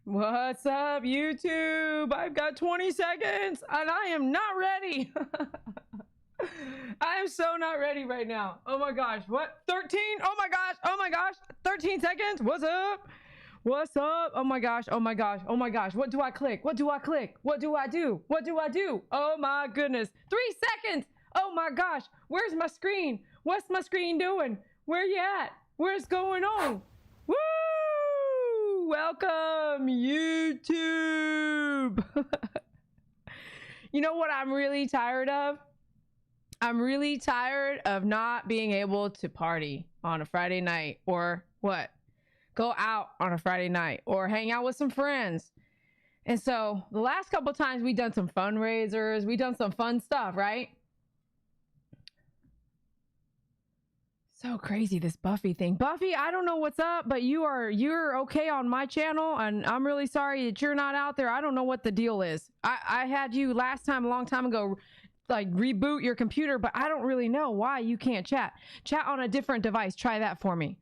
What's up, YouTube? I've got 20 seconds and I am not ready. I am so not ready right now. Oh my gosh. What? 13? Oh my gosh. Oh my gosh. 13 seconds. What's up? What's up? Oh my gosh. Oh my gosh. Oh my gosh. What do I click? What do I click? What do I do? What do I do? Oh my goodness. 3 seconds. Oh my gosh. Where's my screen? What's my screen doing? Where you at? Where's going on? Woo! Welcome, YouTube. You know what I'm really tired of? I'm really tired of not being able to party on a Friday night, or what? Go out on a Friday night or hang out with some friends. And so the last couple times we've done some fundraisers, we've done some fun stuff, right? So crazy, this Buffy thing. Buffy, I don't know what's up, but you're okay on my channel, and I'm really sorry that you're not out there. I don't know what the deal is. I had you last time, a long time ago, like reboot your computer, but I don't really know why you can't chat. Chat on a different device. Try that for me.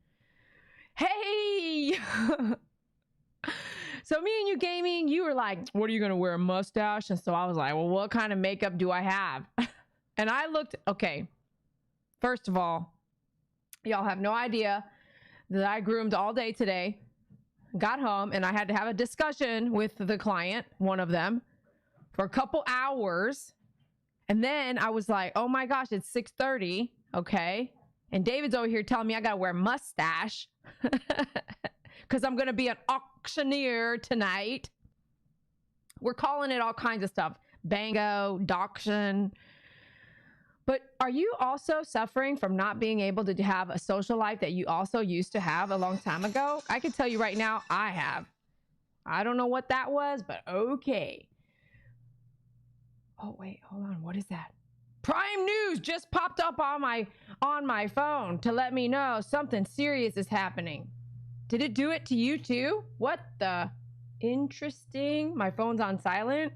Hey! So me and you gaming, you were like, what are you gonna wear, a mustache? And so I was like, well, what kind of makeup do I have? And I looked, okay, first of all, y'all have no idea that I groomed all day today, got home, and I had to have a discussion with the client, one of them, for a couple hours. And then I was like, oh my gosh, it's 6:30, okay? And David's over here telling me I gotta wear a mustache because I'm gonna be an auctioneer tonight. We're calling it all kinds of stuff. Dango, dogction. But are you also suffering from not being able to have a social life that you also used to have a long time ago? I can tell you right now, I have. I don't know what that was, but okay. Oh, wait, hold on. What is that? Prime News just popped up on my phone to let me know something serious is happening. Did it do it to you too? What the? Interesting. My phone's on silent.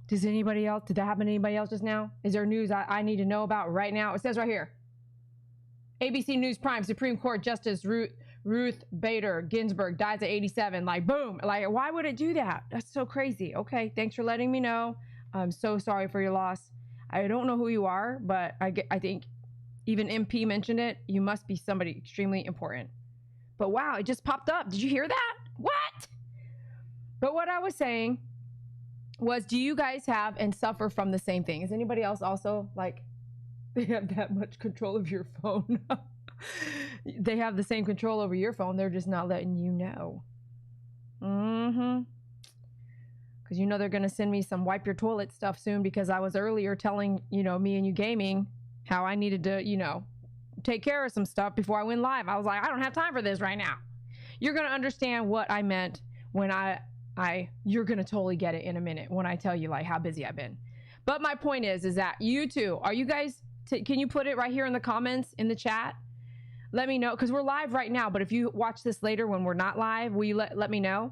Does anybody else, did that happen to anybody else just now? Is there news I need to know about right now? It says right here. ABC News Prime, Supreme Court Justice Ruth Bader Ginsburg dies at 87. Like, boom. Like, why would it do that? That's so crazy. Okay, thanks for letting me know. I'm so sorry for your loss. I don't know who you are, but I think even MP mentioned it. You must be somebody extremely important. But wow, it just popped up. Did you hear that? What? But what I was saying was, do you guys have and suffer from the same thing? Is anybody else also like, they have that much control of your phone? They have the same control over your phone. They're just not letting you know. Because you know they're going to send me some wipe your toilet stuff soon, because I was earlier telling, you know, me and you gaming how I needed to, you know, take care of some stuff before I went live. I was like, I don't have time for this right now. You're going to understand what I meant when you're going to totally get it in a minute when I tell you like how busy I've been. But my point is that you two, are you guys, can you put it right here in the comments, in the chat? Let me know, because we're live right now, but if you watch this later when we're not live, will you let me know?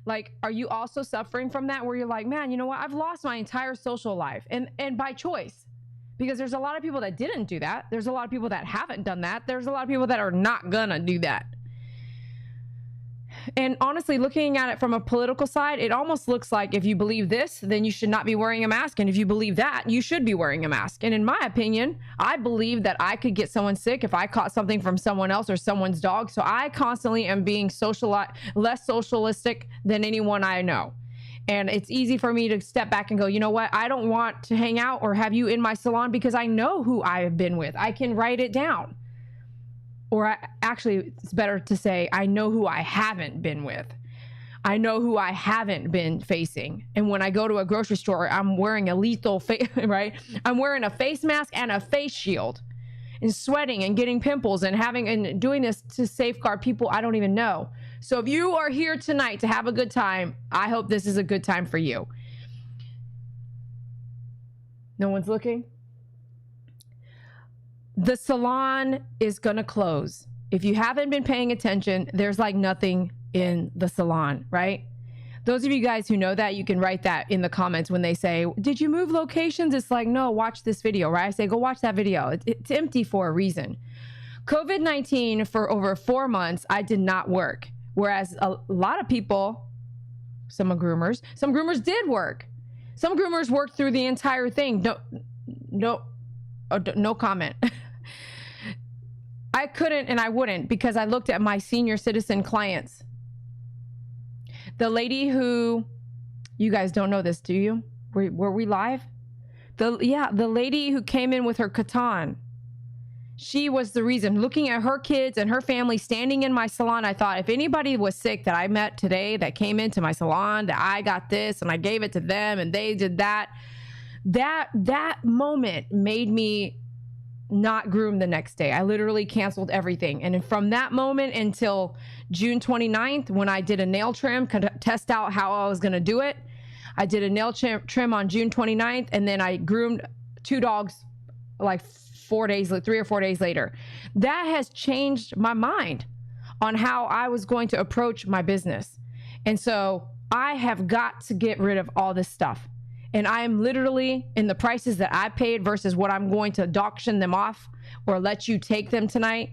Like, are you also suffering from that, where you're like, man, you know what? I've lost my entire social life, and by choice, because there's a lot of people that didn't do that. There's a lot of people that haven't done that. There's a lot of people that are not gonna do that. And honestly, looking at it from a political side, it almost looks like if you believe this, then you should not be wearing a mask. And if you believe that, you should be wearing a mask. And in my opinion, I believe that I could get someone sick if I caught something from someone else or someone's dog. So I constantly am being less socialistic than anyone I know. And it's easy for me to step back and go, you know what? I don't want to hang out or have you in my salon because I know who I have been with. I can write it down. Or actually, it's better to say, I know who I haven't been with. I know who I haven't been facing. And when I go to a grocery store, I'm wearing a lethal face, right? I'm wearing a face mask and a face shield, and sweating and getting pimples and doing this to safeguard people I don't even know. So if you are here tonight to have a good time, I hope this is a good time for you. No one's looking? The salon is going to close. If you haven't been paying attention, there's like nothing in the salon, right? Those of you guys who know that, you can write that in the comments when they say, did you move locations? It's like, no, watch this video, right? I say, go watch that video. It's empty for a reason. COVID-19, for over 4 months, I did not work. Whereas a lot of people, some groomers did work. Some groomers worked through the entire thing. No comment. I couldn't and I wouldn't, because I looked at my senior citizen clients. The lady who, you guys don't know this, do you? Were we live? The lady who came in with her katan. She was the reason. Looking at her kids and her family standing in my salon, I thought, if anybody was sick that I met today that came into my salon, that I got this and I gave it to them and they did that, that moment made me not groom the next day. I literally canceled everything. And from that moment until June 29th, when I did a nail trim, test out how I was going to do it, I did a nail trim on June 29th, and then I groomed 2 dogs like 3 or 4 days later. That has changed my mind on how I was going to approach my business. And so I have got to get rid of all this stuff. And I am literally, in the prices that I paid versus what I'm going to dogction them off or let you take them tonight,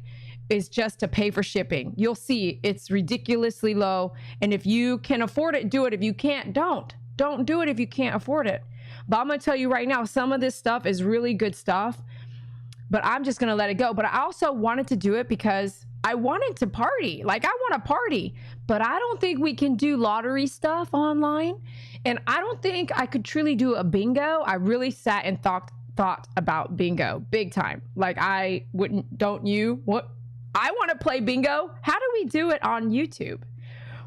is just to pay for shipping. You'll see it's ridiculously low. And if you can afford it, do it. If you can't, don't do it if you can't afford it. But I'm going to tell you right now, some of this stuff is really good stuff, but I'm just going to let it go. But I also wanted to do it because I wanted to party. Like, I want to party, but I don't think we can do lottery stuff online. And I don't think I could truly do a bingo. I really sat and thought about bingo big time. Like, I wouldn't, don't you? What? I want to play bingo. How do we do it on YouTube?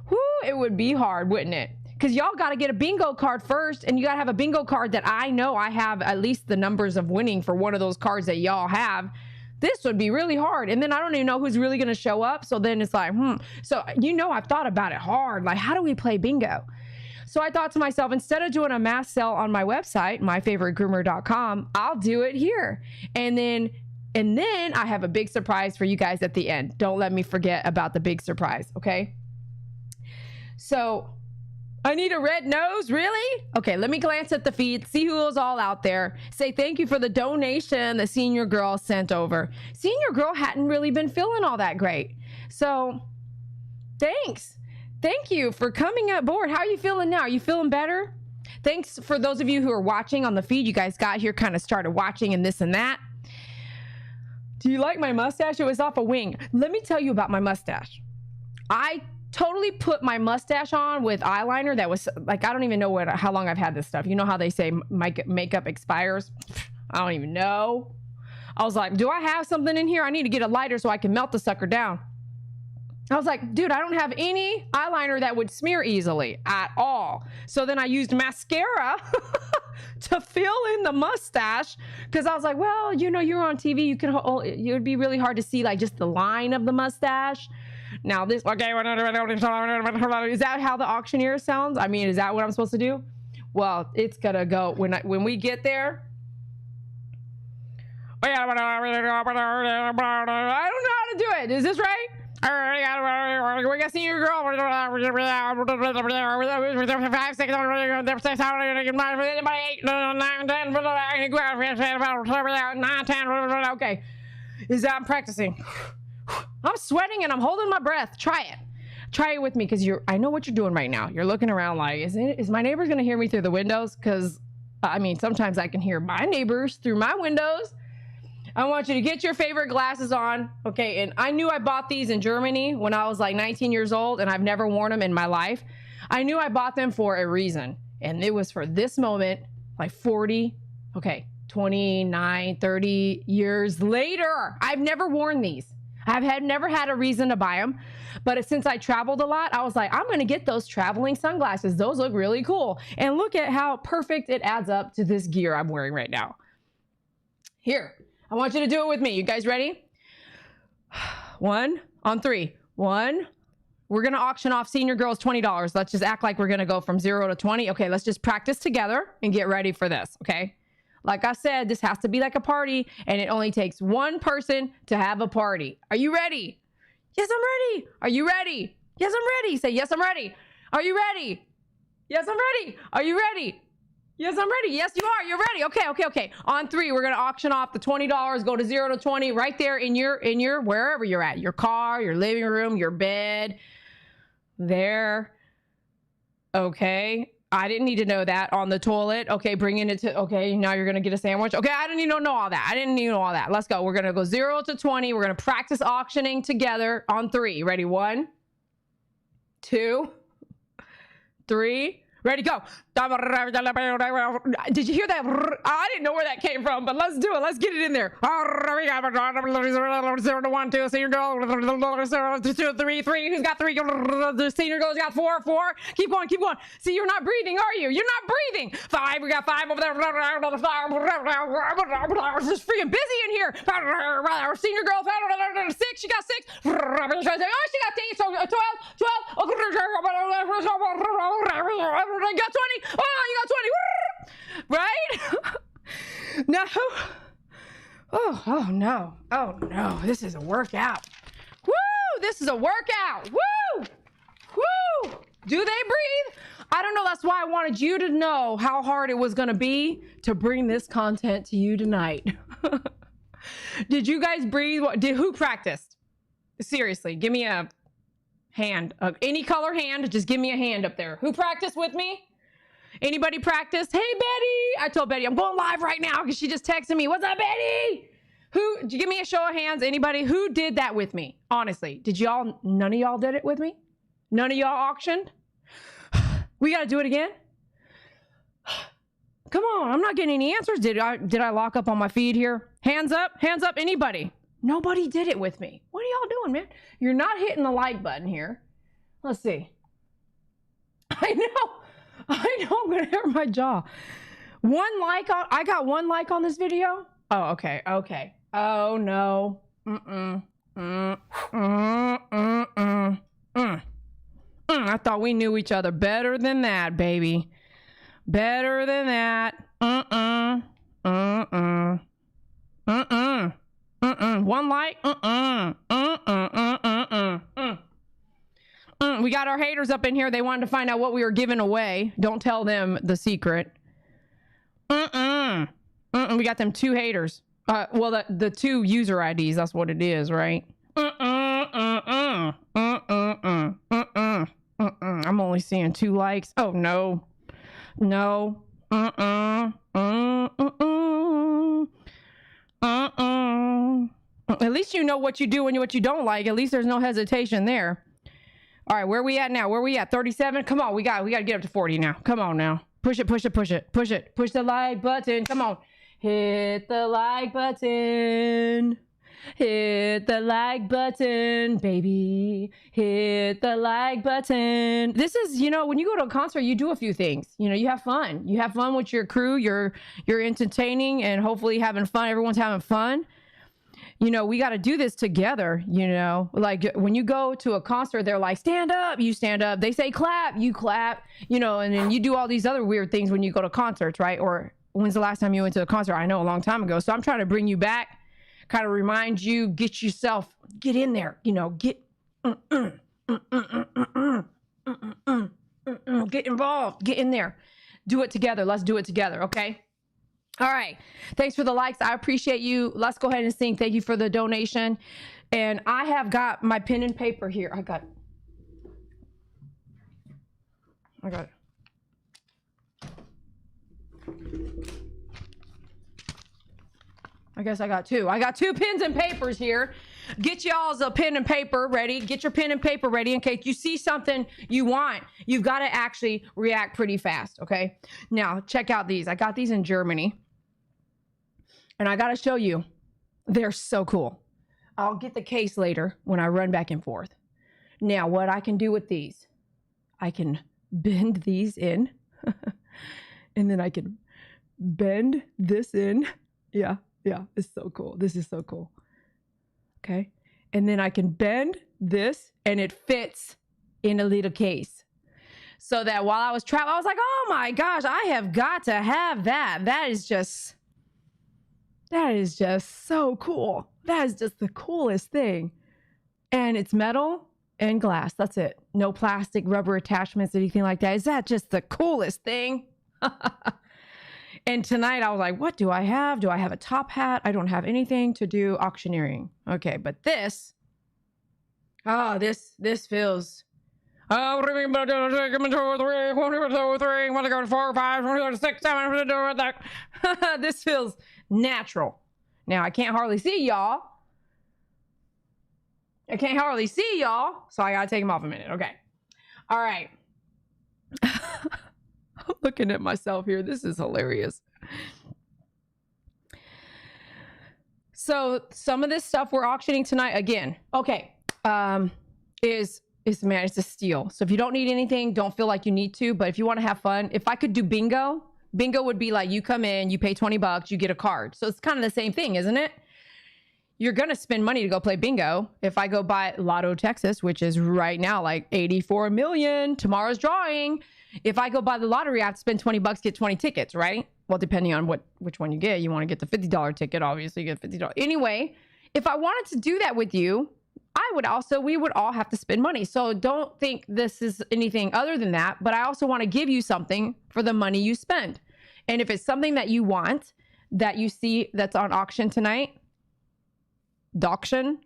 Whoo, it would be hard, wouldn't it? Because y'all got to get a bingo card first, and you got to have a bingo card that I know I have at least the numbers of winning for one of those cards that y'all have. This would be really hard. And then I don't even know who's really going to show up. So then it's like, So, I've thought about it hard. Like, how do we play bingo? So I thought to myself, instead of doing a mass sale on my website, myfavoritegroomer.com, I'll do it here. And then I have a big surprise for you guys at the end. Don't let me forget about the big surprise, okay? So I need a red nose, really? Okay, let me glance at the feed, see who is all out there. Say thank you for the donation the senior girl sent over. Senior girl hadn't really been feeling all that great. So thanks. Thank you for coming aboard. How are you feeling now? Are you feeling better? Thanks for those of you who are watching on the feed. You guys got here, kind of started watching and this and that. Do you like my mustache? It was off a wing. Let me tell you about my mustache. I totally put my mustache on with eyeliner that was like, I don't even know how long I've had this stuff. You know how they say makeup expires? I don't even know. I was like, do I have something in here? I need to get a lighter so I can melt the sucker down. I was like, dude, I don't have any eyeliner that would smear easily at all. So then I used mascara to fill in the mustache, because I was like, well, you're on TV. It would be really hard to see like just the line of the mustache. Now this, okay, is that how the auctioneer sounds? I mean, is that what I'm supposed to do? Well, it's gonna go when we get there. I don't know how to do it. Is this right? We got senior girl. 5, 6, 8, 9, 10. Okay. I'm practicing. I'm sweating and I'm holding my breath. Try it. Try it with me, because I know what you're doing right now. You're looking around like, is my neighbors going to hear me through the windows? Because, sometimes I can hear my neighbors through my windows. I want you to get your favorite glasses on. Okay, and I knew I bought these in Germany when I was like 19 years old, and I've never worn them in my life. I knew I bought them for a reason, and it was for this moment, like 29, 30 years later. I've never worn these. I've never had a reason to buy them, but since I traveled a lot, I was like, I'm going to get those traveling sunglasses. Those look really cool. And look at how perfect it adds up to this gear I'm wearing right now. Here. I want you to do it with me. You guys ready? 1, on 3. 1. We're going to auction off senior girls $20. Let's just act like we're going to go from 0 to 20. Okay, let's just practice together and get ready for this, okay? Like I said, this has to be like a party, and it only takes one person to have a party. Are you ready? Yes, I'm ready. Are you ready? Yes, I'm ready. Say, yes, I'm ready. Are you ready? Yes, I'm ready. Are you ready? Yes, I'm ready. Yes, you are. You're ready. Okay. On 3, we're going to auction off the $20, go to 0 to 20 right there in your wherever you're at, your car, your living room, your bed. there. Okay. I didn't need to know that. On the toilet. Okay, bringing it to, okay, now you're going to get a sandwich. Okay, I didn't even know all that. I didn't need to know all that. Let's go. We're going to go 0 to 20. We're going to practice auctioning together on 3. Ready? 1, 2, 3. Ready, go. Did you hear that? I didn't know where that came from, but let's do it. Let's get it in there. 0 to 1, 2, senior girl. 0 to 2, 3, 3. Who's got 3? The senior girl's got 4, 4. Keep going, keep going. See, you're not breathing, are you? You're not breathing. 5. We got 5 over there. It's just freaking busy in here. Our senior girl, 6. She got 6. Oh, she got 8. So 12. 12. I got 20. Oh, you got 20. Right? No. Oh no. Oh no. This is a workout. Woo! This is a workout. Woo! Woo! Do they breathe? I don't know. That's why I wanted you to know how hard it was going to be to bring this content to you tonight. Did you guys breathe? Who practiced? Seriously, give me a hand. Any color hand. Just give me a hand up there. Who practiced with me? Anybody practiced? Hey, Betty. I told Betty I'm going live right now because she just texted me. What's up, Betty? Give me a show of hands. Anybody who did that with me? Honestly, none of y'all did it with me? None of y'all auctioned? We got to do it again? Come on. I'm not getting any answers. Did I lock up on my feed here? Hands up. Hands up. Anybody? Nobody did it with me. What are y'all doing, man? You're not hitting the like button here. Let's see. I know I'm gonna hurt my jaw. I got 1 like on this video. Oh, okay. Oh no. I thought we knew each other better than that, baby. Better than that. 1 like. We got our haters up in here. They wanted to find out what we were giving away. Don't tell them the secret. We got them 2 haters. Well, the 2 user IDs. That's what it is, right? I'm only seeing 2 likes. Oh no, no. At least you know what you do and what you don't like. At least there's no hesitation there. All right, where we at now? Where we at? 37? Come on, we got to get up to 40 now. Come on now. Push it. Push the like button. Come on. Hit the like button. Hit the like button, baby. Hit the like button. This is, when you go to a concert, you do a few things. You have fun. You have fun with your crew. You're entertaining and hopefully having fun. Everyone's having fun. We got to do this together, like when you go to a concert, they're like, stand up, you stand up. They say clap, you clap, and then you do all these other weird things when you go to concerts, right? Or when's the last time you went to a concert? I know, a long time ago. So I'm trying to bring you back, kind of remind you, get in there, get involved, get in there, do it together. Let's do it together. Okay. All right. Thanks for the likes. I appreciate you. Let's go ahead and sing. Thank you for the donation. And I have got my pen and paper here. I got it. I guess I got 2. I got 2 pens and papers here. Get y'all's a pen and paper ready. Get your pen and paper ready in case you see something you want. You've got to actually react pretty fast. Okay. Now check out these. I got these in Germany. And I got to show you, they're so cool. I'll get the case later when I run back and forth. Now, what I can do with these, I can bend these in, and then I can bend this in. Yeah, it's so cool. This is so cool. Okay. And then I can bend this, and it fits in a little case. So that while I was traveling, I was like, oh my gosh, I have got to have that. That is just so cool. That is just the coolest thing. And it's metal and glass. That's it. No plastic, rubber attachments, anything like that. Is that just the coolest thing? And tonight I was like, what do I have? Do I have a top hat? I don't have anything to do auctioneering. Okay, but this feels, Oh, 2, 3, 1 to go to 4, 5, 1 to go to 6, 7. This feels natural. Now I can't hardly see y'all. So I gotta take them off a minute. Okay. All right. I'm looking at myself here. This is hilarious. So some of this stuff we're auctioning tonight again. Okay. Is man, it's a steal. So if you don't need anything, don't feel like you need to. But if you want to have fun, if I could do bingo would be like you come in, you pay $20, you get a card. So it's kind of the same thing, isn't it? You're going to spend money to go play bingo. If I go buy Lotto Texas, which is right now like 84 million, tomorrow's drawing. If I go buy the lottery, I have to spend $20, get 20 tickets, right? Well, depending on which one you get, you want to get the $50 ticket, obviously you get $50. Anyway, if I wanted to do that with you, we would all have to spend money. So don't think this is anything other than that, but I also want to give you something for the money you spend. And if it's something that you want, that you see that's on auction tonight, dogction,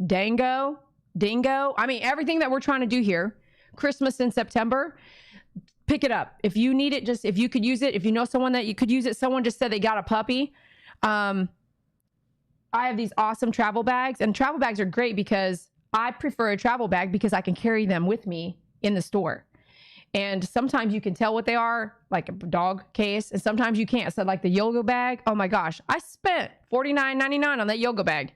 dango, dingo, I mean, everything that we're trying to do here, Christmas in September, pick it up. If you need it, just, if you could use it, if you know someone that you could use it, someone just said they got a puppy. I have these awesome travel bags, and travel bags are great because I prefer a travel bag because I can carry them with me in the store. And sometimes you can tell what they are, like a dog case, and sometimes you can't. So like the yoga bag, oh my gosh, I spent $49.99 on that yoga bag,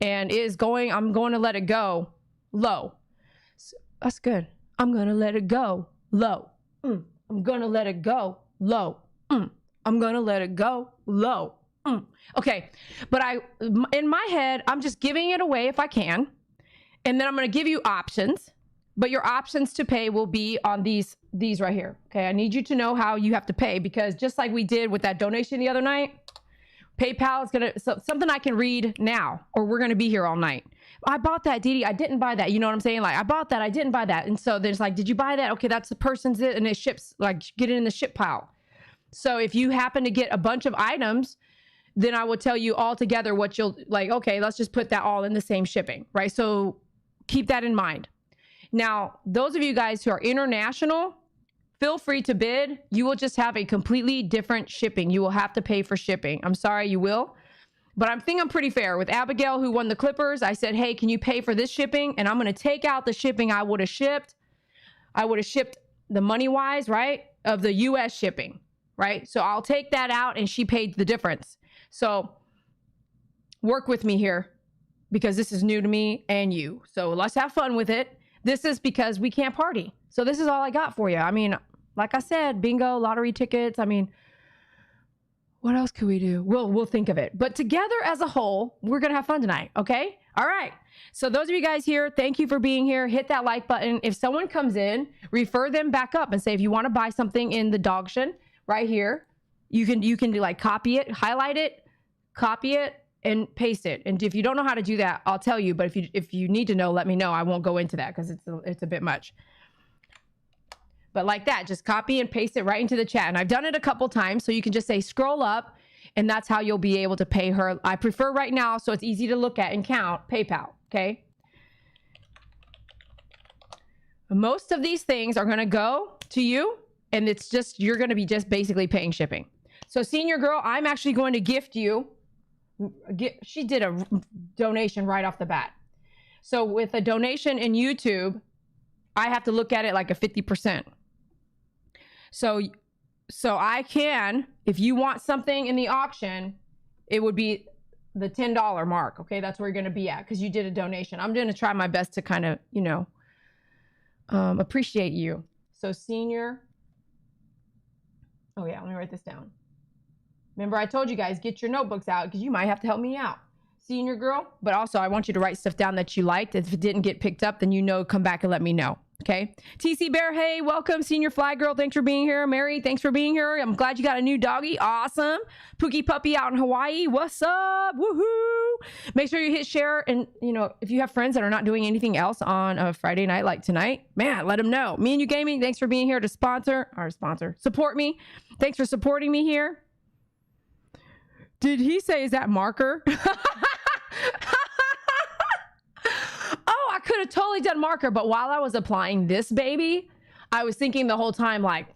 and I'm going to let it go low. So that's good. I'm going to let it go low. I'm going to let it go low. I'm going to let it go low. Okay, but in my head, I'm just giving it away if I can, and then I'm going to give you options, but your options to pay will be on these right here. Okay, I need you to know how you have to pay, because just like we did with that donation the other night, PayPal is going to, something I can read now, or we're going to be here all night. I bought that, Dede. I didn't buy that. You know what I'm saying? Like, I bought that. I didn't buy that. And so there's like, did you buy that? Okay, that's the person's it, and it ships, like, get it in the ship pile. So if you happen to get a bunch of items, then I will tell you all together what you'll like. Okay, let's just put that all in the same shipping, right? So keep that in mind. Now, those of you guys who are international, feel free to bid. You will just have a completely different shipping. You will have to pay for shipping. I'm sorry, you will. But I think I'm pretty fair. With Abigail, who won the Clippers, I said, hey, can you pay for this shipping? And I'm going to take out the shipping I would have shipped. I would have shipped the money-wise, right, of the U.S. shipping, right? So I'll take that out, and she paid the difference. So work with me here, because this is new to me and you. So let's have fun with it. This is because we can't party. So this is all I got for you. I mean, like I said, bingo, lottery tickets. I mean, what else could we do? We'll think of it. But together as a whole, we're going to have fun tonight. Okay? All right. So those of you guys here, thank you for being here. Hit that like button. If someone comes in, refer them back up and say, if you want to buy something in the dogction right here, you can do like copy it, highlight it, copy it, and paste it. And if you don't know how to do that, I'll tell you. But if you need to know, let me know. I won't go into that because it's a bit much. But like that, just copy and paste it right into the chat. And I've done it a couple times, so you can just say scroll up, and that's how you'll be able to pay her. I prefer right now, so it's easy to look at and count, PayPal. Okay. Most of these things are going to go to you, and it's just, you're going to be just basically paying shipping. So senior girl, I'm actually going to gift you. She did a donation right off the bat. So with a donation in YouTube, I have to look at it like a 50%. So I can, if you want something in the auction, it would be the $10 mark. Okay, that's where you're going to be at because you did a donation. I'm going to try my best to kind of, you know, appreciate you. So senior. Oh yeah, let me write this down. Remember, I told you guys, get your notebooks out because you might have to help me out. Senior girl, but also I want you to write stuff down that you liked. If it didn't get picked up, then you know, come back and let me know. Okay. TC Bear, hey, welcome. Senior Fly Girl, thanks for being here. Mary, thanks for being here. I'm glad you got a new doggy. Awesome. Pookie Puppy out in Hawaii. What's up? Woohoo. Make sure you hit share. And, you know, if you have friends that are not doing anything else on a Friday night like tonight, man, let them know. Me and You Gaming, thanks for being here to support me. Thanks for supporting me here. Did he say, is that marker? Oh, I could have totally said marker, but while I was applying this baby, I was thinking the whole time, like,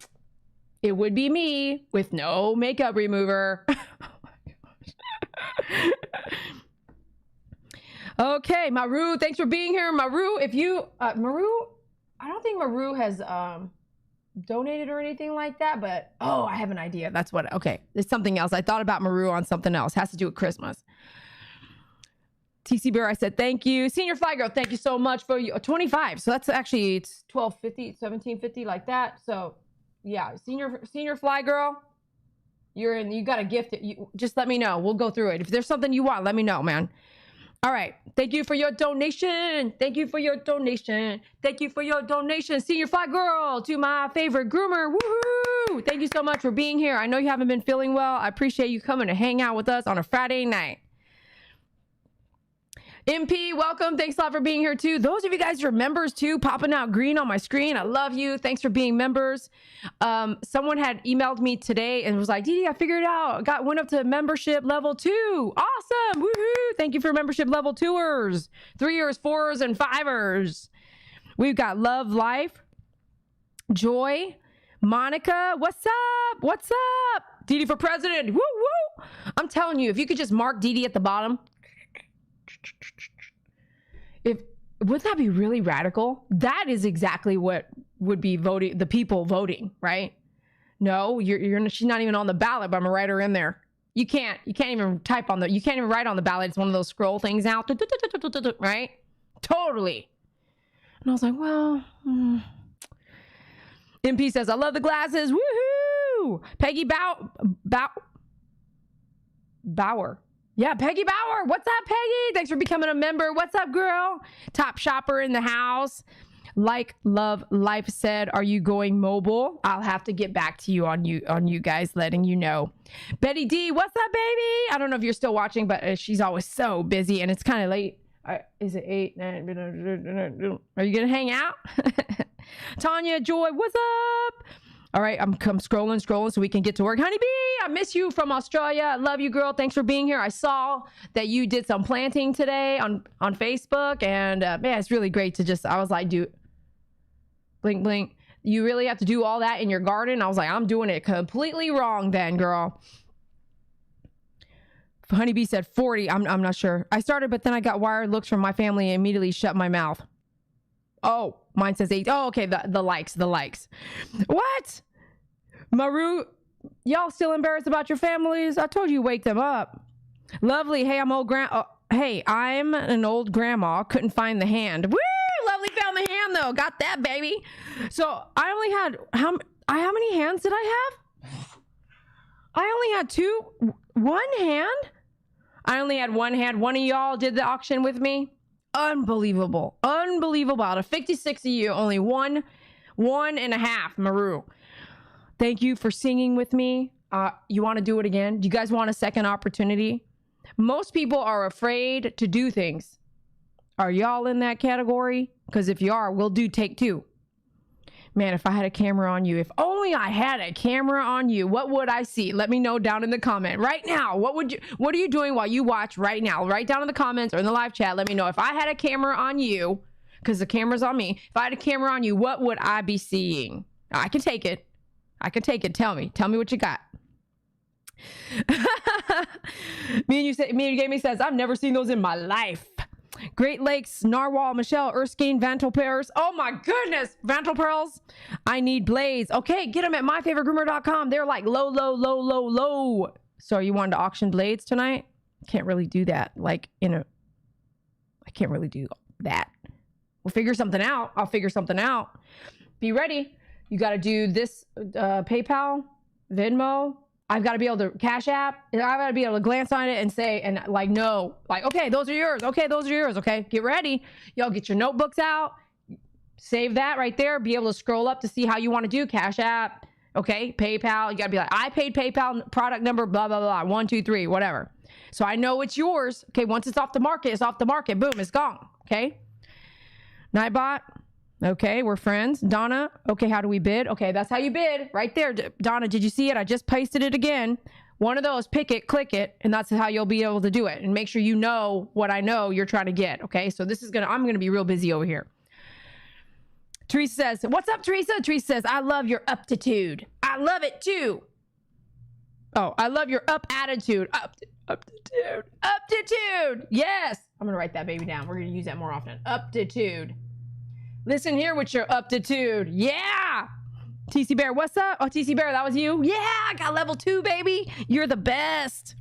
it would be me with no makeup remover. Okay, Maru, thanks for being here. Maru, if you, Maru, I don't think Maru has donated or anything like that, but, oh, I have an idea. That's what, okay, it's something else. I thought about Maru on something else. Has to do with Christmas. TC Bear, I said thank you. Senior Fly Girl, thank you so much for you. 25. So that's actually, it's 12.50, 17.50, like that. So yeah, senior Fly Girl, you're in. You got a gift. You just let me know. We'll go through it. If there's something you want, let me know, man. All right. Thank you for your donation. Thank you for your donation. Thank you for your donation, Senior Fly Girl, to my favorite groomer. Woohoo! Thank you so much for being here. I know you haven't been feeling well. I appreciate you coming to hang out with us on a Friday night. MP, welcome. Thanks a lot for being here too. Those of you guys who are members too, popping out green on my screen. I love you. Thanks for being members. Someone had emailed me today and was like, Dede, I figured it out. Went up to membership level 2. Awesome. Woohoo. Thank you for membership level 2ers, 3ers, 4ers, and 5ers. We've got Love Life, Joy, Monica. What's up? What's up? Dede for president. Woo woo. I'm telling you, if you could just mark Dede at the bottom. Wouldn't that be really radical? That is exactly what would be voting, the people voting, right? No, she's not even on the ballot, but I'm gonna write her in there. You can't even type on you can't even write on the ballot. It's one of those scroll things out, right? Totally. And I was like, well, MP says, I love the glasses. Woohoo! Peggy Bauer. Yeah, Peggy Bauer. What's up, Peggy? Thanks for becoming a member. What's up, girl? Top shopper in the house. Like Love Life said, are you going mobile? I'll have to get back to you on you guys, letting you know. Betty D, what's up, baby? I don't know if you're still watching, but she's always so busy and it's kind of late. Is it 8, 9? Are you gonna hang out? Tanya Joy, what's up? All right, I'm scrolling so we can get to work. Honeybee, I miss you from Australia. I love you, girl. Thanks for being here. I saw that you did some planting today on Facebook, and man, it's really great to just, I was like, dude, blink, blink. You really have to do all that in your garden? I was like, I'm doing it completely wrong then, girl. Honeybee said 40. I'm not sure. I started, but then I got wired looks from my family and immediately shut my mouth. Oh, mine says 8. Oh, okay, the likes. What? Maru, y'all still embarrassed about your families? I told you wake them up. Lovely. Hey, I'm an old grandma. Couldn't find the hand. Woo! Lovely found the hand though. Got that, baby. So I only had how many hands did I have? I only had one hand. I only had one hand. One of y'all did the auction with me. Unbelievable. Out of 56 of you, only one and a half, Maru. Thank you for singing with me. You want to do it again? Do you guys want a second opportunity? Most people are afraid to do things. Are y'all in that category? Because if you are, we'll do take 2. Man, if I had a camera on you, if only I had a camera on you, what would I see? Let me know down in the comment right now. What are you doing while you watch right now? Write down in the comments or in the live chat. Let me know if I had a camera on you, because the camera's on me. If I had a camera on you, what would I be seeing? I can take it. Tell me what you got. me and Gamey says, I've never seen those in my life. Great Lakes, Narwhal, Michelle, Erskine, Vantel Pears. Oh my goodness, Vantel Pearls. I need blades. Okay, get them at myfavoritegroomer.com. They're like low. So you wanted to auction blades tonight? Can't really do that. I can't really do that. We'll figure something out. I'll figure something out. Be ready. You got to do this PayPal, Venmo. I've got to be able to Cash App. I've got to be able to glance on it and say, no. Okay, those are yours. Okay, get ready. Y'all get your notebooks out. Save that right there. Be able to scroll up to see how you want to do Cash App. Okay, PayPal. You got to be like, I paid PayPal, product number, blah, blah, blah, 1, 2, 3, whatever. So I know it's yours. Okay, once it's off the market, it's off the market. Boom, it's gone. Okay. Nightbot. Okay, we're friends. Donna, okay, how do we bid? Okay, that's how you bid. Right there. Donna, did you see it? I just pasted it again. One of those, pick it, click it, and that's how you'll be able to do it. And make sure you know what I know you're trying to get. Okay, so I'm going to be real busy over here. Teresa says, what's up, Teresa? Teresa says, I love your aptitude. I love it too. Oh, I love your up attitude. Aptitude. Aptitude. Yes. I'm going to write that baby down. We're going to use that more often. Aptitude. Listen here with your aptitude. Yeah. TC Bear, what's up? Oh, TC Bear, that was you? Yeah, I got level 2, baby. You're the best.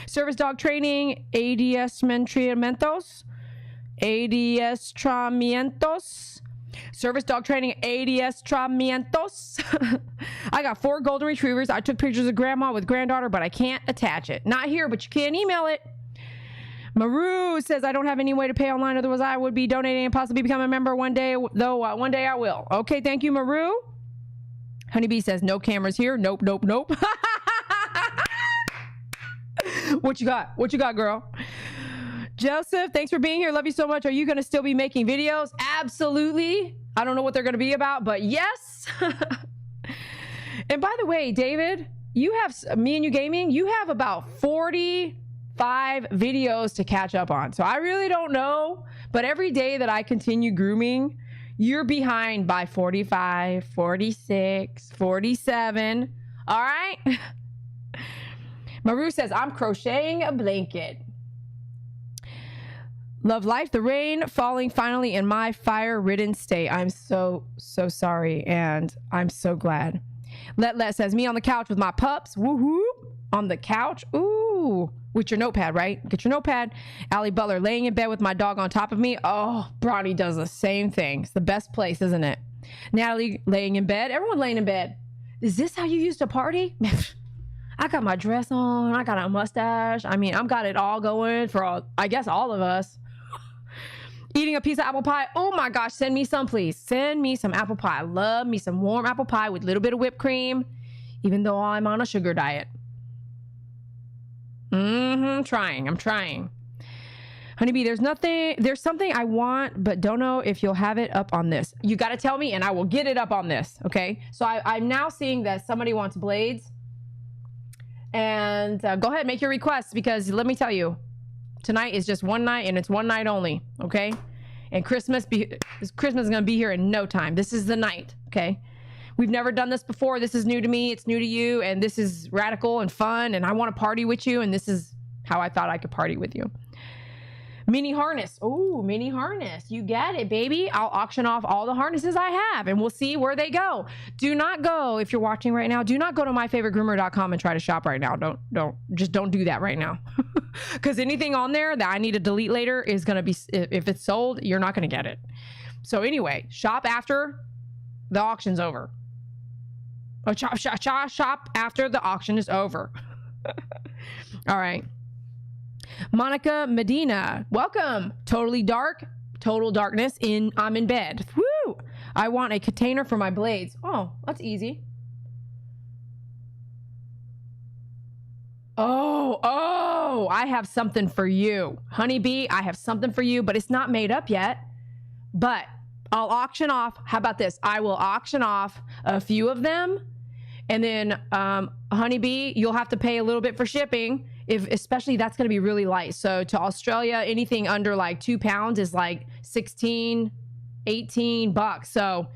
Service dog training, adiestramientos. Adiestramientos. Service dog training, adiestramientos. I got 4 golden retrievers. I took pictures of grandma with granddaughter, but I can't attach it. Not here, but you can email it. Maru says, I don't have any way to pay online. Otherwise, I would be donating and possibly become a member one day, though one day I will. Okay, thank you, Maru. Honeybee says, no cameras here. Nope, nope, nope. What you got? What you got, girl? Joseph, thanks for being here. Love you so much. Are you going to still be making videos? Absolutely. I don't know what they're going to be about, but yes. And by the way, David, you have, me and you gaming, you have about 45 videos to catch up on. So I really don't know, but every day that I continue grooming, you're behind by 45, 46, 47. All right. Maru says, I'm crocheting a blanket. Love life, the rain falling finally in my fire-ridden state. I'm so sorry, and I'm so glad. Let says, me on the couch with my pups. Woohoo! On the couch. Ooh. With your notepad, right? Get your notepad. Allie Butler, laying in bed with my dog on top of me. Oh, Bronny does the same thing. It's the best place, isn't it? Natalie, laying in bed. Everyone laying in bed. Is this how you used to party? I got my dress on. I got a mustache. I mean, I've got it all going for all, I guess all of us. Eating a piece of apple pie. Oh my gosh, send me some, please. Send me some apple pie. I love me some warm apple pie with a little bit of whipped cream, even though I'm on a sugar diet. I'm trying. Honeybee, there's something I want, but don't know if you'll have it up on this. You got to tell me and I will get it up on this. Okay. So I'm now seeing that somebody wants blades, and go ahead, make your requests, because let me tell you, tonight is just one night and it's one night only. Okay. And Christmas is going to be here in no time. This is the night. Okay. We've never done this before. This is new to me. It's new to you. And this is radical and fun. And I want to party with you. And this is how I thought I could party with you. Mini harness. Oh, mini harness. You get it, baby. I'll auction off all the harnesses I have and we'll see where they go. Do not go, if you're watching right now, do not go to myfavoritegroomer.com and try to shop right now. Don't do that right now. Because anything on there that I need to delete later is going to be, if it's sold, you're not going to get it. So anyway, shop after the auction's over. Oh, shop after the auction is over. All right. Monica Medina, welcome. Totally dark, total darkness. I'm in bed. Woo! I want a container for my blades. Oh, that's easy. Oh, I have something for you. Honeybee, I have something for you, but it's not made up yet. But I'll auction off. How about this? I will auction off a few of them. And then, Honeybee, you'll have to pay a little bit for shipping. Especially that's going to be really light. So to Australia, anything under like 2 pounds is like 16, 18 bucks. So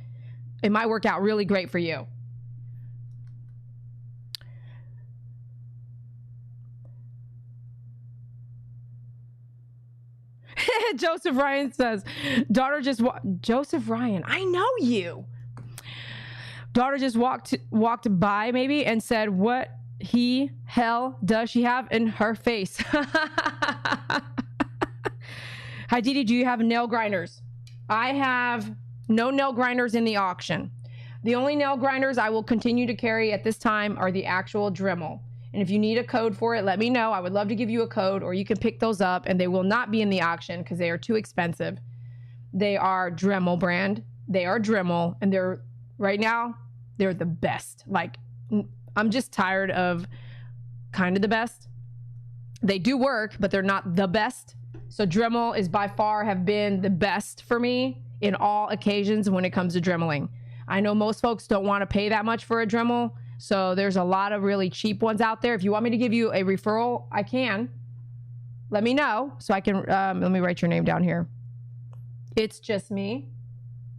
it might work out really great for you. Joseph Ryan says, daughter just Joseph Ryan, I know you. Daughter just walked by maybe and said, what hell does she have in her face? Hi, Dede, do you have nail grinders? I have no nail grinders in the auction. The only nail grinders I will continue to carry at this time are the actual Dremel. And if you need a code for it, let me know. I would love to give you a code, or you can pick those up, and they will not be in the auction because they are too expensive. They are Dremel brand. They are Dremel, and right now, they're the best. Like, I'm just tired of kind of the best. They do work, but they're not the best. So Dremel is by far have been the best for me in all occasions when it comes to dremeling. I know most folks don't want to pay that much for a Dremel, so there's a lot of really cheap ones out there. If you want me to give you a referral, I can. Let me know so I can, let me write your name down here. It's just me.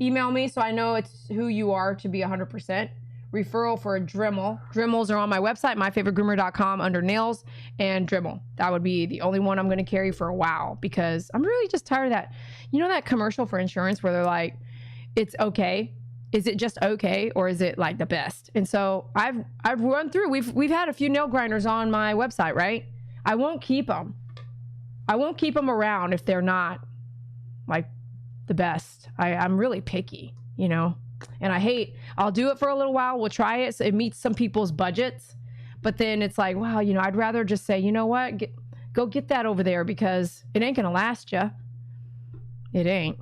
email me so I know it's who you are to be 100%. Referral for a Dremel. Dremels are on my website, myfavoritegroomer.com, under nails and Dremel. That would be the only one I'm going to carry for a while because I'm really just tired of that. You know that commercial for insurance where they're like, it's okay. Is it just okay, or is it like the best? And so I've run through. We've had a few nail grinders on my website, right? I won't keep them. I won't keep them around if they're not like the best. I'm really picky, you know, and I'll do it for a little while. We'll try it. So it meets some people's budgets, but then it's like, wow, you know, I'd rather just say, you know what, go get that over there because it ain't going to last you. It ain't.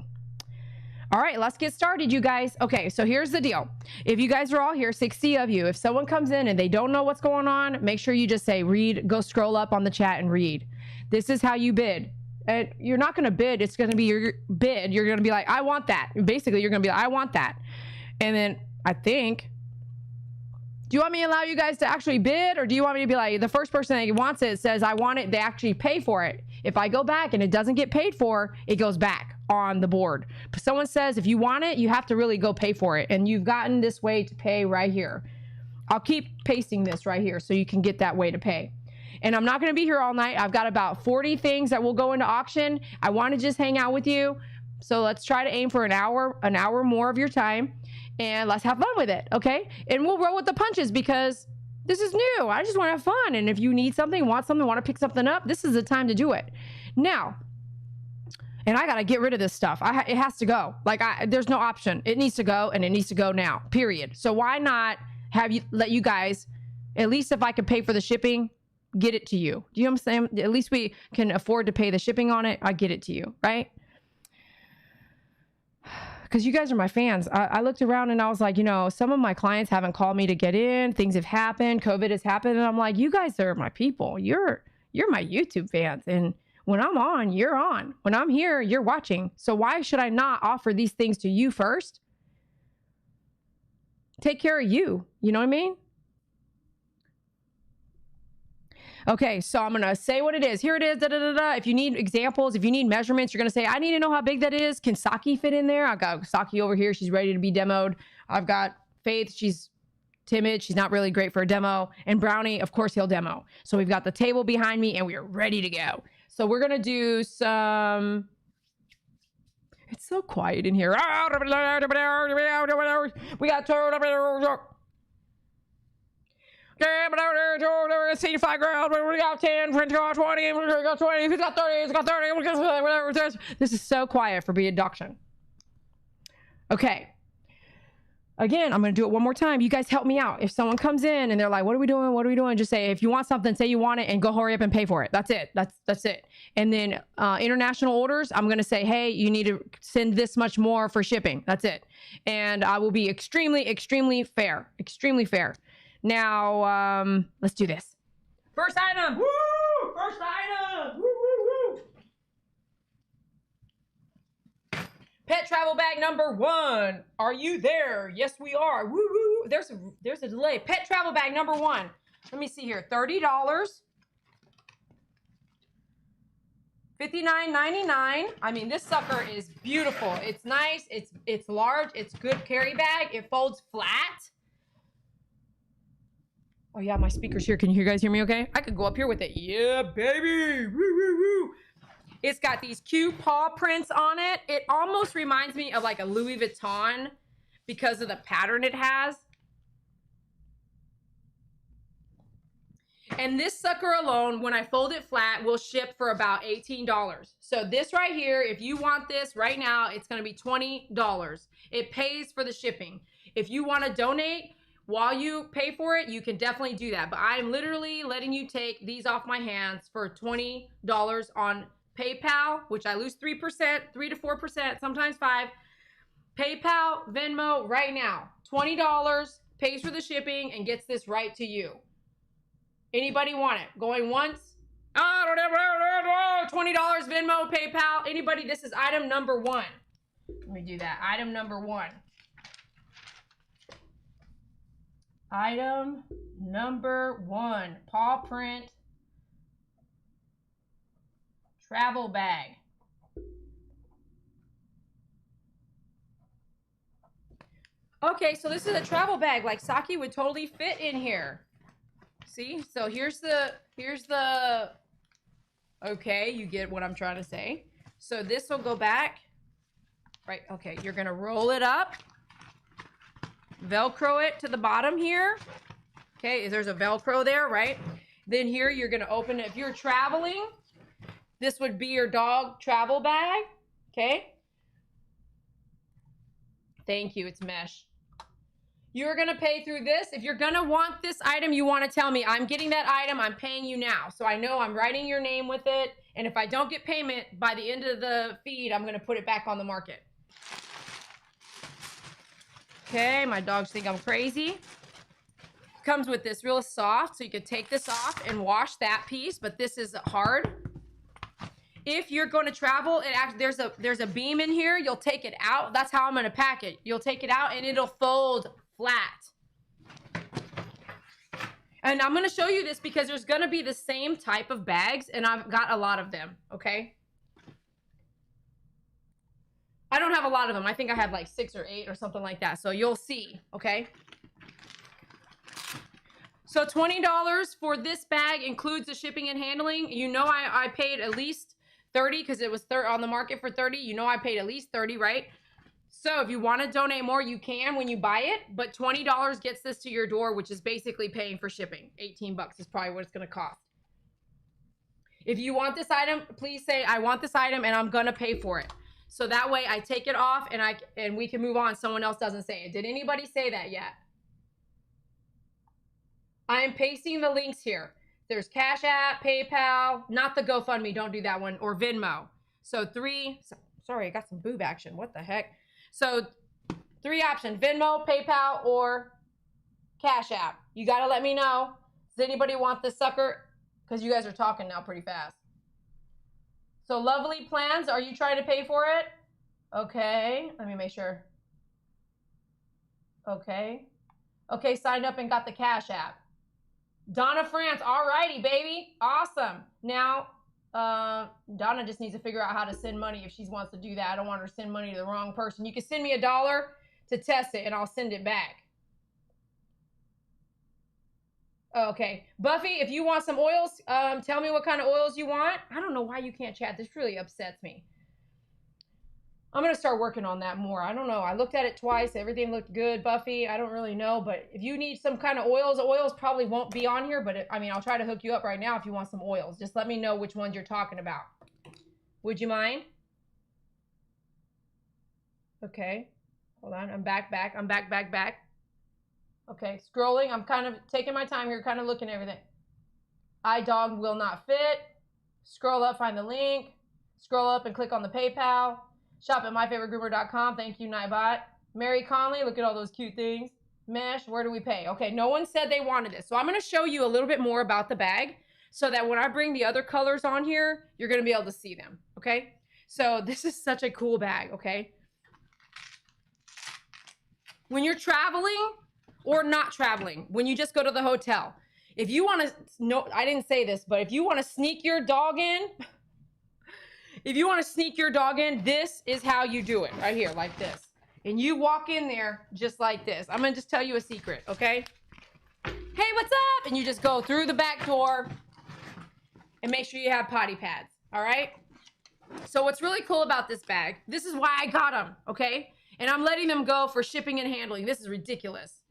All right, let's get started, you guys. Okay, so here's the deal. If you guys are all here, 60 of you, if someone comes in and they don't know what's going on, make sure you just say, read, go scroll up on the chat and read. This is how you bid. And you're not going to bid. It's going to be your bid. You're going to be like, I want that. Basically, you're going to be like, I want that. And then I think, do you want me to allow you guys to actually bid? Or do you want me to be like, the first person that wants it says, I want it, they actually pay for it. If I go back and it doesn't get paid for, it goes back on the board. But someone says, if you want it, you have to really go pay for it. And you've gotten this way to pay right here. I'll keep pasting this right here so you can get that way to pay. And I'm not going to be here all night. I've got about 40 things that will go into auction. I want to just hang out with you. So let's try to aim for an hour more of your time. And let's have fun with it, okay? And we'll roll with the punches because this is new. I just want to have fun. And if you need something, want to pick something up, this is the time to do it. Now, and I got to get rid of this stuff. It has to go. Like, there's no option. It needs to go, and it needs to go now, period. So why not let you guys, at least if I could pay for the shipping, get it to you. Do you know what I'm saying? At least we can afford to pay the shipping on it. I get it to you, right? Because you guys are my fans. I looked around and I was like, you know, some of my clients haven't called me to get in. Things have happened. COVID has happened. And I'm like, you guys are my people. You're my YouTube fans. And when I'm on, you're on. When I'm here, you're watching. So why should I not offer these things to you first? Take care of you. You know what I mean? Okay, so I'm going to say what it is. Here it is. Da, da, da, da. If you need examples, if you need measurements, you're going to say, I need to know how big that is. Can Saki fit in there? I've got Saki over here. She's ready to be demoed. I've got Faith. She's timid. She's not really great for a demo. And Brownie, of course, he'll demo. So we've got the table behind me and we are ready to go. So we're going to do some... It's so quiet in here. We got... 85 girls, we got 10, we got 20, we got 20, we got 30, we got 30, we got whatever it is. This is so quiet for being dogction. Okay. Again, I'm going to do it one more time. You guys help me out. If someone comes in and they're like, what are we doing? What are we doing? Just say, if you want something, say you want it and go hurry up and pay for it. That's it. That's it. And then international orders, I'm going to say, hey, you need to send this much more for shipping. That's it. And I will be extremely, extremely fair. Extremely fair. Now, let's do this. First item. Woo! First item. Woo, woo, woo. Pet travel bag number 1. Are you there? Yes, we are. Woo, woo. There's a delay. Pet travel bag number 1. Let me see here. $30. $59.99. I mean, this sucker is beautiful. It's nice. It's large. It's good carry bag. It folds flat. Oh, yeah, my speaker's here. Can you guys hear me okay? I could go up here with it. Yeah, baby. Woo, woo, woo. It's got these cute paw prints on it. It almost reminds me of like a Louis Vuitton because of the pattern it has. And this sucker alone, when I fold it flat, will ship for about $18. So this right here, if you want this right now, it's going to be $20. It pays for the shipping. If you want to donate while you pay for it, you can definitely do that. But I'm literally letting you take these off my hands for $20 on PayPal, which I lose 3%, 3 to 4%, sometimes 5. PayPal, Venmo, right now. $20 pays for the shipping and gets this right to you. Anybody want it? Going once? $20 Venmo, PayPal. Anybody? This is item number 1. Let me do that. Item number 1. Item number 1, paw print travel bag. Okay, so this is a travel bag. Like Saki would totally fit in here. See? So here's the, okay, you get what I'm trying to say. So this will go back. Right, okay, you're gonna roll it up. Velcro it to the bottom here. Okay, there's a Velcro there, right? Then here you're gonna open it. If you're traveling, this would be your dog travel bag, okay? Thank you, it's mesh. You're gonna pay through this. If you're gonna want this item, you wanna tell me, I'm getting that item, I'm paying you now. So I know I'm writing your name with it. And if I don't get payment by the end of the feed, I'm gonna put it back on the market. Okay, my dogs think I'm crazy. Comes with this real soft, so you could take this off and wash that piece, but this is hard. If you're going to travel, there's a beam in here. You'll take it out. That's how I'm going to pack it. You'll take it out and it'll fold flat. And I'm going to show you this because there's going to be the same type of bags, and I've got a lot of them, okay? I don't have a lot of them. I think I have like 6 or 8 or something like that. So you'll see, okay? So $20 for this bag includes the shipping and handling. You know I paid at least $30 because it was on the market for $30. You know I paid at least $30, right? So if you want to donate more, you can when you buy it. But $20 gets this to your door, which is basically paying for shipping. 18 bucks is probably what it's going to cost. If you want this item, please say, I want this item and I'm going to pay for it. So that way I take it off and we can move on. Someone else doesn't say it. Did anybody say that yet? I am pasting the links here. There's Cash App, PayPal, not the GoFundMe. Don't do that one, or Venmo. So sorry, I got some boob action. What the heck? So 3 options, Venmo, PayPal, or Cash App. You got to let me know. Does anybody want this sucker? Because you guys are talking now pretty fast. So Lovely Plans, are you trying to pay for it? Okay, let me make sure. Okay, signed up and got the Cash App. Donna France, all righty, baby. Awesome. Now, Donna just needs to figure out how to send money if she wants to do that. I don't want her to send money to the wrong person. You can send me $1 to test it, and I'll send it back. Okay. Buffy, if you want some oils, tell me what kind of oils you want. I don't know why you can't chat. This really upsets me. I'm going to start working on that more. I don't know. I looked at it twice. Everything looked good, Buffy. I don't really know. But if you need some kind of oils probably won't be on here. But I'll try to hook you up right now if you want some oils. Just let me know which ones you're talking about. Would you mind? Okay. Hold on. I'm back. I'm back. Okay. Scrolling. I'm kind of taking my time here, kind of looking at everything. iDog will not fit. Scroll up, find the link. Scroll up and click on the PayPal. Shop at myfavoritegroomer.com. Thank you, Nightbot. Mary Conley, look at all those cute things. Mesh, where do we pay? Okay, no one said they wanted this. So I'm going to show you a little bit more about the bag so that when I bring the other colors on here, you're going to be able to see them, okay? So this is such a cool bag, okay? When you're traveling or not traveling, when you just go to the hotel, if you want to, no, I didn't say this, but if you want to sneak your dog in, this is how you do it, right here, like this. And you walk in there just like this. I'm gonna just tell you a secret, okay? Hey, what's up? And you just go through the back door and make sure you have potty pads, all right? So what's really cool about this bag, this is why I got them, okay? And I'm letting them go for shipping and handling. This is ridiculous.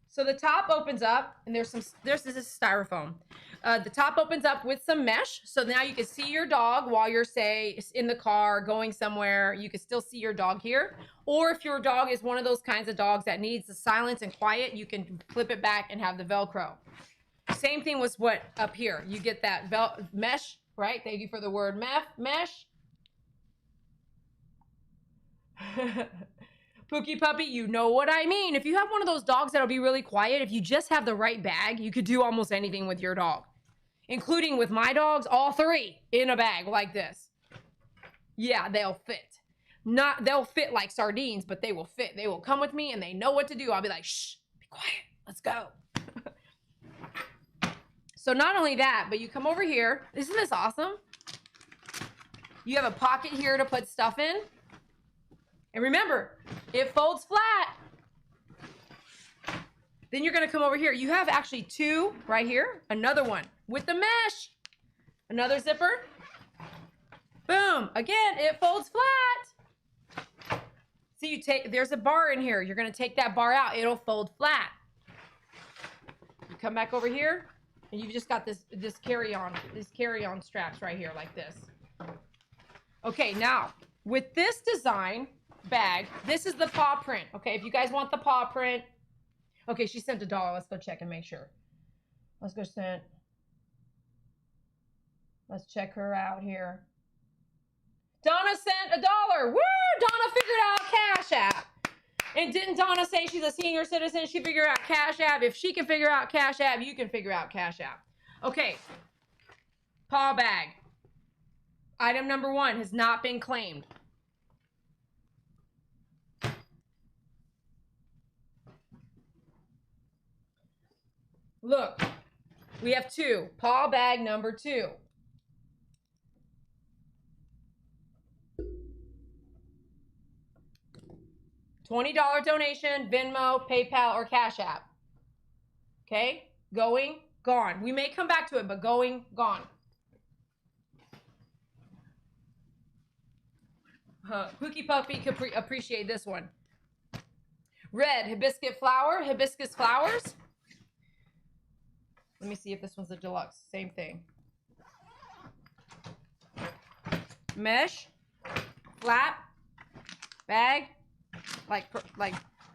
So the top opens up, and this is styrofoam. The top opens up with some mesh, so now you can see your dog while you're, say, in the car, going somewhere. You can still see your dog here. Or if your dog is one of those kinds of dogs that needs the silence and quiet, you can flip it back and have the Velcro. Same thing with what up here. You get that mesh, right? Thank you for the word mesh. Pookie Puppy, you know what I mean. If you have one of those dogs that'll be really quiet, if you just have the right bag, you could do almost anything with your dog. Including with my dogs, all 3 in a bag like this. Yeah, they'll fit. They'll fit like sardines, but they will fit. They will come with me and they know what to do. I'll be like, shh, be quiet, let's go. So not only that, but you come over here. Isn't this awesome? You have a pocket here to put stuff in. And remember, It folds flat. Then you're gonna come over here. You have actually two right here. Another one with the mesh. Another zipper. Boom. Again, it folds flat. See, you take, there's a bar in here. You're gonna take that bar out. It'll fold flat. You come back over here, and you've just got this carry-on straps right here like this. Okay, now with this design bag, this is the paw print. Okay, if you guys want the paw print. Okay, she sent $1. Let's go check and make sure. Let's go send. Let's check her out here. Donna sent $1. Woo! Donna figured out Cash App. And didn't Donna say she's a senior citizen? She figured out Cash App. If she can figure out Cash App, you can figure out Cash App. Okay. Paw bag. Item number 1 has not been claimed. Look, we have 2. Paw bag number 2. $20 donation, Venmo, PayPal, or Cash App. Okay? Going, gone. We may come back to it, but going, gone. Pookie Puppy could appreciate this one. Red, hibiscus flowers. Let me see if this one's a deluxe. Same thing. Mesh, flap, bag, like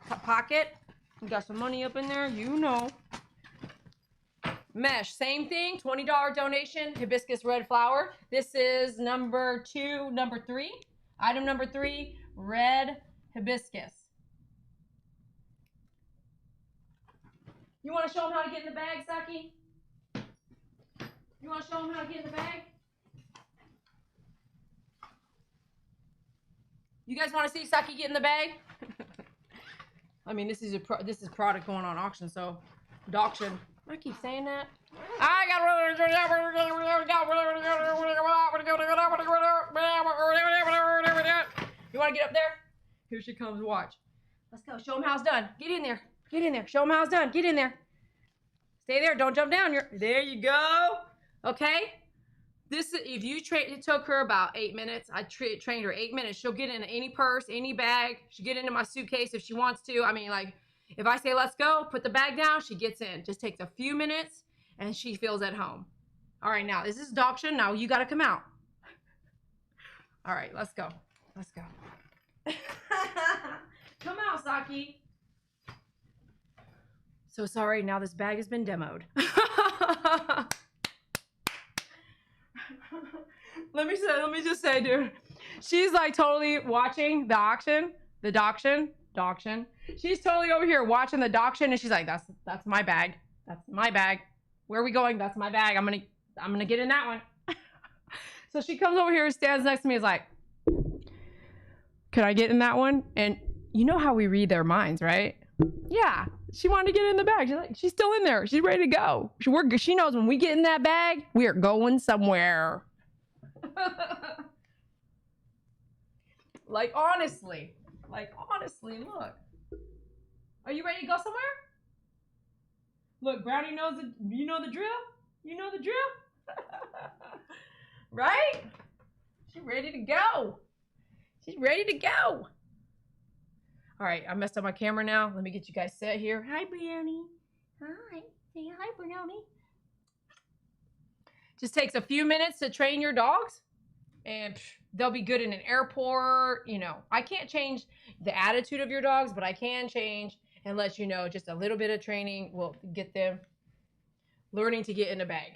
pocket. You got some money up in there, you know. Mesh, same thing. $20 donation, hibiscus red flower. This is number 3. Item number 3, red hibiscus. You want to show them how to get in the bag, Saki? You want to show them how to get in the bag? You guys want to see Saki get in the bag? I mean, this is product going on auction, so dogction. I keep saying that. I got. You want to get up there? Here she comes. Watch. Let's go. Show them how it's done. Get in there. Get in there. Show them how it's done. Get in there. Stay there. Don't jump down. There you go. Okay. If you it took her about 8 minutes. I trained her 8 minutes. She'll get in any purse, any bag. She'll get into my suitcase if she wants to. I mean, like, if I say, let's go, put the bag down, she gets in. Just takes a few minutes, and she feels at home. All right, now, this is dogction. Now, you got to come out. All right, let's go. Let's go. Come out, Saki. So sorry, now this bag has been demoed. Let me just say, dude, she's like totally watching the auction, the dogction. She's totally over here watching the dogction, and she's like, that's my bag. That's my bag. Where are we going? That's my bag. I'm gonna get in that one. So she comes over here and stands next to me, is like, can I get in that one? And you know how we read their minds, right? Yeah. She wanted to get in the bag. She's still in there. She's ready to go. She knows when we get in that bag, we are going somewhere. Like honestly, look. Are you ready to go somewhere? Look, Brownie knows you know the drill? You know the drill? Right? She's ready to go. She's ready to go. All right, I messed up my camera now. Let me get you guys set here. Hi, Brownie. Hi. Say hi, Brownie. Just takes a few minutes to train your dogs, and they'll be good in an airport. You know, I can't change the attitude of your dogs, but I can change and let you know just a little bit of training will get them learning to get in a bag.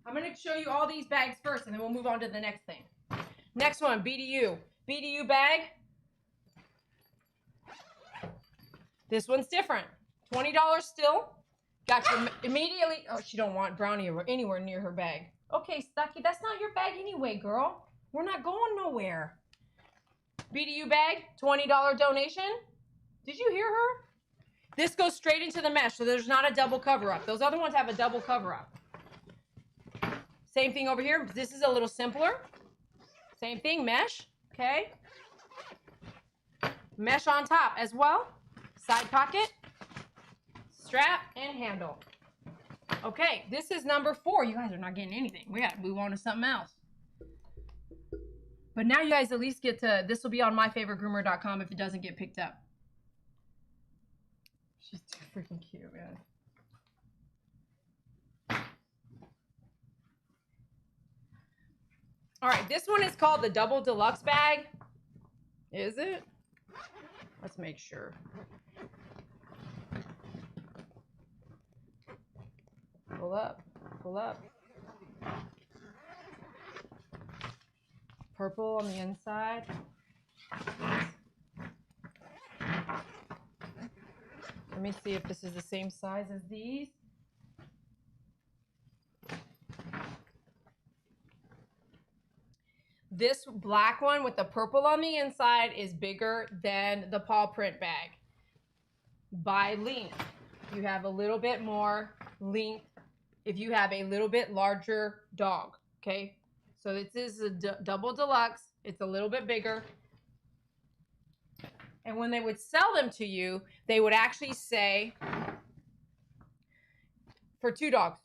I'm going to show you all these bags first, and then we'll move on to the next thing. Next one, BDU. BDU bag. This one's different. $20 still. Got you immediately. Oh, she don't want Brownie anywhere near her bag. Okay, Stucky, that's not your bag anyway, girl. We're not going nowhere. BDU bag, $20 donation. Did you hear her? This goes straight into the mesh, so there's not a double cover-up. Those other ones have a double cover-up. Same thing over here. This is a little simpler. Same thing, mesh. Okay. Mesh on top as well. Side pocket, strap, and handle. Okay, this is number 4. You guys are not getting anything. We got to move on to something else. But now you guys at least get to, this will be on myfavoritegroomer.com if it doesn't get picked up. She's too freaking cute, man. All right, this one is called the Double Deluxe Bag. Is it? Let's make sure. Pull up, pull up. Purple on the inside. Let me see if this is the same size as these. This black one with the purple on the inside is bigger than the paw print bag by length. You have a little bit more length if you have a little bit larger dog, okay? So this is a double deluxe. It's a little bit bigger. And when they would sell them to you, they would actually say, for 2 dogs.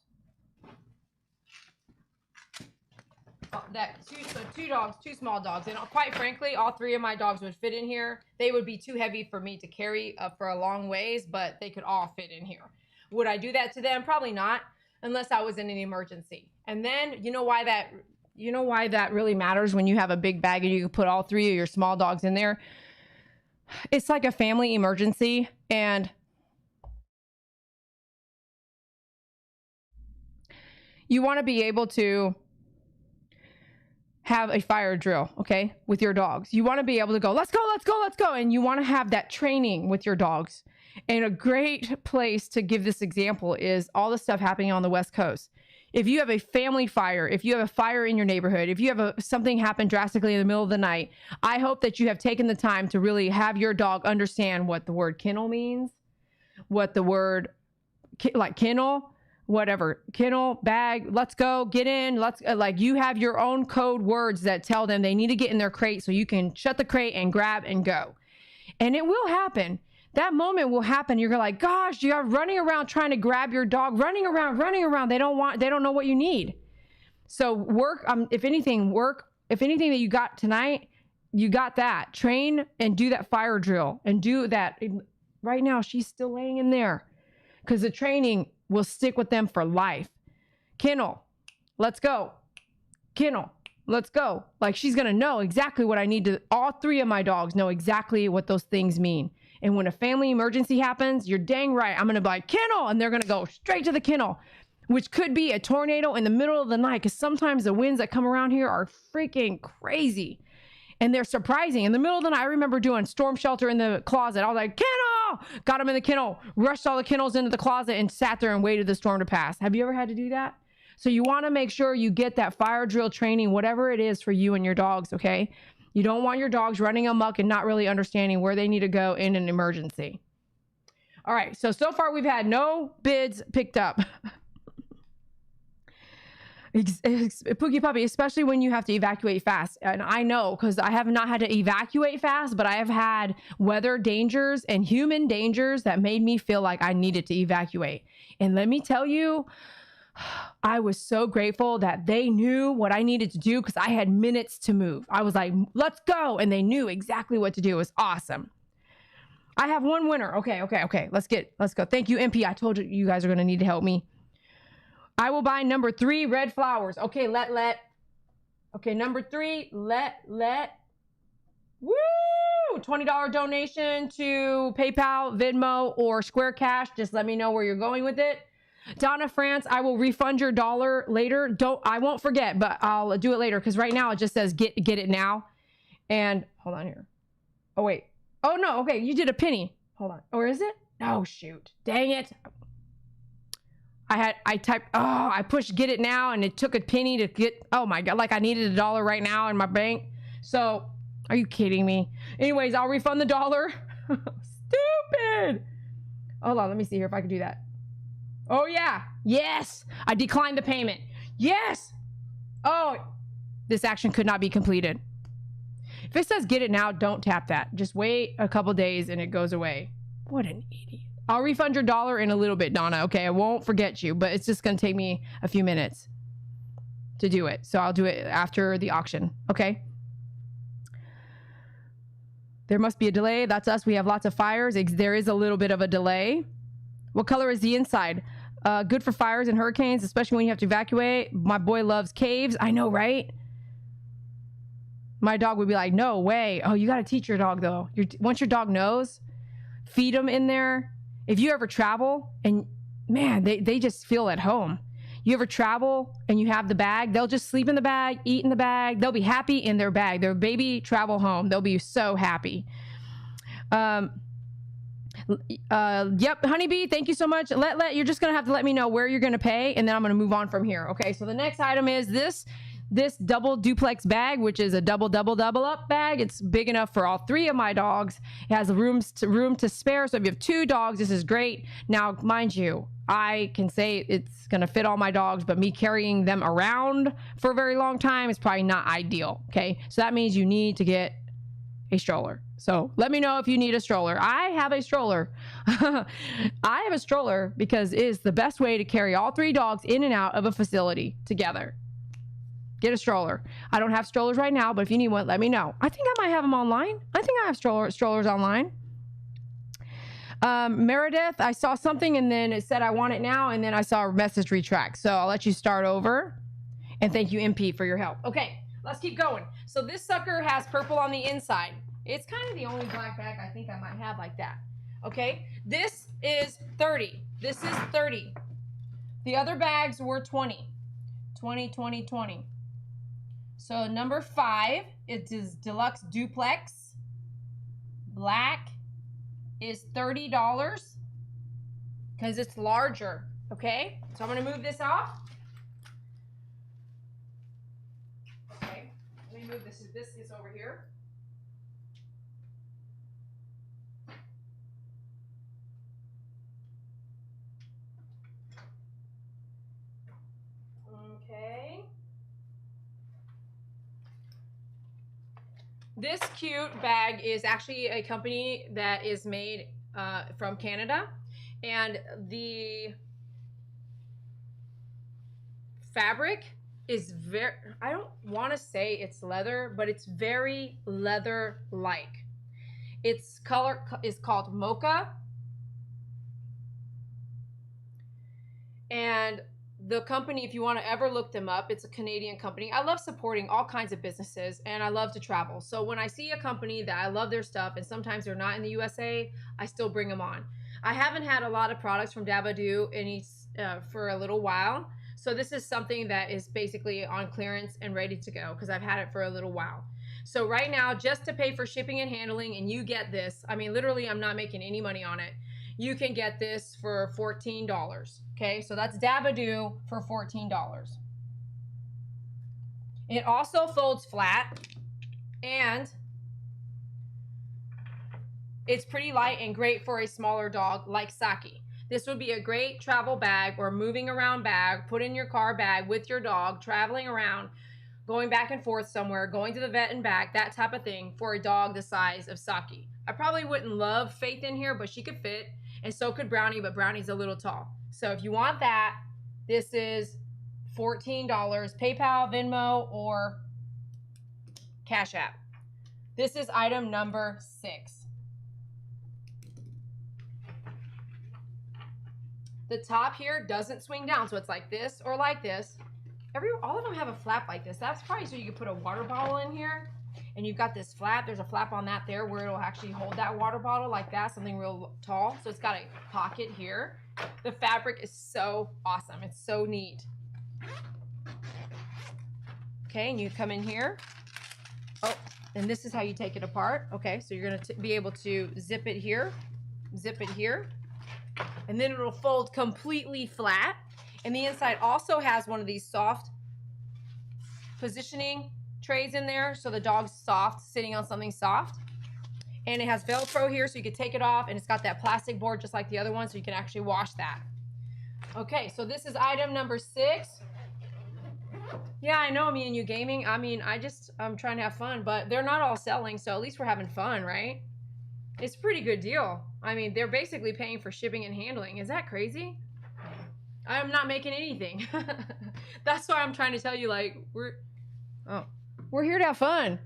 So 2 dogs, 2 small dogs. And quite frankly, all 3 of my dogs would fit in here. They would be too heavy for me to carry for a long ways, but they could all fit in here. Would I do that to them? Probably not, unless I was in an emergency. And then you know why that really matters when you have a big bag and you can put all 3 of your small dogs in there? It's like a family emergency, and you want to be able to have a fire drill, okay, with your dogs. You want to be able to go, let's go, let's go, let's go. And you want to have that training with your dogs. And a great place to give this example is all the stuff happening on the West Coast. If you have a family fire, if you have a fire in your neighborhood, if you have something happen drastically in the middle of the night, I hope that you have taken the time to really have your dog understand what the word kennel means, what the word, like kennel, whatever, kennel, bag, let's go, get in, let's, like you have your own code words that tell them they need to get in their crate so you can shut the crate and grab and go. And it will happen. That moment will happen. You're like, gosh, you're running around trying to grab your dog, running around. They don't know what you need. So work, if anything that you got tonight, you got that. Train and do that fire drill and do that. Right now, she's still laying in there because the training will stick with them for life. Kennel, let's go. Kennel, let's go. Like she's going to know exactly what I need to, all 3 of my dogs know exactly what those things mean. And when a family emergency happens, you're dang right. I'm going to be like, kennel. And they're going to go straight to the kennel, which could be a tornado in the middle of the night. Because sometimes the winds that come around here are freaking crazy. And they're surprising. In the middle of the night, I remember doing storm shelter in the closet. I was like, kennel! Got them in the kennel, rushed all the kennels into the closet and sat there and waited the storm to pass. Have you ever had to do that? So you want to make sure you get that fire drill training, whatever it is for you and your dogs, okay? You don't want your dogs running amok and not really understanding where they need to go in an emergency. All right, so far we've had no bids picked up. Pookie Puppy, especially when you have to evacuate fast. And I know because I have not had to evacuate fast, but I have had weather dangers and human dangers that made me feel like I needed to evacuate. And let me tell you, I was so grateful that they knew what I needed to do because I had minutes to move. I was like, let's go. And they knew exactly what to do. It was awesome. I have one winner. Okay. Let's go. Thank you, MP. I told you, you guys are going to need to help me. I will buy number 3 red flowers. Okay, okay, number 3, let. Woo! $20 donation to PayPal, Venmo, or Square Cash. Just let me know where you're going with it. Donna France, I will refund your $1 later. I won't forget, but I'll do it later because right now it just says get it now. And hold on here. Oh wait. Oh no. Okay, you did a penny. Hold on. Or is it? Oh shoot. Dang it. I pushed get it now and it took a penny to get, oh my God, like I needed $1 right now in my bank. So are you kidding me? Anyways, I'll refund the $1. Stupid. Hold on, let me see here if I can do that. Oh yeah, yes, I declined the payment. Yes. Oh, this action could not be completed. If it says get it now, don't tap that. Just wait a couple days and it goes away. What an idiot. I'll refund your $1 in a little bit, Donna. Okay, I won't forget you, but it's just going to take me a few minutes to do it. So I'll do it after the auction. Okay. There must be a delay. That's us. We have lots of fires. There is a little bit of a delay. What color is the inside? Good for fires and hurricanes, especially when you have to evacuate. My boy loves caves. I know, right? My dog would be like, no way. Oh, you got to teach your dog, though. Once your dog knows, feed them in there. If you ever travel, and man, they just feel at home. You ever travel and you have the bag, they'll just sleep in the bag, eat in the bag. They'll be happy in their bag. Their baby travel home. They'll be so happy. Yep, Honeybee, thank you so much. You're just going to have to let me know where you're going to pay, and then I'm going to move on from here. Okay, so the next item is this double duplex bag, which is a double up bag. It's big enough for all 3 of my dogs. It has room to spare. So if you have 2 dogs, this is great. Now, mind you, I can say it's going to fit all my dogs, but me carrying them around for a very long time is probably not ideal. Okay. So that means you need to get a stroller. So let me know if you need a stroller. I have a stroller. I have a stroller because it is the best way to carry all 3 dogs in and out of a facility together. Get a stroller. I don't have strollers right now, but if you need one, let me know. I think I might have them online. I think I have strollers online. Meredith, I saw something and then it said I want it now, and then I saw a message retract. So I'll let you start over. And thank you, MP, for your help. Okay, let's keep going. So this sucker has purple on the inside. It's kind of the only black bag I think I might have like that. Okay, this is 30. This is 30. The other bags were 20. 20, 20, 20. So number 5, it is deluxe duplex. Black is $30 because it's larger. Okay, so I'm going to move this off. Okay, let me move this. This is over here. Okay. This cute bag is actually a company that is made from Canada, and the fabric is very, I don't want to say it's leather, but it's very leather-like. Its color is called mocha, and the company, if you want to ever look them up, it's a Canadian company. I love supporting all kinds of businesses, and I love to travel. So when I see a company that I love their stuff, and sometimes they're not in the USA, I still bring them on. I haven't had a lot of products from Dede for a little while. So this is something that is basically on clearance and ready to go because I've had it for a little while. So right now, just to pay for shipping and handling, and you get this, I mean, literally, I'm not making any money on it. You can get this for $14. Okay, so that's Dede for $14. It also folds flat, and it's pretty light and great for a smaller dog like Saki. This would be a great travel bag or moving around bag, put in your car bag with your dog, traveling around, going back and forth somewhere, going to the vet and back, that type of thing for a dog the size of Saki. I probably wouldn't love Faith in here, but she could fit, and so could Brownie, but Brownie's a little tall. So if you want that, this is $14, PayPal, Venmo, or Cash App. This is item number 6. The top here doesn't swing down, so it's like this or like this. All of them have a flap like this. That's probably so you could put a water bottle in here, and you've got this flap. There's a flap on that there where it'll actually hold that water bottle like that, something real tall. So it's got a pocket here. The fabric is so awesome. It's so neat. Okay, and you come in here. Oh, and this is how you take it apart. Okay, so you're going to be able to zip it here, and then it'll fold completely flat. And the inside also has one of these soft positioning trays in there, so the dog's soft, sitting on something soft. And it has Velcro here, so you can take it off, and it's got that plastic board just like the other one, so you can actually wash that. Okay, so this is item number 6. Yeah, I know, me and you gaming. I mean, I'm trying to have fun, but they're not all selling, so at least we're having fun, right? It's a pretty good deal. I mean, they're basically paying for shipping and handling. Is that crazy? I'm not making anything. That's why I'm trying to tell you, like, we're here to have fun.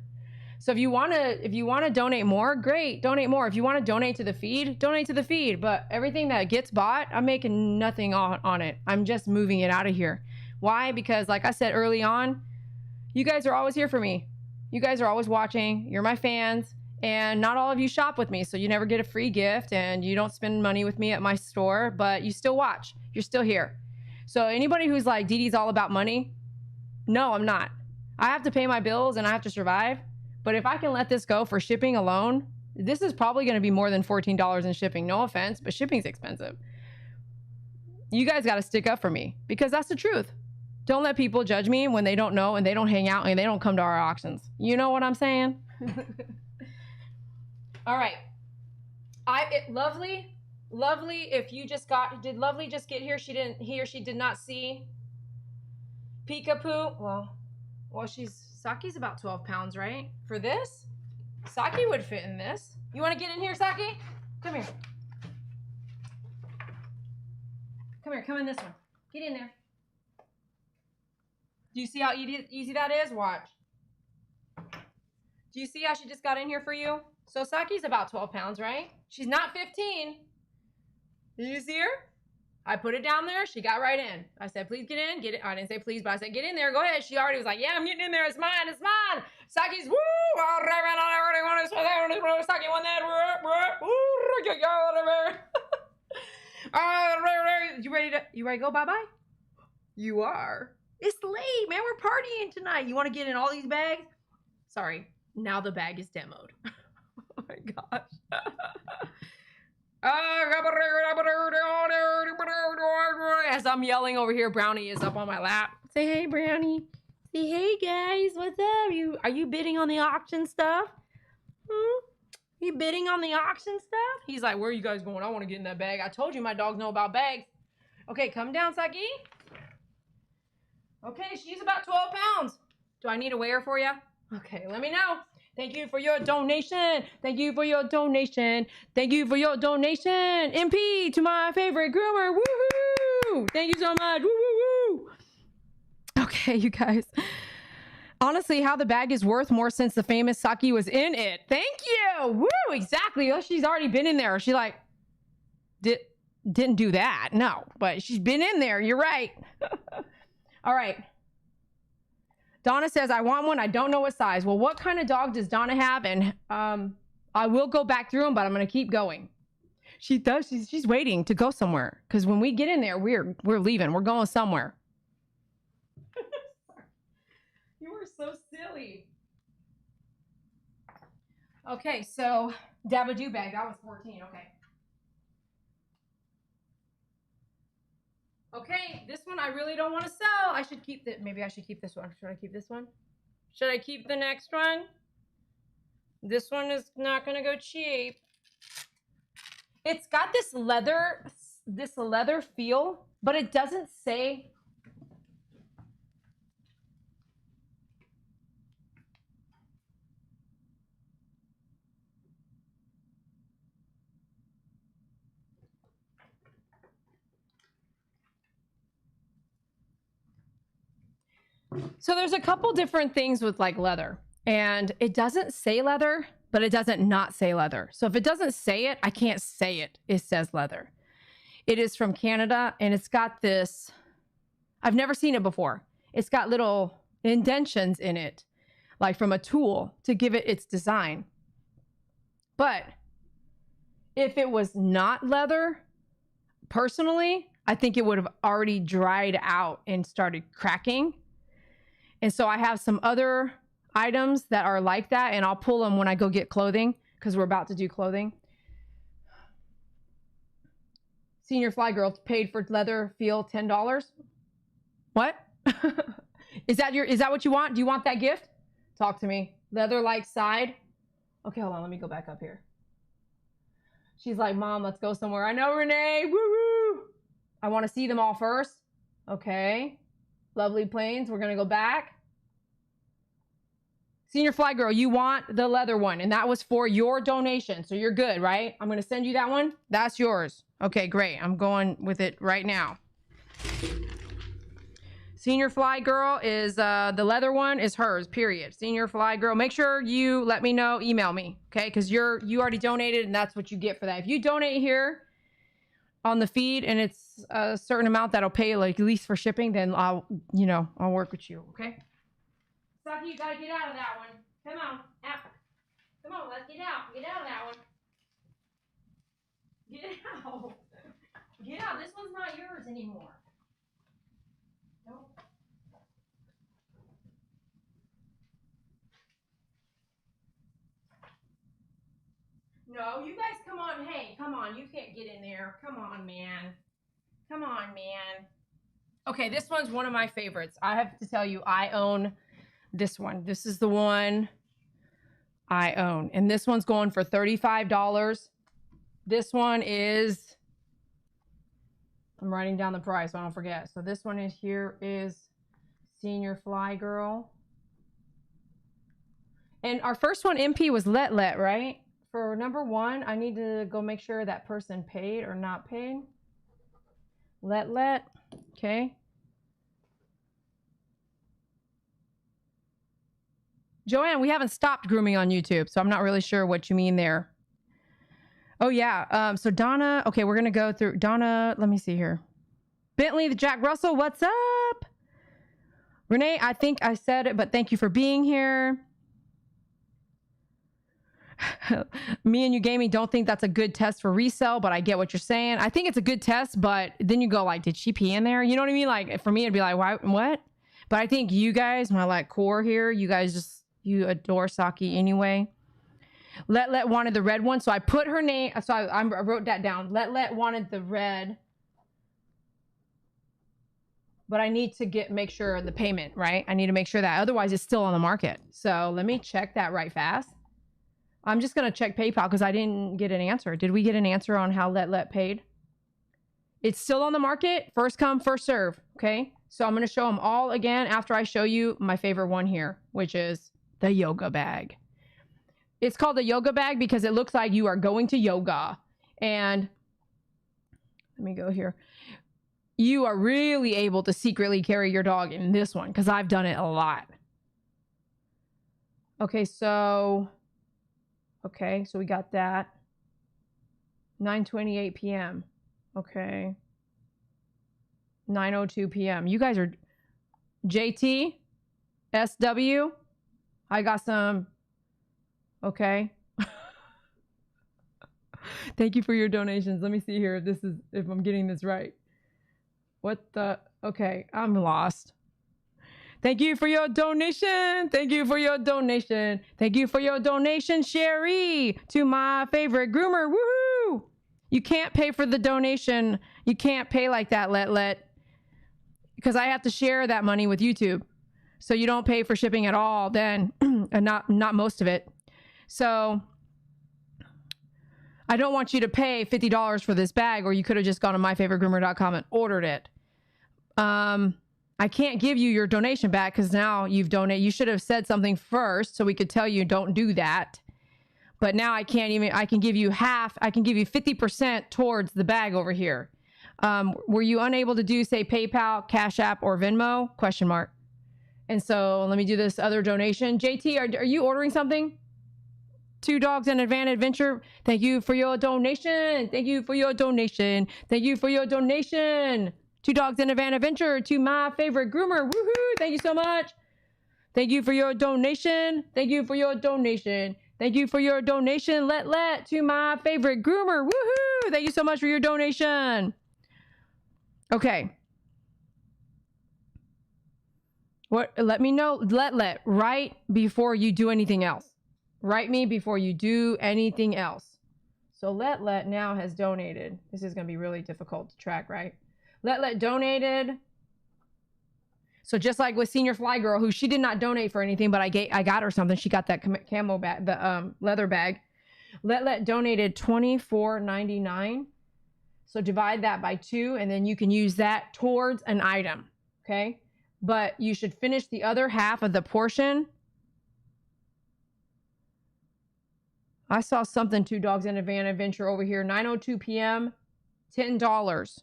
So if you wanna donate more, great, donate more. If you want to donate to the feed, donate to the feed. But everything that gets bought, I'm making nothing on it. I'm just moving it out of here. Why? Because like I said early on, you guys are always here for me. You guys are always watching. You're my fans. And not all of you shop with me, so you never get a free gift and you don't spend money with me at my store, but you still watch. You're still here. So anybody who's like, Dede's all about money, no, I'm not. I have to pay my bills and I have to survive. But if I can let this go for shipping alone, this is probably going to be more than $14 in shipping. No offense, but shipping's expensive. You guys got to stick up for me because that's the truth. Don't let people judge me when they don't know and they don't hang out and they don't come to our auctions. You know what I'm saying? All right. Lovely. If you just did Lovely just get here? He or she did not see Peekapoo. Well, Saki's about 12 pounds, right? For this? Saki would fit in this. You want to get in here, Saki? Come here. Come in this one. Get in there. Do you see how easy that is? Watch. Do you see how she just got in here for you? So Saki's about 12 pounds, right? She's not 15. Did you see her? I put it down there. She got right in. I said, please get in. Get it. I didn't say please, but I said, get in there. Go ahead. She already was like, yeah, I'm getting in there. It's mine. It's mine. Saki's, woo. Saki won that. You ready to go bye-bye? You are. It's late, man. We're partying tonight. You want to get in all these bags? Sorry. Now the bag is demoed. Oh my gosh. As I'm yelling over here, Brownie is up on my lap. Say hey, Brownie. Say hey, guys. What's up? Are you bidding on the auction stuff? You bidding on the auction stuff? He's like, where are you guys going? I want to get in that bag. I told you my dogs know about bags. Okay, come down, Saki. Okay, she's about 12 pounds. Do I need a weigher for you? Okay, let me know. Thank you for your donation. Thank you for your donation. Thank you for your donation. MP to my favorite groomer. Woohoo! Thank you so much. Woo, woo, woo. Okay, you guys. Honestly, how the bag is worth more since the famous Saki was in it. Thank you. Woo, exactly. Oh, she's already been in there. She like didn't do that. No, but she's been in there. You're right. All right. Donna says, I want one. I don't know what size. Well, what kind of dog does Donna have? And I will go back through them, but I'm going to keep going. She does. She's waiting to go somewhere. Because when we get in there, we're leaving. We're going somewhere. You are so silly. Okay, so Dabadoo bag. That was 14. Okay. Okay, this one I really don't want to sell. I should keep maybe I should keep this one. Should I keep this one? Should I keep the next one? This one is not going to go cheap. It's got this leather feel, but it doesn't say. So there's a couple different things with like leather, and it doesn't say leather, but it doesn't not say leather. So if it doesn't say it, I can't say it. It says leather. It is from Canada, and it's got this, I've never seen it before. It's got little indentions in it, like from a tool to give it its design. But if it was not leather, personally, I think it would have already dried out and started cracking. And so I have some other items that are like that, and I'll pull them when I go get clothing because we're about to do clothing. Senior Fly Girl paid for leather feel $10. What? Is that what you want? Do you want that gift? Talk to me. Leather like side. Okay, hold on. Let me go back up here. She's like, Mom, let's go somewhere. I know, Renee. Woo woo. I want to see them all first. Okay. Lovely Plains. We're going to go back. Senior Fly Girl, you want the leather one, and that was for your donation. So you're good, right? I'm going to send you that one. That's yours. Okay, great. I'm going with it right now. Senior Fly Girl is the leather one is hers, period. Senior Fly Girl, make sure you let me know, email me, okay? Because you already donated, and that's what you get for that. If you donate here on the feed and it's a certain amount that'll pay like at least for shipping, then I'll work with you, okay? Saki, you gotta get out of that one. Come on, out. Come on, let's get out. Get out of that one. Get out. Get out. This one's not yours anymore. Nope. No, you guys come on. Hey, come on. You can't get in there. Come on, man. Come on, man. Okay, this one's one of my favorites. I have to tell you, I own this one. This is the one I own. And this one's going for $35. This one is, I'm writing down the price so I don't forget. So this one is here is Senior Fly Girl. And our first one, MP, was Let, right? For number one, I need to go make sure that person paid or not paid. Let, okay. Joanne, we haven't stopped grooming on YouTube, so I'm not really sure what you mean there. Oh, yeah. So Donna, okay, we're going to go through. Donna, let me see here. Bentley, the Jack Russell, what's up? Renee, I think I said it, but thank you for being here. Me and you Gaming don't think that's a good test for resale, but I get what you're saying. I think it's a good test, but then you go like, did she pee in there? You know what I mean? Like for me, it'd be like, why, what? But I think you guys, my like core here, you guys just, you adore Saki anyway. Let wanted the red one. So I put her name. So I wrote that down. Let wanted the red. But I need to make sure the payment, right? I need to make sure that otherwise it's still on the market. So let me check that right fast. I'm just going to check PayPal because I didn't get an answer. Did we get an answer on how Let paid? It's still on the market. First come, first serve. Okay. So I'm going to show them all again after I show you my favorite one here, which is the yoga bag. It's called the yoga bag because it looks like you are going to yoga. And let me go here. You are really able to secretly carry your dog in this one because I've done it a lot. Okay, so we got that. 9:28 p.m. Okay. 9:02 p.m. You guys are JT, SW. I got some. Okay. Thank you for your donations. Let me see here if I'm getting this right. What the? Okay, I'm lost. Thank you for your donation. Thank you for your donation. Thank you for your donation, Sherry, to my favorite groomer. Woohoo! You can't pay for the donation. You can't pay like that, let. Because I have to share that money with YouTube. So you don't pay for shipping at all then, and not most of it. So I don't want you to pay $50 for this bag, or you could have just gone to myfavoritegroomer.com and ordered it. I can't give you your donation back because now you've donated. You should have said something first so we could tell you don't do that. But now I can't even, I can give you half, I can give you 50% towards the bag over here. Were you unable to do, say, PayPal, Cash App, or Venmo? Question mark. And so let me do this other donation. JT, are you ordering something? 2 Dogs and a Van Adventure. Thank you for your donation. Thank you for your donation. Thank you for your donation. 2 Dogs and a Van Adventure to my favorite groomer. Woohoo! Thank you so much. Thank you for your donation. Thank you for your donation. Thank you for your donation. Let to my favorite groomer. Woohoo! Thank you so much for your donation. Okay. What? Let me know. Let right before you do anything else. Write me before you do anything else. So let now has donated. This is going to be really difficult to track, right? Let donated. So just like with Senior Fly Girl, who she did not donate for anything, but I got her something. She got that camo bag, the leather bag. Let donated $24.99. So divide that by 2, and then you can use that towards an item. Okay. but you should finish the other half of the portion. I saw something, Two Dogs and a Van Adventure over here, 9:02 p.m., $10.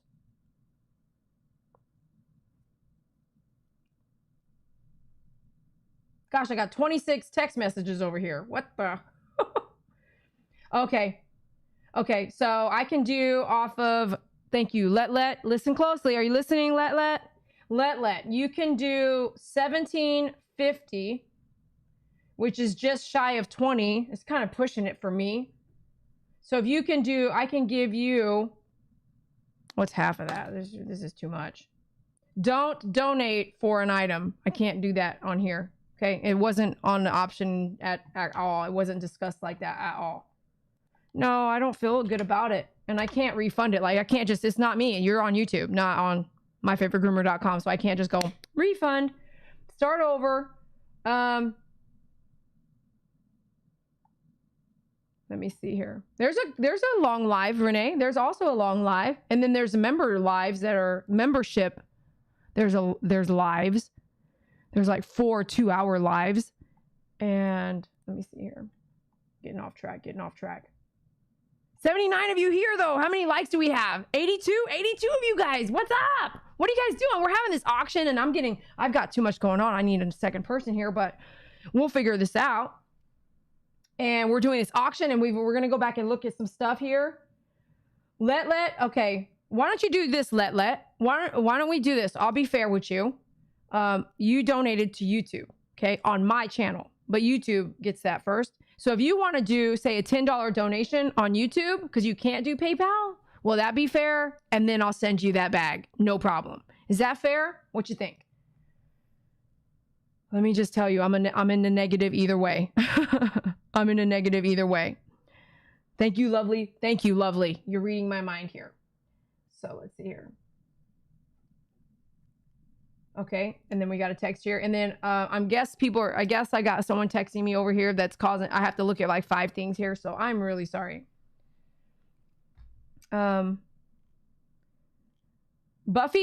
Gosh, I got 26 text messages over here. What the? Okay. Okay, so I can do off of, thank you, Let. Listen closely. Are you listening, Let? Let. You can do 1750, which is just shy of 20. It's kind of pushing it for me. So if you can do, I can give you, what's half of that? This is too much. Don't donate for an item. I can't do that on here. Okay, it wasn't on the option at all. It wasn't discussed like that at all. No, I don't feel good about it. And I can't refund it. Like, I can't just, it's not me. You're on YouTube, not on myfavoritegroomer.com. So I can't just go refund, start over. Let me see here. There's a long live, Renee. There's also a long live. And then there's member lives that are membership. There's lives. There's like 4 2-hour lives. And let me see here. Getting off track. 79 of you here, though. How many likes do we have? 82? 82 of you guys. What's up? What are you guys doing? We're having this auction, and I've got too much going on. I need a second person here, but we'll figure this out. And we're doing this auction, and we're going to go back and look at some stuff here. Let. Okay. Why don't you do this, Let? Why don't we do this? I'll be fair with you. You donated to YouTube, okay, on my channel, but YouTube gets that first. So if you want to do, say, a $10 donation on YouTube, because you can't do PayPal, will that be fair? And then I'll send you that bag. No problem. Is that fair? What you think? Let me just tell you, I'm in the negative either way. I'm in a negative either way. Thank you, lovely. Thank you, lovely. You're reading my mind here. So let's see here. Okay, and then we got a text here, and then I guess I got someone texting me over here that's causing, I have to look at like 5 things here, so I'm really sorry. Buffy,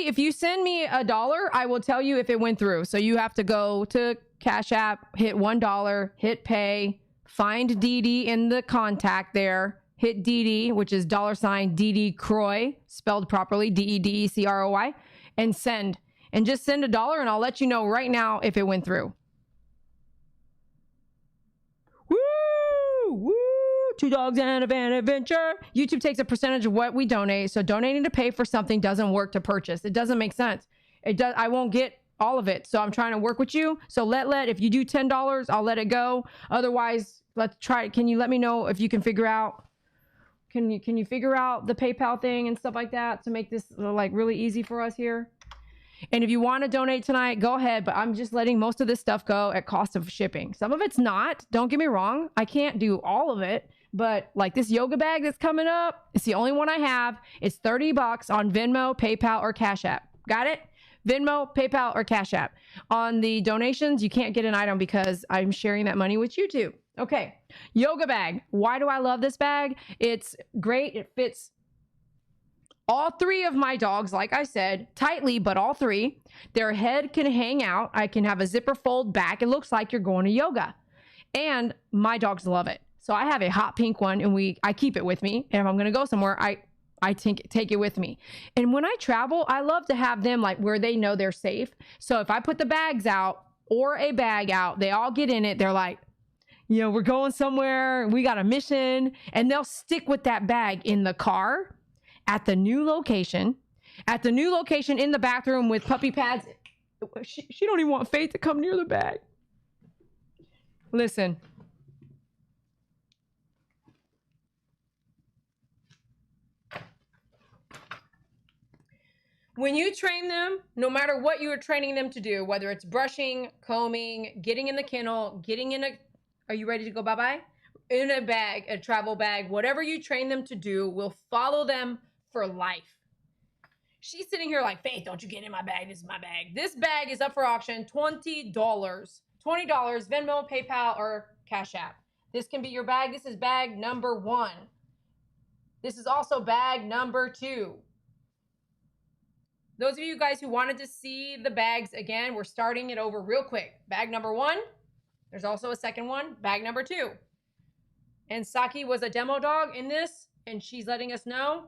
if you send me $1, I will tell you if it went through. So you have to go to Cash App, hit $1, hit pay, find Dede in the contact there, hit Dede, which is $Dede Croy, spelled properly, DEDECROY, and send. And just send $1, and I'll let you know right now if it went through. Woo! Woo! 2 Dogs and a Van Adventure. YouTube takes a percentage of what we donate, so donating to pay for something doesn't work to purchase. It doesn't make sense. I won't get all of it, so I'm trying to work with you. So let if you do $10, I'll let it go. Otherwise, let's try. Can you let me know if you can figure out? Can you figure out the PayPal thing and stuff like that to make this like really easy for us here? And if you want to donate tonight, go ahead. But I'm just letting most of this stuff go at cost of shipping. Some of it's not. Don't get me wrong. I can't do all of it. But like this yoga bag that's coming up, it's the only one I have. It's $30 on Venmo, PayPal, or Cash App. Got it? Venmo, PayPal, or Cash App. On the donations, you can't get an item because I'm sharing that money with YouTube. Okay. Yoga bag. Why do I love this bag? It's great. It fits all 3 of my dogs, like I said, tightly, but all 3. Their head can hang out. I can have a zipper fold back. It looks like you're going to yoga. And my dogs love it. So I have a hot pink one, and I keep it with me. And if I'm going to go somewhere, I take it with me. And when I travel, I love to have them like where they know they're safe. So if I put the bags out or a bag out, they all get in it. They're like, you know, we're going somewhere. We got a mission. And they'll stick with that bag in the car, at the new location, in the bathroom with puppy pads. She don't even want Faith to come near the bag. Listen. When you train them, no matter what you are training them to do, whether it's brushing, combing, getting in the kennel, are you ready to go bye-bye? In a bag, a travel bag, whatever you train them to do will follow them for life. She's sitting here like, Faith, don't you get in my bag. This is my bag. This bag is up for auction, $20. $20, Venmo, PayPal, or Cash App. This can be your bag. This is bag number 1. This is also bag number 2. Those of you guys who wanted to see the bags again, we're starting it over real quick. Bag number 1. There's also a second one, bag number 2. And Saki was a demo dog in this, and she's letting us know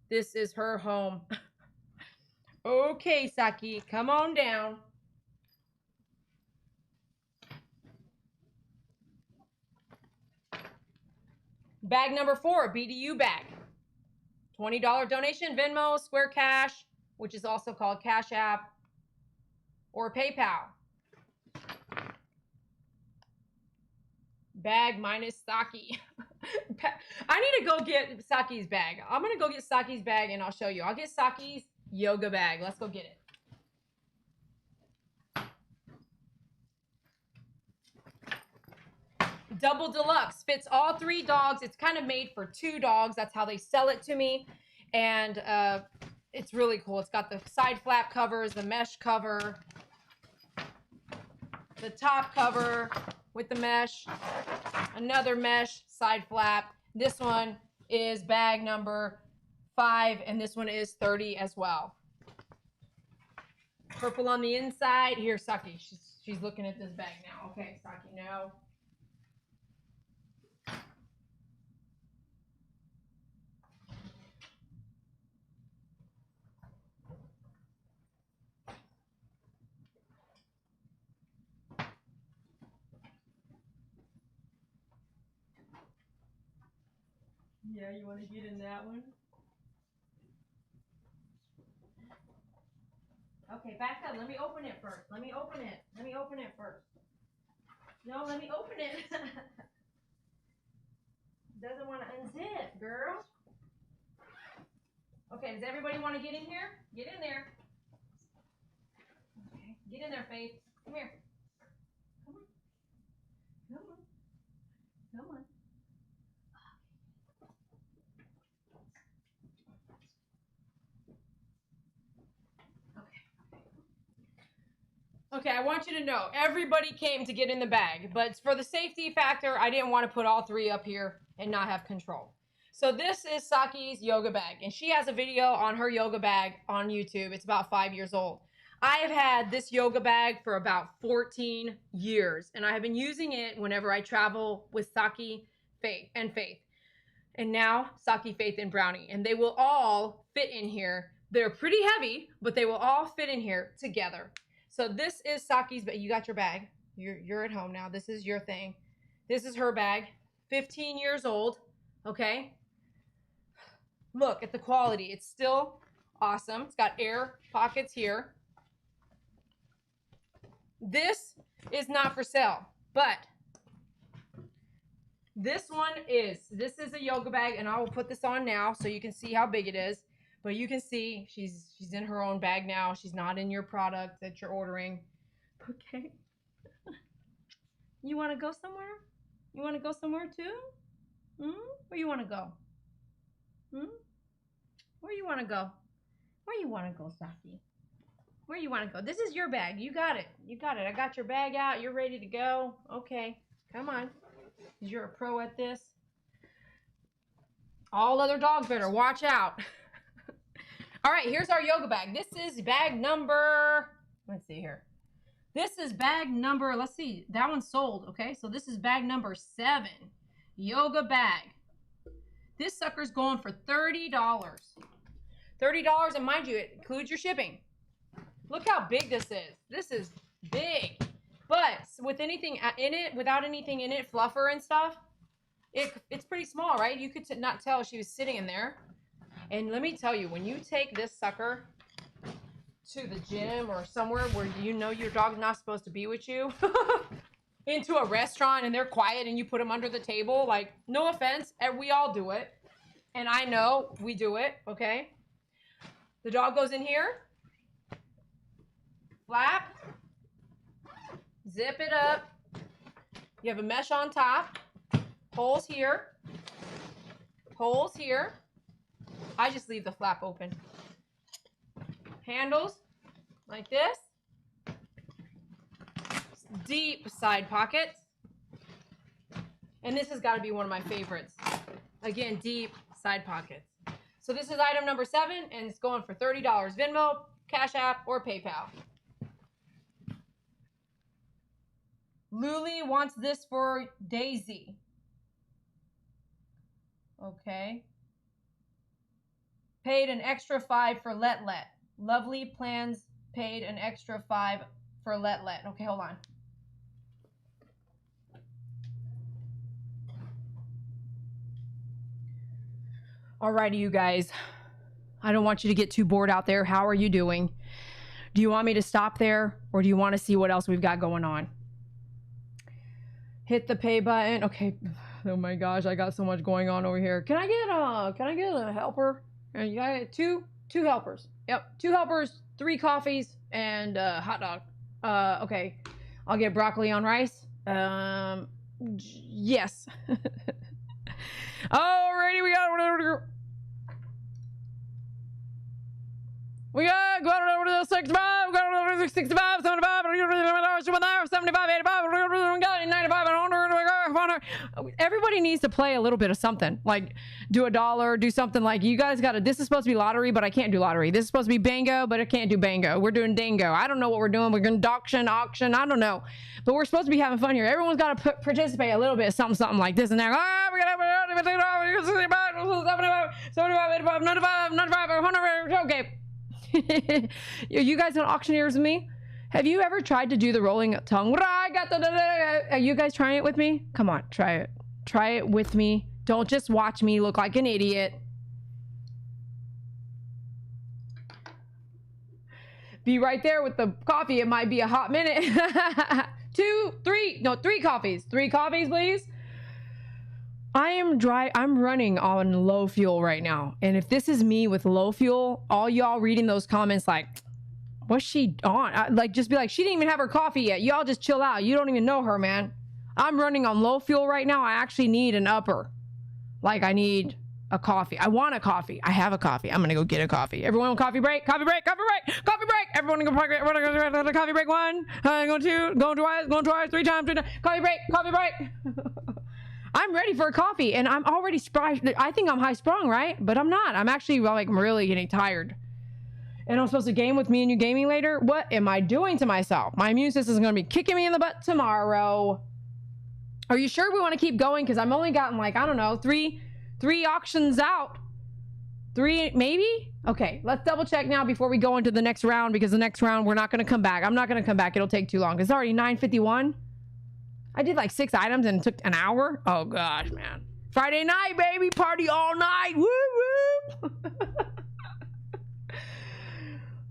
this is her home. Okay, Saki, come on down. Bag number 4, BDU bag. $20 donation, Venmo, Square Cash, which is also called Cash App, or PayPal. Bag minus Saki. I need to go get Saki's bag. I'm going to go get Saki's bag and I'll show you. I'll get Saki's yoga bag. Let's go get it. Double deluxe, fits all 3 dogs. It's kind of made for 2 dogs. That's how they sell it to me. And it's really cool. It's got the side flap covers, the mesh cover, the top cover with the mesh, another mesh side flap. This one is bag number 5, and this one is 30 as well. Purple on the inside. Here, Saki. She's looking at this bag now. Okay, Saki, no. Yeah, you want to get in that one? Okay, back up. Let me open it first. Let me open it. Let me open it first. No, let me open it. Doesn't want to unzip, girl. Okay, does everybody want to get in here? Get in there. Okay, get in there, Faith. Come here. Come on. Come on. Come on. Okay, I want you to know, everybody came to get in the bag, but for the safety factor, I didn't want to put all 3 up here and not have control. So this is Saki's yoga bag, and she has a video on her yoga bag on YouTube. It's about 5 years old. I have had this yoga bag for about 14 years, and I have been using it whenever I travel with Saki, Faith. And now Saki, Faith, and Brownie, and they will all fit in here. They're pretty heavy, but they will all fit in here together. So this is Saki's bag. You got your bag. You're at home now. This is your thing. This is her bag. 15 years old. Okay. Look at the quality. It's still awesome. It's got air pockets here. This is not for sale, but this one is. This is a yoga bag, and I will put this on now so you can see how big it is. But you can see she's in her own bag now. She's not in your product that you're ordering. Okay. You want to go somewhere? You want to go somewhere too? Where you want to go? Where you want to go? Where you want to go, Saki? Where you want to go? This is your bag. You got it. You got it. I got your bag out. You're ready to go. Okay. Come on. You're a pro at this. All other dogs better watch out. All right, here's our yoga bag. This is bag number, let's see here. This is bag number, let's see, that one's sold, okay? So this is bag number 7, yoga bag. This sucker's going for $30. $30, and mind you, it includes your shipping. Look how big this is. This is big. But with anything in it, without anything in it, fluffer and stuff, it's pretty small, right? You could not tell she was sitting in there. And let me tell you, when you take this sucker to the gym or somewhere where you know your dog's not supposed to be with you, into a restaurant and they're quiet and you put them under the table, like, no offense, and we all do it. And I know we do it, okay? The dog goes in here, flap, zip it up. You have a mesh on top, holes here, holes here. I just leave the flap open. Handles like this. Deep side pockets. And this has got to be one of my favorites. Again, deep side pockets. So this is item number 7, and it's going for $30. Venmo, Cash App, or PayPal. Luli wants this for Daisy. Okay. Paid an extra $5 for Let. Lovely plans paid an extra $5 for Let. Okay, hold on. Alrighty, you guys. I don't want you to get too bored out there. How are you doing? Do you want me to stop there, or do you want to see what else we've got going on? Hit the pay button. Okay. Oh my gosh, I got so much going on over here. Can I get a helper? You got two helpers. Yep, 2 helpers, 3 coffees, and a hot dog. Okay. I'll get broccoli on rice. Yes. Alrighty, we got go over to the 65, go over to the 65, 75, 75, 85, 95, 100. Everybody needs to play a little bit of something. Like, do $1, do something like, you guys got to, this is supposed to be lottery, but I can't do lottery. This is supposed to be bango, but I can't do bango. We're doing dango. I don't know what we're doing. We're going to auction. I don't know. But we're supposed to be having fun here. Everyone's got to participate a little bit of something like this and that. We got 75, 85, 95, 100. Okay. You guys on auctioneers with me? Have you ever tried to do the rolling tongue? Are you guys trying it with me? Come on, try it. Try it with me. Don't just watch me look like an idiot. Be right there with the coffee. It might be a hot minute. 3 coffees. 3 coffees, please. I'm running on low fuel right now. And if this is me with low fuel, all y'all reading those comments like, what's she on? Like, just be like, she didn't even have her coffee yet. Y'all just chill out. You don't even know her, man. I'm running on low fuel right now. I actually need an upper. Like, I need a coffee. I want a coffee. I have a coffee. I'm going to go get a coffee. Everyone, coffee break, coffee break, coffee break, coffee break. Everyone go coffee break 1. Going 2, going twice, 3 times. Coffee break, coffee break. I'm ready for a coffee, and I'm already sprung. I think I'm high sprung, right? But I'm not. I'm actually like really getting tired. And I'm supposed to game with me and you gaming later? What am I doing to myself? My immune system is going to be kicking me in the butt tomorrow. Are you sure we want to keep going? Because I've only gotten like, I don't know, three auctions out. 3, maybe? Okay, let's double check now before we go into the next round, because the next round we're not going to come back. I'm not going to come back. It'll take too long. It's already 9:51. I did like 6 items and it took an hour. Oh gosh, man. Friday night, baby. Party all night. Woo woo.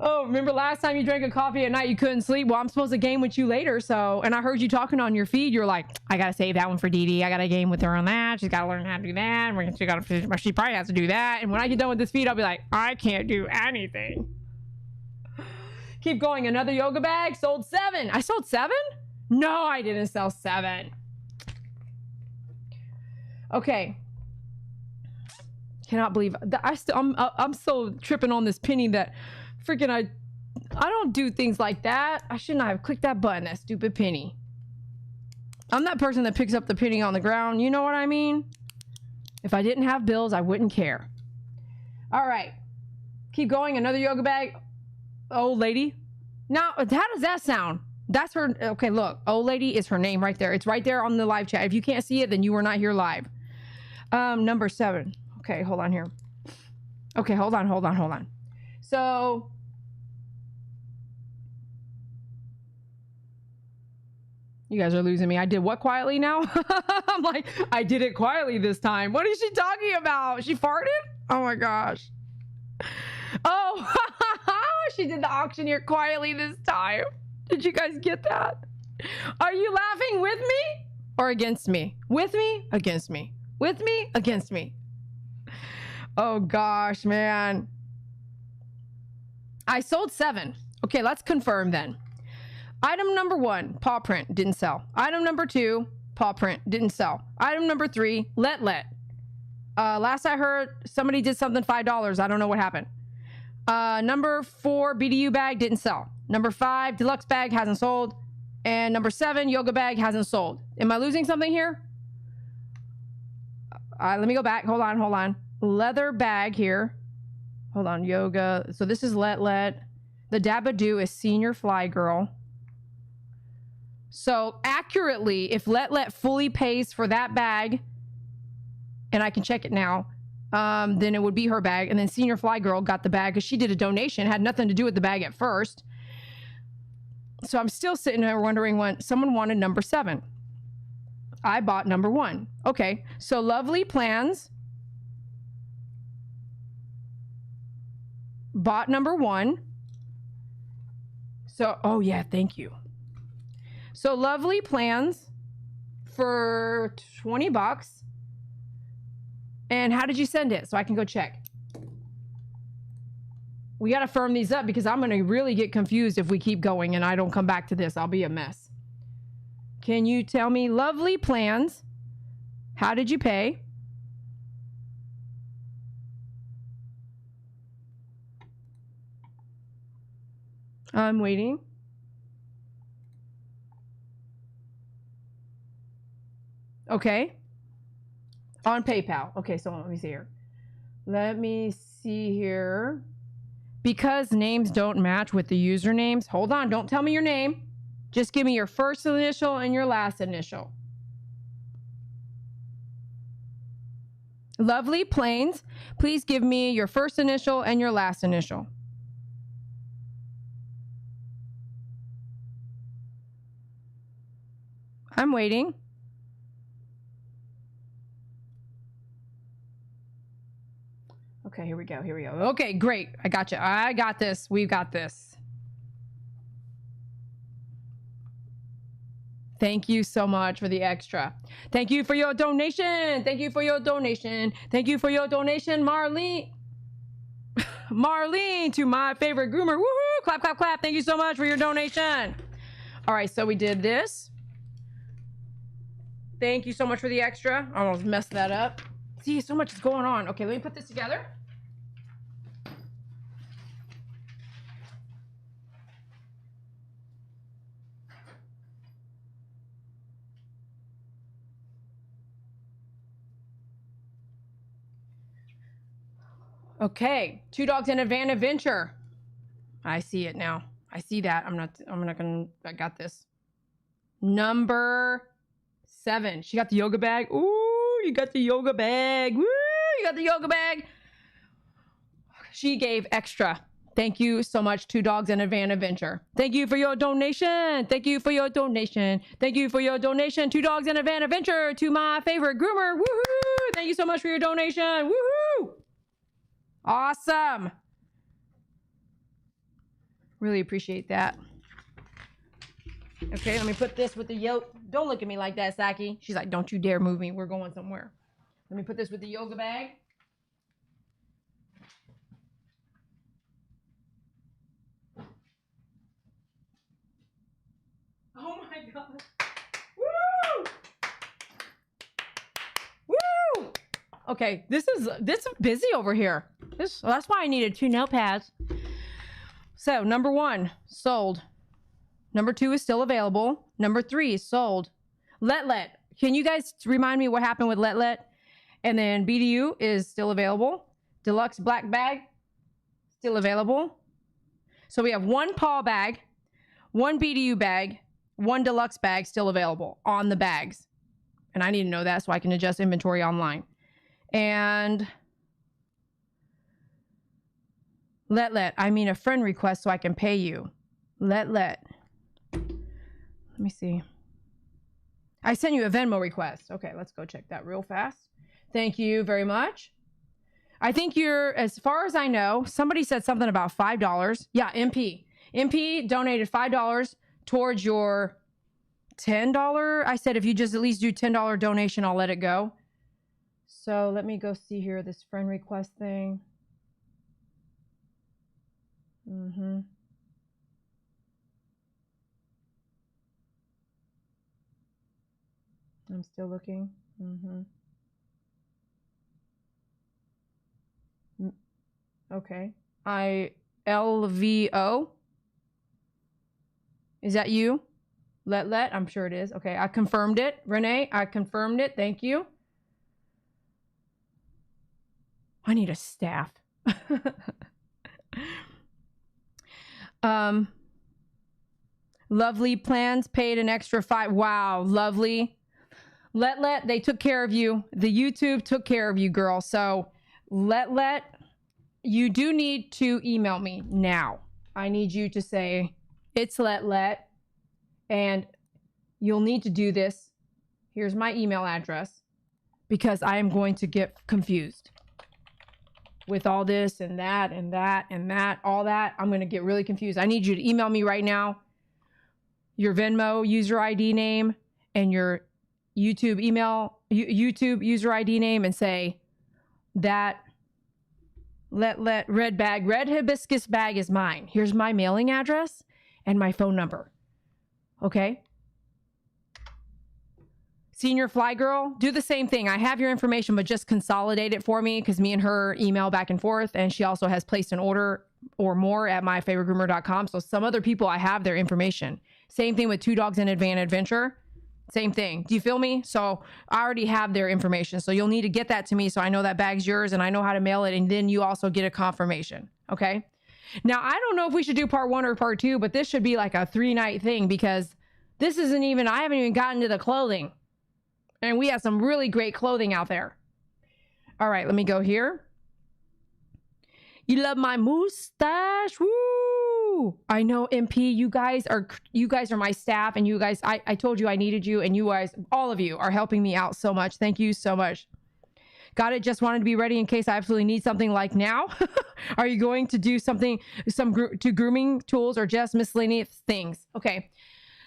Oh, remember last time you drank a coffee at night, you couldn't sleep? Well, I'm supposed to game with you later. So, and I heard you talking on your feed. You're like, I got to save that one for Dede. I got to game with her on that. She's got to learn how to do that. She probably has to do that. And when I get done with this feed, I'll be like, I can't do anything. Keep going. Another yoga bag. Sold 7. I sold 7? No, I didn't sell 7. Okay. Cannot believe I'm still tripping on this penny that freaking I don't do things like that. I should not have clicked that button, that stupid penny. I'm that person that picks up the penny on the ground. You know what I mean? If I didn't have bills, I wouldn't care. All right. Keep going. Another yoga bag. Old lady. Now, how does that sound? That's her. Okay, look. Old lady is her name right there. It's right there on the live chat. If you can't see it, then you were not here live. Number 7. Okay, hold on here. Okay, hold on. So, you guys are losing me. I did what quietly now? I'm like, I did it quietly this time. What is she talking about? She farted? Oh my gosh. Oh, she did the auctioneer quietly this time. Did you guys get that? Are you laughing with me or against me? With me? Against me? With me? Against me? Oh gosh, man. I sold 7. Okay, let's confirm then. Item number 1, paw print, didn't sell. Item number 2, paw print, didn't sell. Item number 3, let. Last I heard, somebody did something $5. I don't know what happened. Number 4, BDU bag, didn't sell. Number 5, deluxe bag, hasn't sold. And number 7, yoga bag, hasn't sold. Am I losing something here? Let me go back. Hold on. Leather bag here. Hold on, yoga. So this is let. The Dabadoo is Senior Fly Girl. So accurately, if Let fully pays for that bag, and I can check it now, then it would be her bag. And then Senior Fly Girl got the bag because she did a donation. Had nothing to do with the bag at first. So I'm still sitting there wondering when someone wanted number 7. I bought number 1. Okay, so Lovely Plans bought number 1. So, oh yeah, thank you. So Lovely Plans for $20. And how did you send it? So I can go check. We got to firm these up because I'm going to really get confused if we keep going and I don't come back to this. I'll be a mess. Can you tell me, Lovely Plans, how did you pay? I'm waiting. Okay. On PayPal. Okay, so let me see here. Let me see here. Because names don't match with the usernames. Hold on, don't tell me your name. Just give me your first initial and your last initial. Lovely Plains, please give me your first initial and your last initial. I'm waiting. Okay, here we go. Here we go. Okay, great. I got you. I got this. We've got this. Thank you so much for the extra. Thank you for your donation. Thank you for your donation. Thank you for your donation, Marlene. Marlene to My Favorite Groomer. Woohoo! Clap, clap, clap. Thank you so much for your donation. All right, so we did this. Thank you so much for the extra. I almost messed that up. See, so much is going on. Okay, let me put this together. Okay, 2 Dogs and a Van Adventure. I see it now. I see that. I'm not gonna, I got this. Number 7. She got the yoga bag. Ooh, you got the yoga bag. Woo, you got the yoga bag. She gave extra. Thank you so much, 2 Dogs and a Van Adventure. Thank you for your donation. Thank you for your donation. Thank you for your donation, 2 Dogs and a Van Adventure to My Favorite Groomer. Woohoo! Thank you so much for your donation. Woohoo! Awesome. Really appreciate that. Okay, let me put this with the yoke. Don't look at me like that, Saki. She's like, don't you dare move me. We're going somewhere. Let me put this with the yoga bag. Oh my God. Woo! Woo! Okay, this is busy over here. That's why I needed 2 notepads. So, number 1, sold. Number 2 is still available. Number 3 is sold. Let. Can you guys remind me what happened with Let? And then BDU is still available. Deluxe black bag, still available. So we have 1 paw bag, 1 BDU bag, 1 deluxe bag still available on the bags. And I need to know that so I can adjust inventory online. And Let. I mean a friend request so I can pay you. Let. Let me see. I sent you a Venmo request. Okay, let's go check that real fast. Thank you very much. I think you're, as far as I know, somebody said something about $5. Yeah, MP. MP donated $5 towards your $10. I said if you just at least do $10 donation, I'll let it go. So let me go see here this friend request thing. I'm still looking. Okay. LVO. Is that you? Let. I'm sure it is. Okay. I confirmed it. Renee, I confirmed it. Thank you. I need a staff. Um, Lovely Plans paid an extra $5. Wow, Lovely. They took care of you. The YouTube took care of you, girl. So you do need to email me now. I need you to say, it's Let, and you'll need to do this. Here's my email address, because I am going to get confused with all this and that and that and that, all that. I'm going to get really confused. I need you to email me right now your Venmo user ID name and your YouTube user ID name, and say that red hibiscus bag is mine. Here's my mailing address and my phone number. Okay? Senior Fly Girl, do the same thing. I have your information, but just consolidate it for me, because me and her email back and forth, and she also has placed an order or more at myfavoritegroomer.com. So some other people, I have their information. Same thing with Two Dogs in Adventure. Same thing. Do you feel me? So I already have their information. So you'll need to get that to me so I know that bag's yours and I know how to mail it. And then you also get a confirmation. Okay? Now, I don't know if we should do part 1 or part 2, but this should be like a 3-night thing, because this isn't even, I haven't even gotten to the clothing. And we have some really great clothing out there. All right, let me go here. You love my mustache. Woo! I know, MP, you guys are my staff, and you guys, I told you I needed you, and you guys, all of you, are helping me out so much. Thank you so much. Got it. Just wanted to be ready in case I absolutely need something like now. Are you going to do something, to grooming tools, or just miscellaneous things? Okay.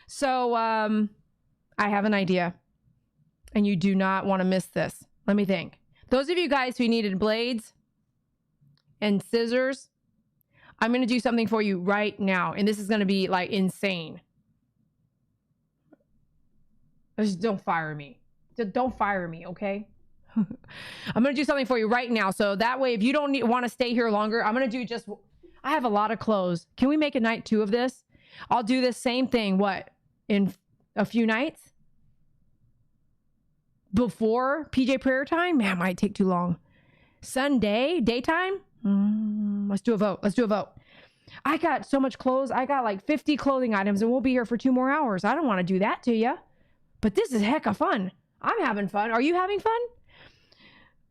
So, I have an idea, and you do not want to miss this. Let me think. Those of you guys who needed blades and scissors, I'm going to do something for you right now. And this is going to be like insane. Just don't fire me. Just don't fire me, okay? I'm going to do something for you right now. So that way, if you don't want to stay here longer, I'm going to do I have a lot of clothes. Can we make a night 2 of this? I'll do this same thing, in a few nights? Before PJ prayer time? Man, might take too long. Sunday, daytime? Let's do a vote. I got so much clothes. I got like 50 clothing items, and we'll be here for 2 more hours. I don't want to do that to you. But this is heck of fun. I'm having fun. Are you having fun?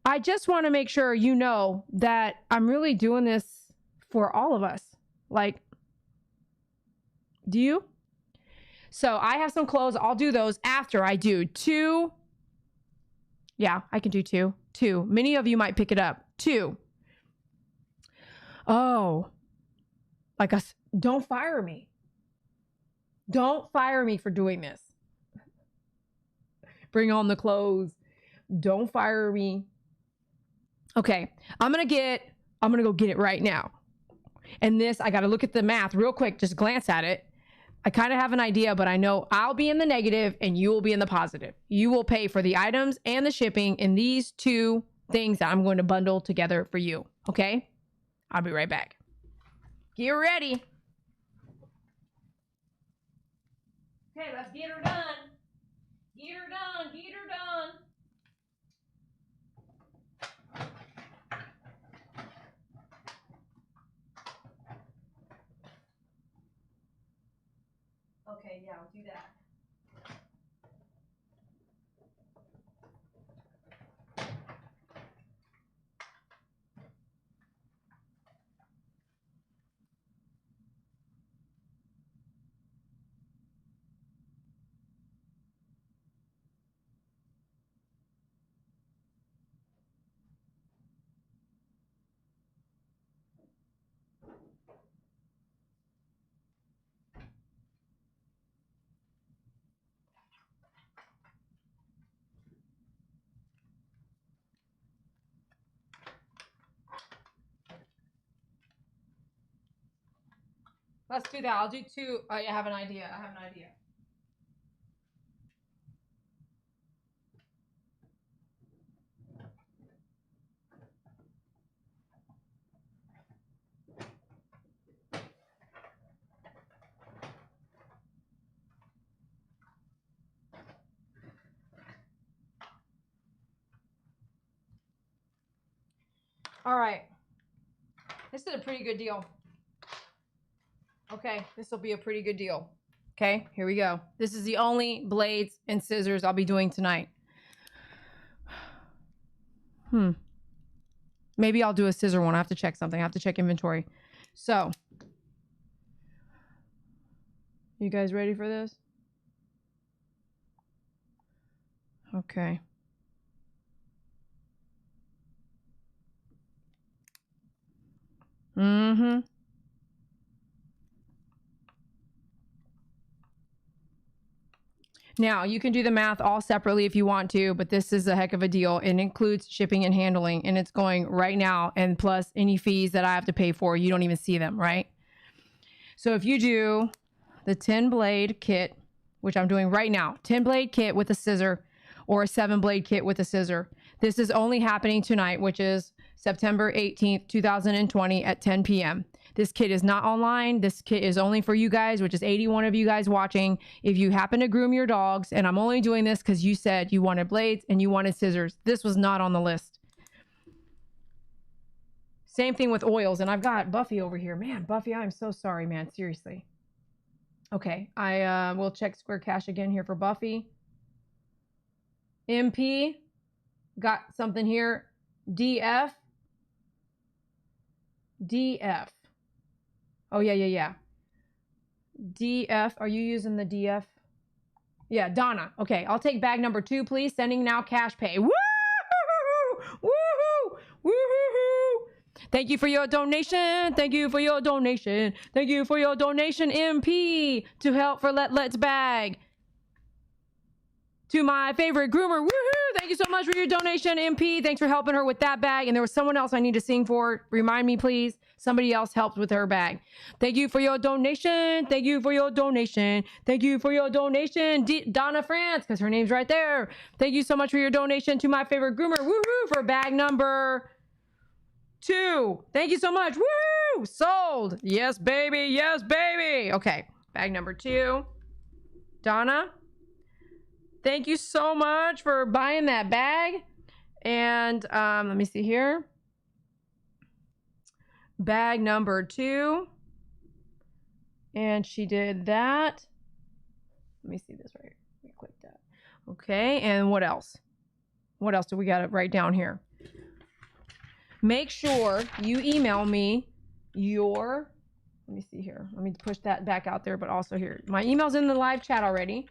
I just want to make sure you know that I'm really doing this for all of us. Like, do you? So I have some clothes. I'll do those after I do 2. Yeah, I can do 2. 2. Many of you might pick it up. 2. Oh, don't fire me. Don't fire me for doing this. Bring on the clothes. Don't fire me. Okay, I'm gonna go get it right now. And this, I gotta look at the math real quick, just glance at it. I kind of have an idea, but I know I'll be in the negative and you will be in the positive. You will pay for the items and the shipping in these 2 things that I'm going to bundle together for you. Okay? I'll be right back. Get ready. Okay, let's get her done. Get her done. Get her done. Okay, yeah, I'll do that. Let's do that. I'll do 2. I have an idea. All right. This is a pretty good deal. Okay, this will be a pretty good deal. Okay, here we go. This is the only blades and scissors I'll be doing tonight. Maybe I'll do a scissor one. I have to check something. I have to check inventory. So, you guys ready for this? Okay. Mm-hmm. Now, you can do the math all separately if you want to, but this is a heck of a deal. It includes shipping and handling, and it's going right now, and plus any fees that I have to pay for. You don't even see them, right? So if you do the 10-blade kit, which I'm doing right now, 10-blade kit with a scissor or a 7-blade kit with a scissor. This is only happening tonight, which is September 18th, 2020 at 10 p.m. This kit is not online. This kit is only for you guys, which is 81 of you guys watching. If you happen to groom your dogs, and I'm only doing this because you said you wanted blades and you wanted scissors. This was not on the list. Same thing with oils. And I've got Buffy over here. Man, Buffy, I'm so sorry, man. Seriously. Okay, I will check Square Cash again here for Buffy. MP, got something here. DF. Oh, yeah. DF, are you using the DF? Yeah, Donna. Okay, I'll take bag number 2, please. Sending now, cash pay. Woo-hoo! Woo-hoo! Woo-hoo-hoo! Thank you for your donation. Thank you for your donation. Thank you for your donation, MP, to help for Let's Bag. To my favorite groomer. Woohoo! Thank you so much for your donation, MP. Thanks for helping her with that bag. And there was someone else I need to sing for. Remind me, please. Somebody else helped with her bag. Thank you for your donation. Thank you for your donation. Thank you for your donation, Donna France, because her name's right there. Thank you so much for your donation to my favorite groomer. Woohoo! For bag number 2. Thank you so much. Woo! Sold. Yes, baby. Yes, baby. Okay. Bag number 2. Donna, thank you so much for buying that bag. And let me see here. Bag number 2. And she did that. Let me see this right here. Let me click that. Okay. And what else? What else do we got to write down here? Make sure you email me your, let me see here. Let me push that back out there, but also here. My email's in the live chat already.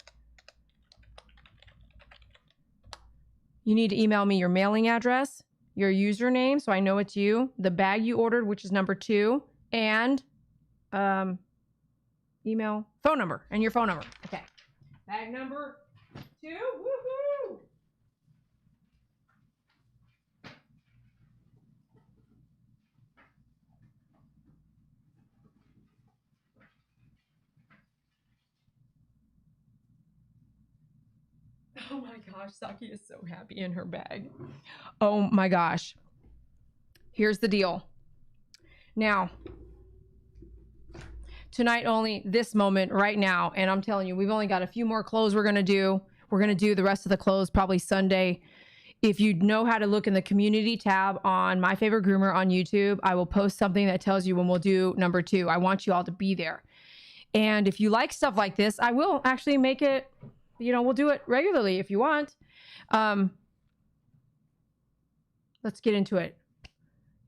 You need to email me your mailing address, your username, so I know it's you, the bag you ordered, which is number 2, and email, phone number, and your phone number. Okay. Bag number 2. Woohoo! Oh my gosh, Saki is so happy in her bag. Oh my gosh. Here's the deal. Now, tonight only, this moment right now, and I'm telling you, we've only got a few more clothes we're going to do. We're going to do the rest of the clothes probably Sunday. If you know how to look in the community tab on My Favorite Groomer on YouTube, I will post something that tells you when we'll do number 2. I want you all to be there. And if you like stuff like this, I will actually make it, you know, we'll do it regularly if you want. Let's get into it.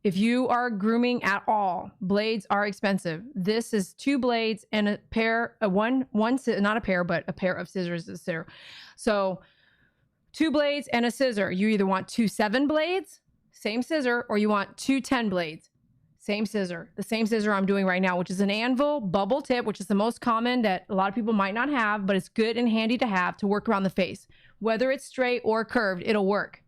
If you are grooming at all, blades are expensive. This is 2 blades and a pair, not a pair, but a pair of scissors. So 2 blades and a scissor. You either want 2 7 blades, same scissor, or you want 2 10 blades, same scissor. The same scissor I'm doing right now, which is an anvil bubble tip, which is the most common that a lot of people might not have, but it's good and handy to have to work around the face. Whether it's straight or curved, it'll work.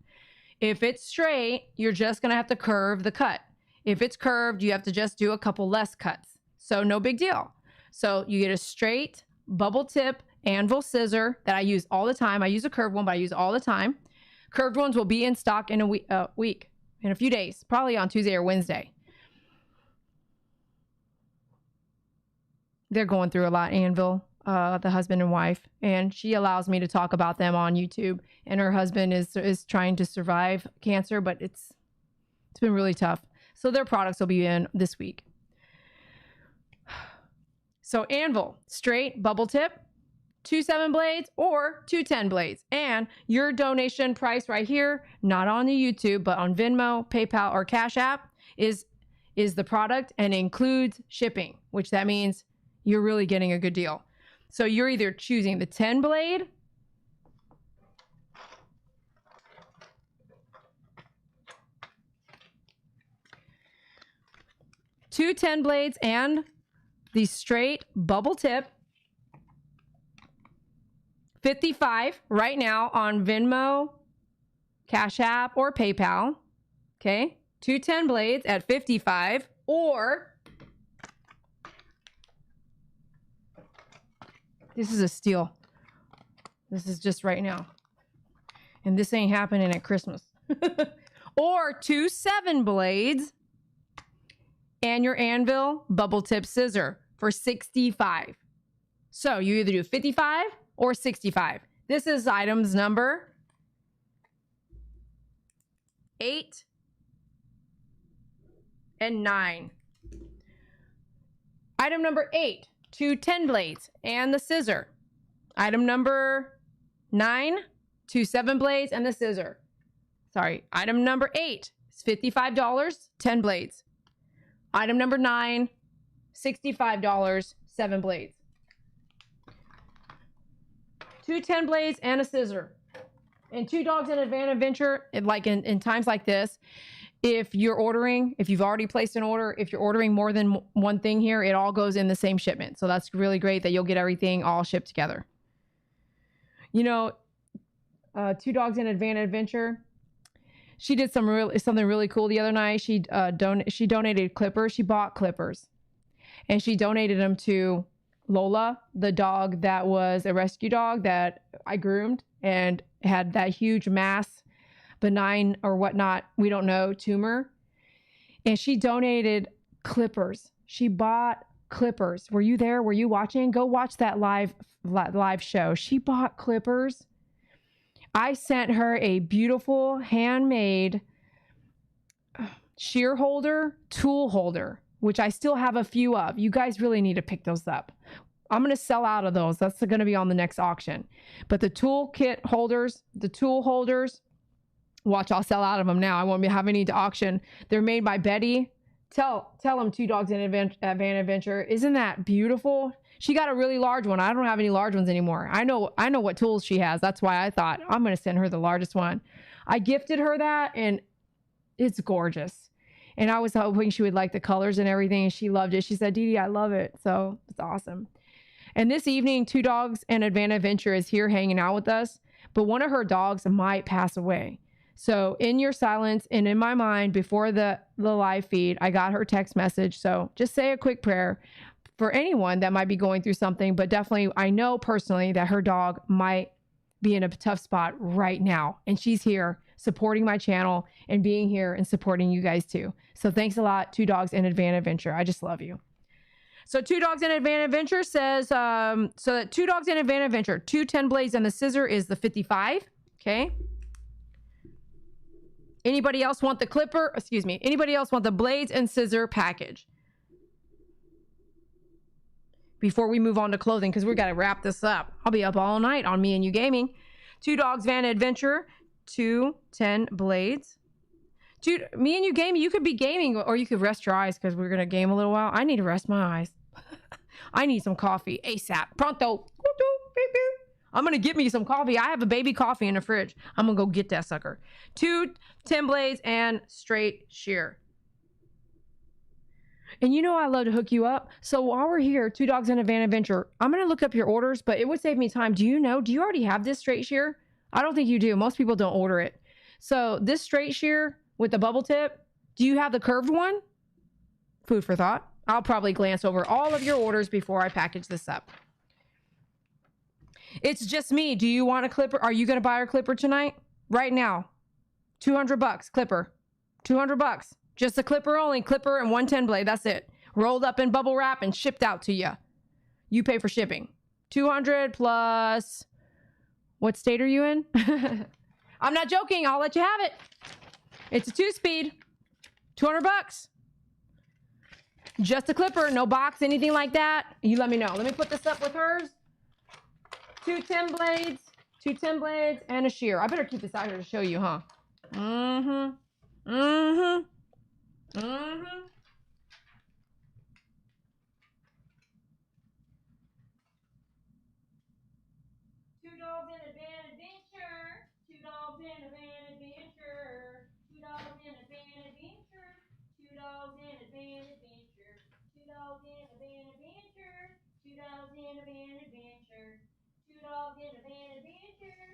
If it's straight, you're just going to have to curve the cut. If it's curved, you have to just do a couple less cuts. So no big deal. So you get a straight bubble tip anvil scissor that I use all the time. I use a curved one, but I use it all the time. Curved ones will be in stock in a week, in a few days, probably on Tuesday or Wednesday. They're going through a lot, Anvil, the husband and wife, and she allows me to talk about them on YouTube. And her husband is trying to survive cancer, but it's been really tough. So their products will be in this week. So anvil, straight, bubble tip, 2 7 blades or 2 10 blades. And your donation price right here, not on the YouTube, but on Venmo, PayPal, or Cash App is the product and includes shipping, which that means you're really getting a good deal. So you're either choosing the 10 blade, two 10 blades and the straight bubble tip, $55 right now on Venmo, Cash App, or PayPal. Okay, 2 10 blades at $55, or this is a steal. This is just right now, and this ain't happening at Christmas. Or 2 7 blades and your anvil bubble tip scissor for $65. So you either do 55 or 65. This is items number 8 and 9. Item number 8, 2 10 blades and the scissor. Item number 9, 2 7 blades and the scissor. Sorry, item number 8 is $55, 10 blades. Item number 9, $65, 7 blades. 2 10 blades and a scissor. And 2 dogs in an adventure, like in times like this, if you're ordering, if you've already placed an order, if you're ordering more than one thing here, it all goes in the same shipment. So that's really great that you'll get everything all shipped together. You know, 2 dogs in an adventure, she did something really cool the other night. She donated clippers. She bought clippers, and she donated them to Lola, the dog that was a rescue dog that I groomed and had that huge mass, benign or whatnot, we don't know, tumor. And she donated clippers. She bought clippers. Were you there? Were you watching? Go watch that live show. She bought clippers. I sent her a beautiful handmade shear holder, tool holder, which I still have a few of. You guys really need to pick those up. I'm going to sell out of those. That's going to be on the next auction. But the tool kit holders, the tool holders, watch, I'll sell out of them now. I won't have any to auction. They're made by Betty. Tell them 2 dogs in Van Adventure. Isn't that beautiful? She got a really large one. I don't have any large ones anymore. I know what tools she has. That's why I thought I'm going to send her the largest one. I gifted her that, and it's gorgeous. And I was hoping she would like the colors and everything, and she loved it. She said, Dede, I love it. So it's awesome. And this evening, 2 dogs and Van Adventure is here hanging out with us, but one of her dogs might pass away. So in your silence and in my mind, before the live feed, I got her text message. So just say a quick prayer for anyone that might be going through something, but definitely I know personally that her dog might be in a tough spot right now. And she's here supporting my channel and being here and supporting you guys too. So thanks a lot, 2 dogs and Van Adventure. I just love you. So 2 dogs and Van Adventure says, so that 2 dogs and Van Adventure, 2 10 blades and the scissor is the 55. Okay. Anybody else want the clipper? Excuse me. Anybody else want the blades and scissor package? Before we move on to clothing, because we've got to wrap this up. I'll be up all night on Me and You Gaming. 2 dogs Van Adventure, 2 10 blades. Me and You Gaming, you could be gaming or you could rest your eyes because we're going to game a little while. I need to rest my eyes. I need some coffee ASAP. Pronto. I'm going to get me some coffee. I have a baby coffee in the fridge. I'm going to go get that sucker. 2 10 blades and straight shear. And you know I love to hook you up. So while we're here, 2 dogs and Van Adventure, I'm going to look up your orders, but it would save me time. Do you already have this straight shear? I don't think you do. Most people don't order it. So this straight shear with the bubble tip, do you have the curved one? Food for thought. I'll probably glance over all of your orders before I package this up. It's just me. Do you want a clipper? Are you going to buy our clipper tonight? Right now. $200 clipper. $200. Just a clipper only. Clipper and 1 10 blade. That's it. Rolled up in bubble wrap and shipped out to you. You pay for shipping. 200 plus... What state are you in? I'm not joking. I'll let you have it. It's a 2-speed. $200. Just a clipper, no box, anything like that. You let me know. Let me put this up with hers. 2 10 blades, 2 10 blades, and a shear. I better keep this out here to show you, huh? Mm-hmm. Mm-hmm. Mm-hmm. Two dogs in a van adventure. Two dogs in a van adventure. Two dogs in a van adventure. Two dogs in a van adventure. Two dogs in a van adventure. Two dogs in a van adventure. Two dogs in a van adventure.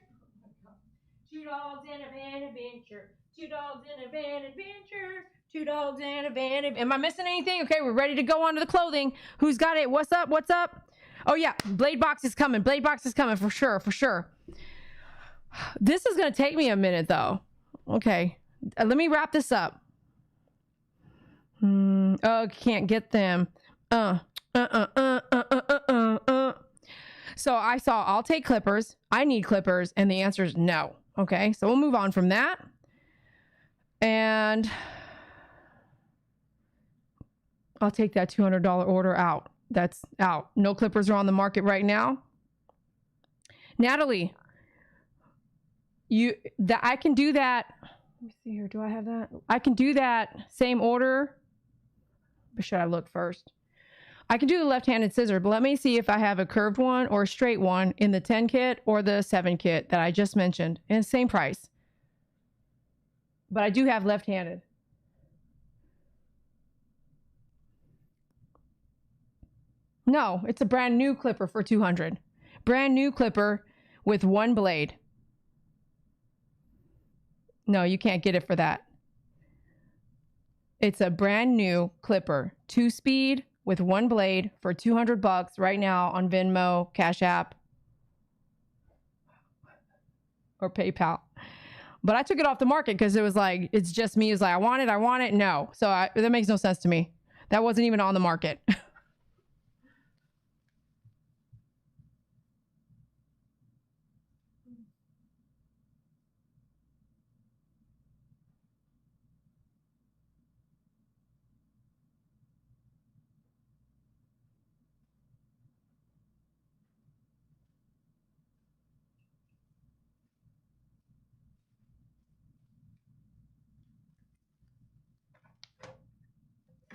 Two dogs in a van adventure. Two dogs in a van adventure. Two dogs in a van. Am I missing anything? Okay, we're ready to go on to the clothing. Who's got it? What's up? What's up? Oh yeah, blade box is coming. Blade box is coming for sure. For sure. This is gonna take me a minute though. Okay, let me wrap this up. Oh, can't get them. So I saw I'll take clippers. I need clippers, and the answer is no. Okay, so we'll move on from that. And I'll take that $200 order out. That's out. No clippers are on the market right now. Natalie, I can do that. Let me see here. Do I have that? I can do that same order. Or should I look first? I can do the left-handed scissor, but let me see if I have a curved one or a straight one in the 10 kit or the 7 kit that I just mentioned. And same price. But I do have left-handed. No, it's a brand new clipper for $200. Brand new clipper with 1 blade. No, you can't get it for that. It's a brand new clipper, 2-speed with 1 blade for $200 right now on Venmo, Cash App, or PayPal. But I took it off the market because it was like, it's just me. It's like, I want it. No. So that makes no sense to me. That wasn't even on the market.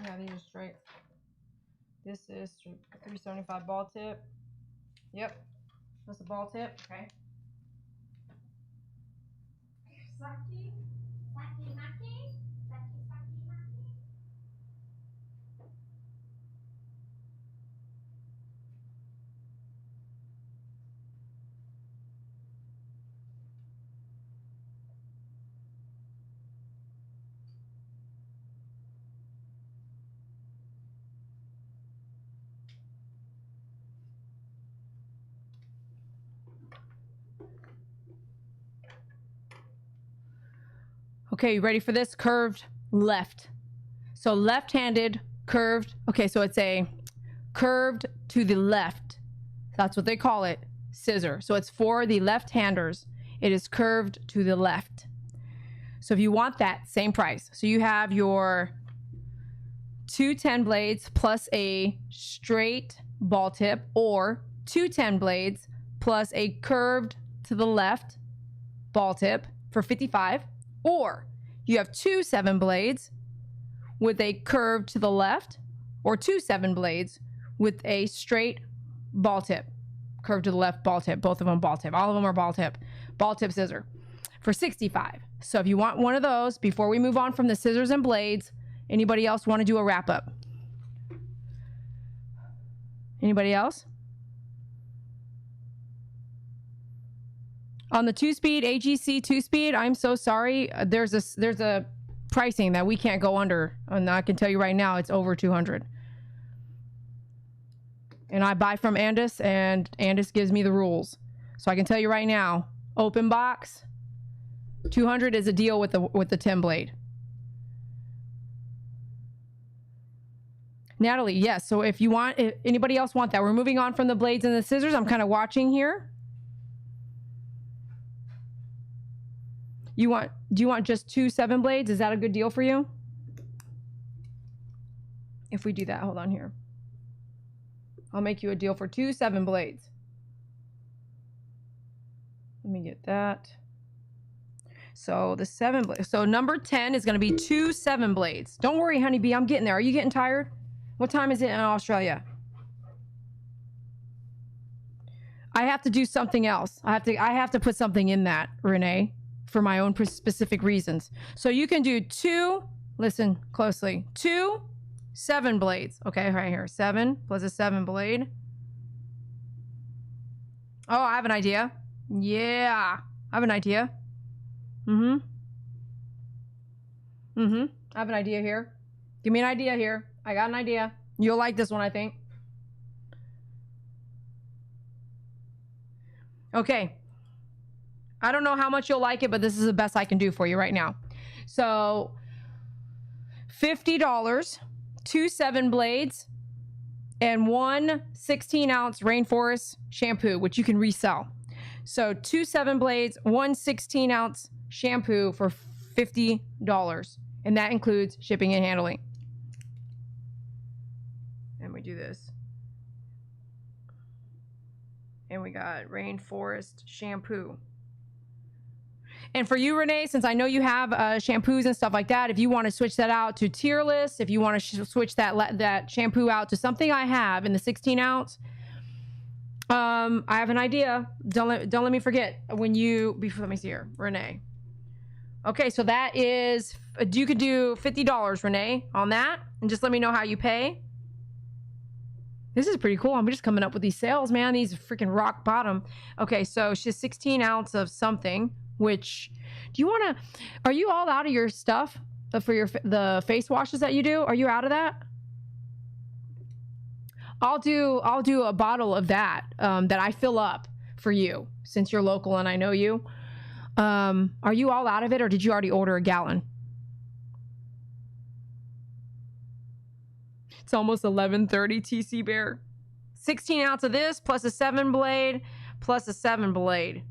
Yeah, these are straight. This is 375 ball tip. Yep. That's a ball tip. Okay. Saki. Saki maki. Saki saki maki. Okay, you ready for this? Curved left. So left-handed, curved. Okay, so it's a curved to the left. That's what they call it, scissor. So it's for the left-handers. It is curved to the left. So if you want that, same price. So you have your 2 10 blades plus a straight ball tip, or 2 10 blades plus a curved to the left ball tip for $55. Or you have 2 7 blades with a curve to the left, or 2 7 blades with a straight ball tip, curve to the left ball tip, both of them ball tip. All of them are ball tip scissor for $65. So if you want one of those, before we move on from the scissors and blades, anybody else want to do a wrap up? Anybody else? On the 2-speed, AGC 2-speed, I'm so sorry. There's a pricing that we can't go under. And I can tell you right now, it's over $200. And I buy from Andis, and Andis gives me the rules. So I can tell you right now, open box, $200 is a deal with the 10 blade. Natalie, yes. So if you want, if anybody else want that, we're moving on from the blades and the scissors. I'm kind of watching here. Do you want just 2 7 blades? Is that a good deal for you? if we do that. Hold on here. I'll make you a deal for 2 7 blades. Let me get that. So the 7 blades. So number 10 is going to be 2 7 blades. Don't worry, honeybee. I'm getting there. Are you getting tired? What time is it in Australia? I have to do something else. I have to put something in that, Renee, for my own specific reasons. So you can do 2, listen closely, 2 7 blades. Okay, right here. 7 plus a 7 blade. Oh, I have an idea. Yeah, I have an idea. I have an idea here. Give me an idea here. I got an idea. You'll like this one, I think. Okay. I don't know how much you'll like it, but this is the best I can do for you right now. So, $50, 2 7 blades, and 1 16-ounce Rainforest shampoo, which you can resell. So 2 7 blades, 1 16-ounce shampoo for $50. And that includes shipping and handling. And we do this. And we got Rainforest shampoo. And for you, Renee, since I know you have shampoos and stuff like that, if you want to switch that out to Tearless, if you want to switch that shampoo out to something I have in the 16-ounce, I have an idea. Don't let me forget when you. Let me see here, Renee. Okay, so that is, you could do $50, Renee, on that, and just let me know how you pay. This is pretty cool. I'm just coming up with these sales, man. These are freaking rock bottom. Okay, so she's 16 ounce of something. Which, do you want to? Are you all out of your stuff for the face washes that you do? Are you out of that? I'll do a bottle of that that I fill up for you since you're local and I know you. Are you all out of it, or did you already order a gallon? It's almost 11:30. TC Bear, 16 ounce of this plus a 7 blade plus a 7 blade.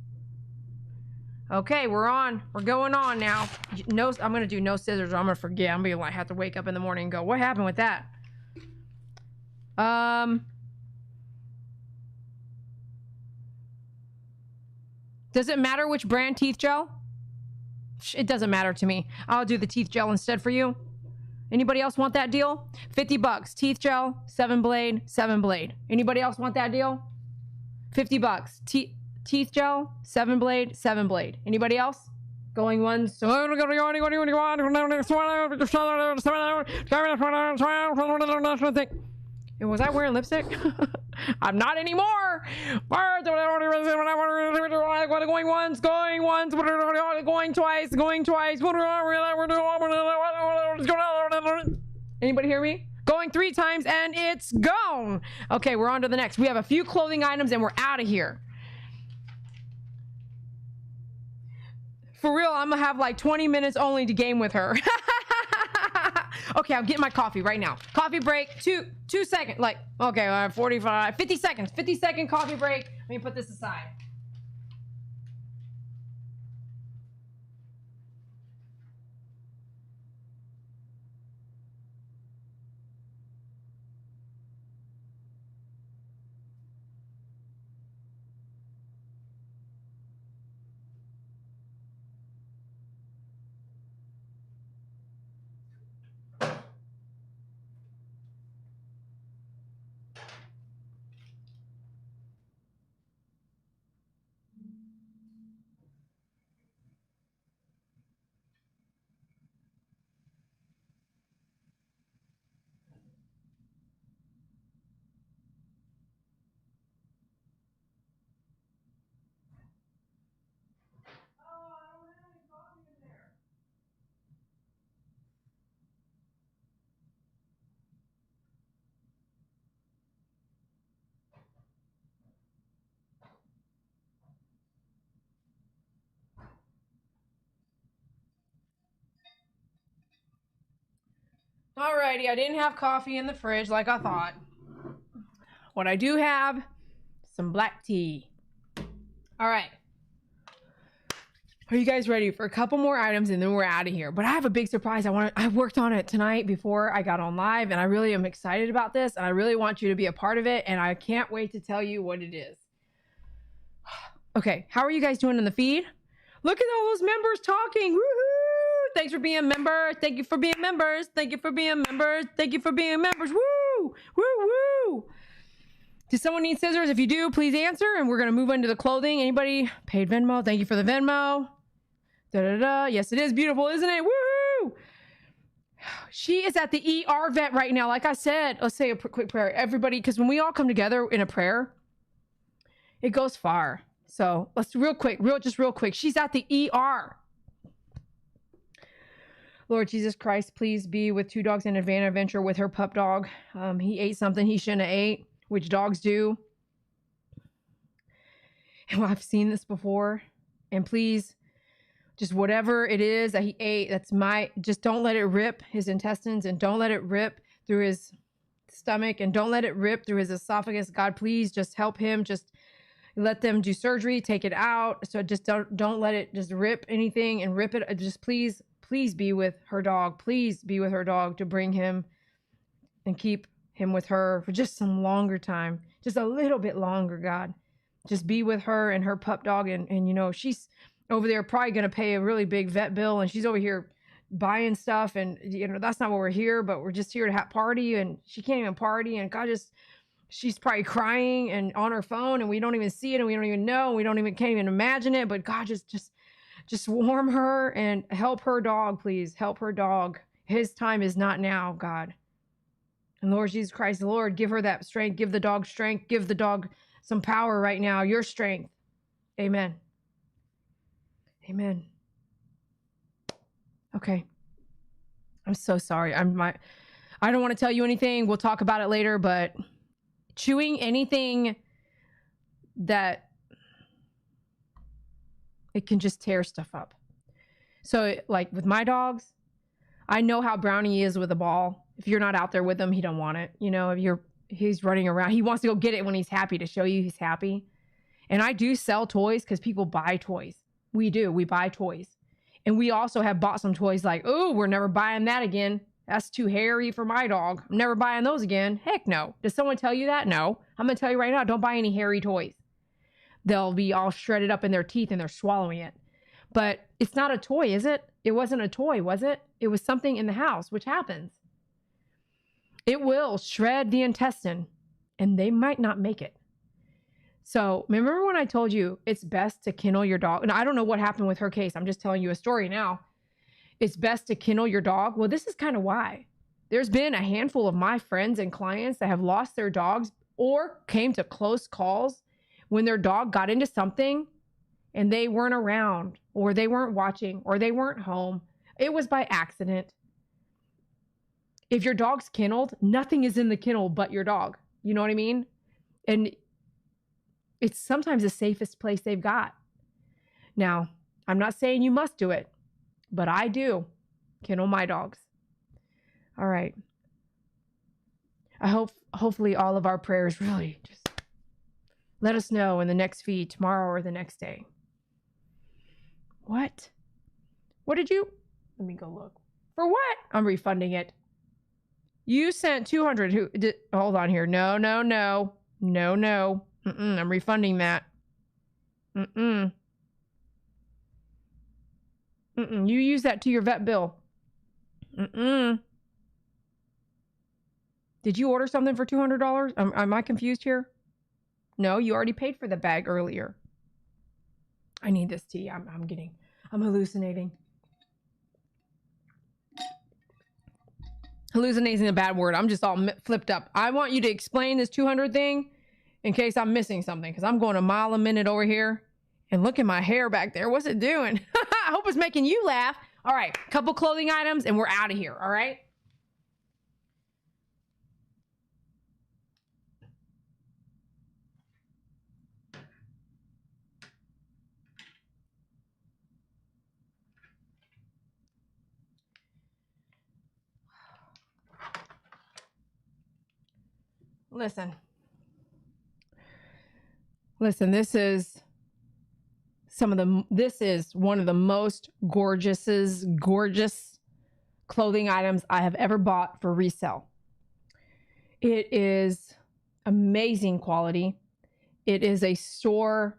Okay, we're on. We're going on now. No, I'm going to do no scissors or I'm going to forget. I'm going to have to wake up in the morning and go, what happened with that? Does it matter which brand teeth gel? It doesn't matter to me. I'll do the teeth gel instead for you. Anybody else want that deal? $50. Teeth gel, 7 blade, 7 blade. Anybody else want that deal? $50. Teeth gel, 7 blade, 7 blade. Anybody else? Going once. Was I wearing lipstick? I'm not anymore. Going once, going twice, going twice. Anybody hear me? Going 3 times and it's gone. Okay, we're on to the next. We have a few clothing items and we're out of here. For real, I'm gonna have like 20 minutes only to game with her. Okay, I'm getting my coffee right now. Coffee break, two seconds. Like, okay, 45, 50 seconds. 50-second coffee break. Let me put this aside. Alrighty, I didn't have coffee in the fridge like I thought. What I do have, some black tea. All right. Are you guys ready for a couple more items and then we're out of here? But I have a big surprise. I worked on it tonight before I got on live, and I really am excited about this, and I really want you to be a part of it, and I can't wait to tell you what it is. Okay, how are you guys doing in the feed? Look at all those members talking. Woohoo! Thanks for being members. Thank you for being members. Thank you for being members. Thank you for being members. Woo! Woo woo! Does someone need scissors? If you do, please answer, and we're gonna move into the clothing. Anybody paid Venmo? Thank you for the Venmo. Da da da. Yes, it is beautiful, isn't it? Woo! She is at the ER vet right now. Like I said, let's say a quick prayer, everybody, because when we all come together in a prayer, it goes far. So let's real quick. She's at the ER. Lord Jesus Christ, please be with Two Dogs in an Adventure with her pup dog. He ate something he shouldn't have ate, which dogs do. And well, I've seen this before. And please, just whatever it is that he ate, just don't let it rip his intestines, and don't let it rip through his stomach, and don't let it rip through his esophagus. God, please just help him. Just let them do surgery, take it out. So just don't let it just rip anything and rip it. Just please be with her dog. Please be with her dog to bring him and keep him with her for just some longer time, just a little bit longer, God. Just be with her and her pup dog. And you know, she's over there probably going to pay a really big vet bill, and she's over here buying stuff. And, you know, that's not what we're here, but we're just here to have party, and she can't even party. And God, she's probably crying and on her phone, and we don't even see it, and we don't even know, and can't even imagine it. But God, just warm her and help her dog, please. Help her dog. His time is not now, God. And Lord Jesus Christ, Lord, give her that strength. Give the dog strength. Give the dog some power right now. Your strength. Amen. Amen. Okay. I'm so sorry. I don't want to tell you anything. We'll talk about it later, but chewing anything that it can just tear stuff up. So like with my dogs, I know how Brownie is with a ball. If you're not out there with him, he don't want it. You know, he's running around. He wants to go get it when he's happy, to show you he's happy. And I do sell toys because people buy toys. We do. We buy toys. And we also have bought some toys like, oh, we're never buying that again. That's too hairy for my dog. I'm never buying those again. Heck no. Does someone tell you that? No. I'm going to tell you right now, don't buy any hairy toys. They'll be all shredded up in their teeth and they're swallowing it. But it's not a toy, is it? It wasn't a toy, was it? It was something in the house, which happens. It will shred the intestine, and they might not make it. So remember when I told you it's best to kennel your dog? And I don't know what happened with her case. I'm just telling you a story now. It's best to kennel your dog. Well, this is kind of why. There's been a handful of my friends and clients that have lost their dogs or came to close calls when their dog got into something and they weren't around, or they weren't watching, or they weren't home. It was by accident. If your dog's kenneled, nothing is in the kennel but your dog. You know what I mean? And it's sometimes the safest place they've got. Now, I'm not saying you must do it, but I do kennel my dogs. All right. Hopefully all of our prayers really just let us know in the next feed tomorrow or the next day. What? What did you? Let me go look. For what? I'm refunding it. You sent 200. Hold on here. No. I'm refunding that. You use that to your vet bill. Did you order something for $200? Am I confused here? No, you already paid for the bag earlier. I need this tea. I'm hallucinating. Hallucinating is a bad word. I'm just all flipped up. I want you to explain this 200 thing in case I'm missing something, because I'm going a mile a minute over here. And look at my hair back there. What's it doing? I hope it's making you laugh. All right, couple clothing items and we're out of here, all right? Listen, this is this is one of the most gorgeous clothing items I have ever bought for resale. It is amazing quality. It is a store.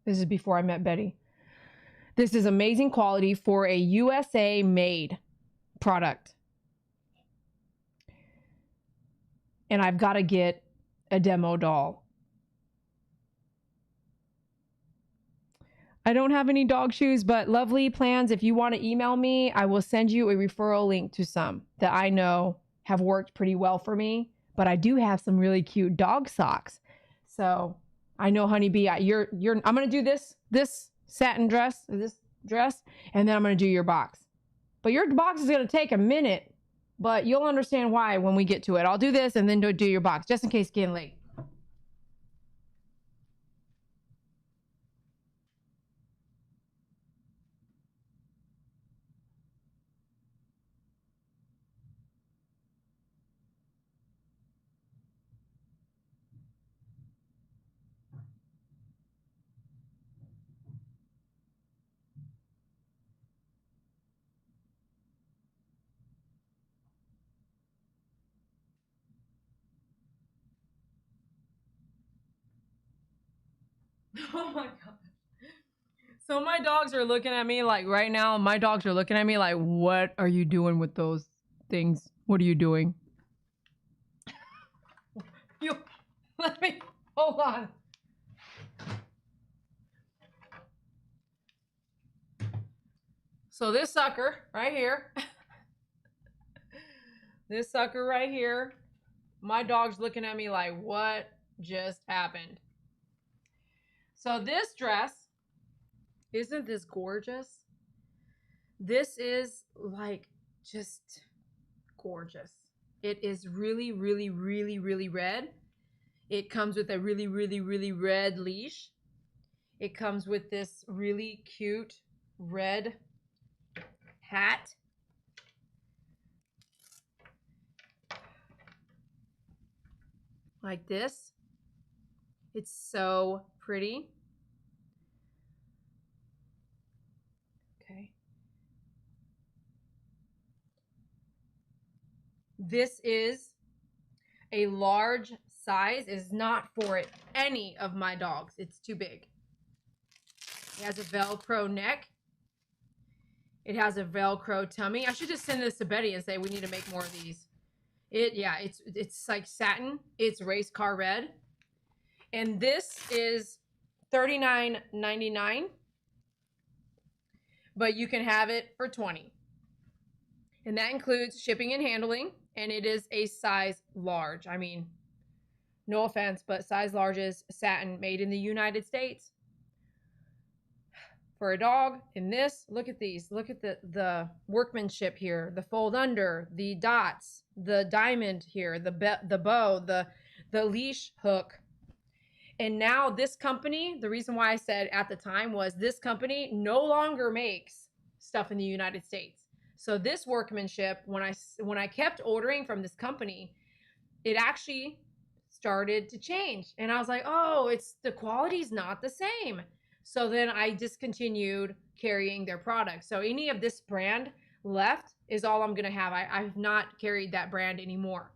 This is before I met Betty. This is amazing quality for a USA made product. And I've got to get a demo doll. I don't have any dog shoes, but Lovely Plans, if you want to email me, I will send you a referral link to some that I know have worked pretty well for me. But I do have some really cute dog socks. So I know, Honeybee, I'm going to do this satin dress, and then I'm going to do your box. But your box is going to take a minute, but you'll understand why when we get to it. I'll do this and then do your box, just in case it's getting late. Oh my God. So my dogs are looking at me like right now, what are you doing with those things? What are you doing? Let me, hold on. So this sucker right here, my dog's looking at me like, what just happened? So this dress, isn't this gorgeous? This is like just gorgeous. It is really, really, really, really red. It comes with a really, really, really red leash. It comes with this really cute red hat. Like this. It's so pretty. Okay. This is a large size. It is not for any of my dogs. It's too big. It has a Velcro neck. It has a Velcro tummy. I should just send this to Betty and say we need to make more of these. It's like satin. It's race car red. And this is $39.99. But you can have it for $20. And that includes shipping and handling. And it is a size large. I mean, no offense, but size large is satin, made in the United States. For a dog in this, look at these. Look at the workmanship here, the fold under, the dots, the diamond here, the bow, the leash hook. And now this company, the reason why I said at the time was this company no longer makes stuff in the United States. So this workmanship, when I kept ordering from this company, it actually started to change. And I was like, oh, the quality's not the same. So then I discontinued carrying their products. So any of this brand left is all I'm going to have. I've not carried that brand anymore.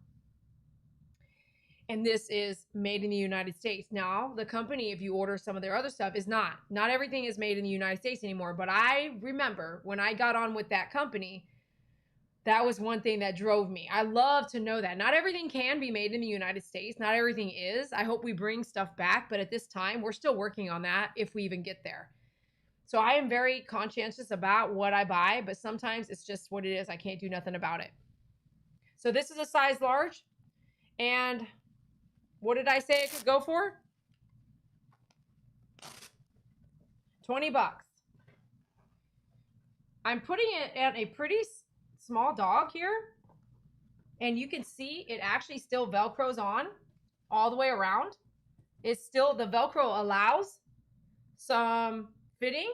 And this is made in the United States. Now, the company, if you order some of their other stuff, is not. Not everything is made in the United States anymore. But I remember when I got on with that company, that was one thing that drove me. I love to know that. Not everything can be made in the United States. Not everything is. I hope we bring stuff back. But at this time, we're still working on that if we even get there. So I am very conscientious about what I buy. But sometimes it's just what it is. I can't do nothing about it. So this is a size large. And what did I say it could go for? $20. I'm putting it at a pretty small dog here. And you can see it actually still Velcros on all the way around. It's still, the Velcro allows some fitting,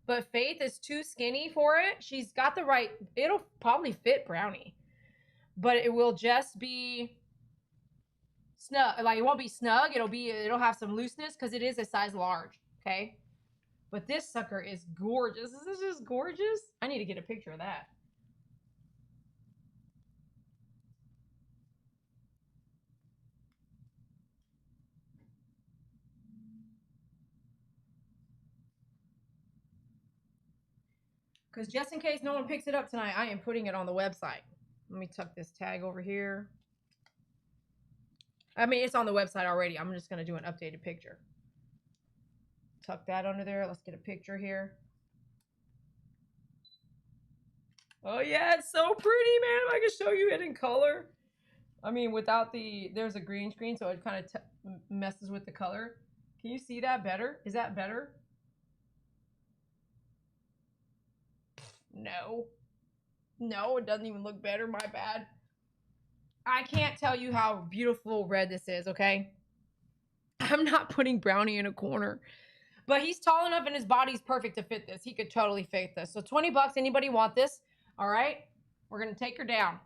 but Faith is too skinny for it. She's got the right, it'll probably fit Brownie, but it will just be snug. Like, it won't be snug. It'll have some looseness because it is a size large. Okay. But this sucker is gorgeous. Is this just gorgeous? I need to get a picture of that. Because just in case no one picks it up tonight, I am putting it on the website. Let me tuck this tag over here. I mean, it's on the website already. I'm just going to do an updated picture. Tuck that under there. Let's get a picture here. Oh, yeah, it's so pretty, man. If I can show you it in color. I mean, without there's a green screen, so it kind of messes with the color. Can you see that better? Is that better? No. No, it doesn't even look better. My bad. I can't tell you how beautiful red this is, okay? I'm not putting Brownie in a corner. But he's tall enough and his body's perfect to fit this. He could totally fit this. So 20 bucks. Anybody want this? All right. We're going to take her down.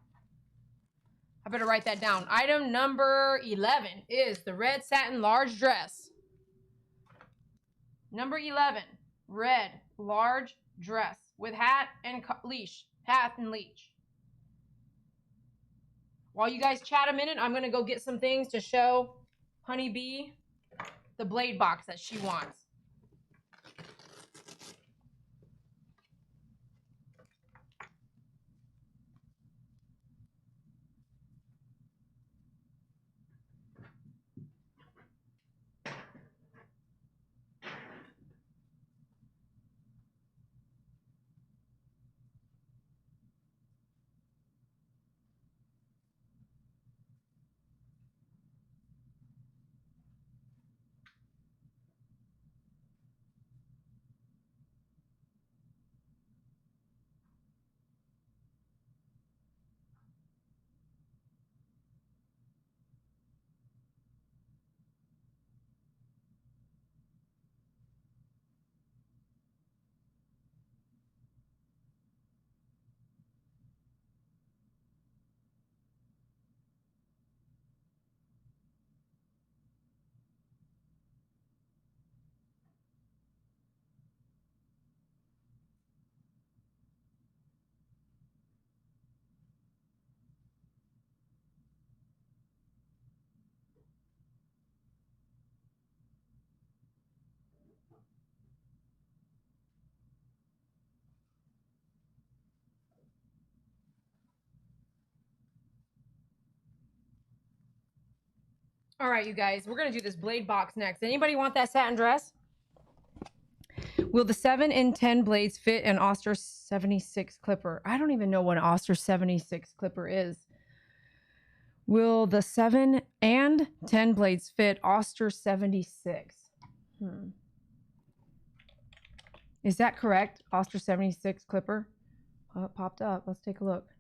I better write that down. Item number 11 is the red satin large dress. Number 11, red large dress with hat and leash. Hat and leash. While you guys chat a minute, I'm going to go get some things to show Honeybee the blade box that she wants. All right, you guys, we're going to do this blade box next. Anybody want that satin dress? Will the 7 and 10 blades fit an Oster 76 clipper? I don't even know what an Oster 76 clipper is. Will the 7 and 10 blades fit Oster 76? Is that correct? Oster 76 clipper? Oh, it popped up. Let's take a look.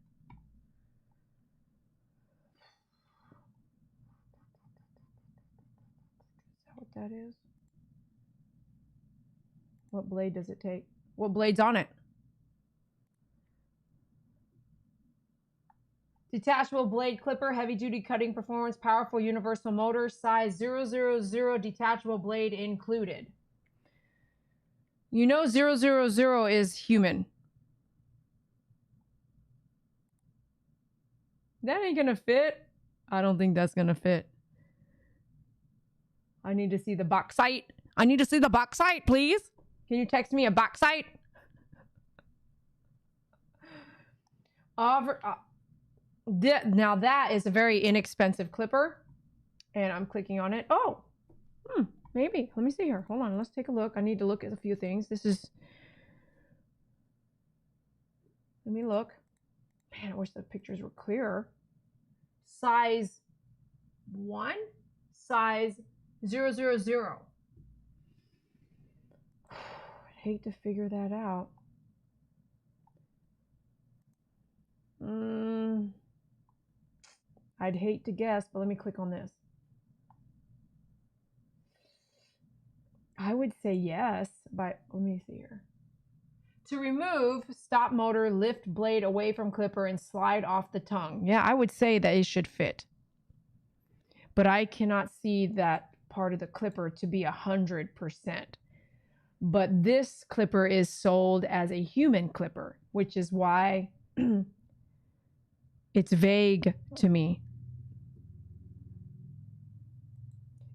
Is that what that is? What blade does it take? What blade's on it? Detachable blade clipper, heavy duty cutting performance, powerful universal motor, size 000, detachable blade included. You know 000 is human. That ain't gonna fit. I don't think that's gonna fit. I need to see the box site. I need to see the box site, please. Can you text me a box site? Now that is a very inexpensive clipper. And I'm clicking on it. Oh, maybe. Let me see here. Hold on. Let's take a look. I need to look at a few things. This is... Let me look. Man, I wish the pictures were clearer. Size 1. Size 000. I'd hate to figure that out. I'd hate to guess, but let me click on this. I would say yes, but let me see here. To remove, stop motor, lift blade away from clipper and slide off the tongue. Yeah, I would say that it should fit. But I cannot see that part of the clipper to be 100%. But this clipper is sold as a human clipper, which is why it's vague to me.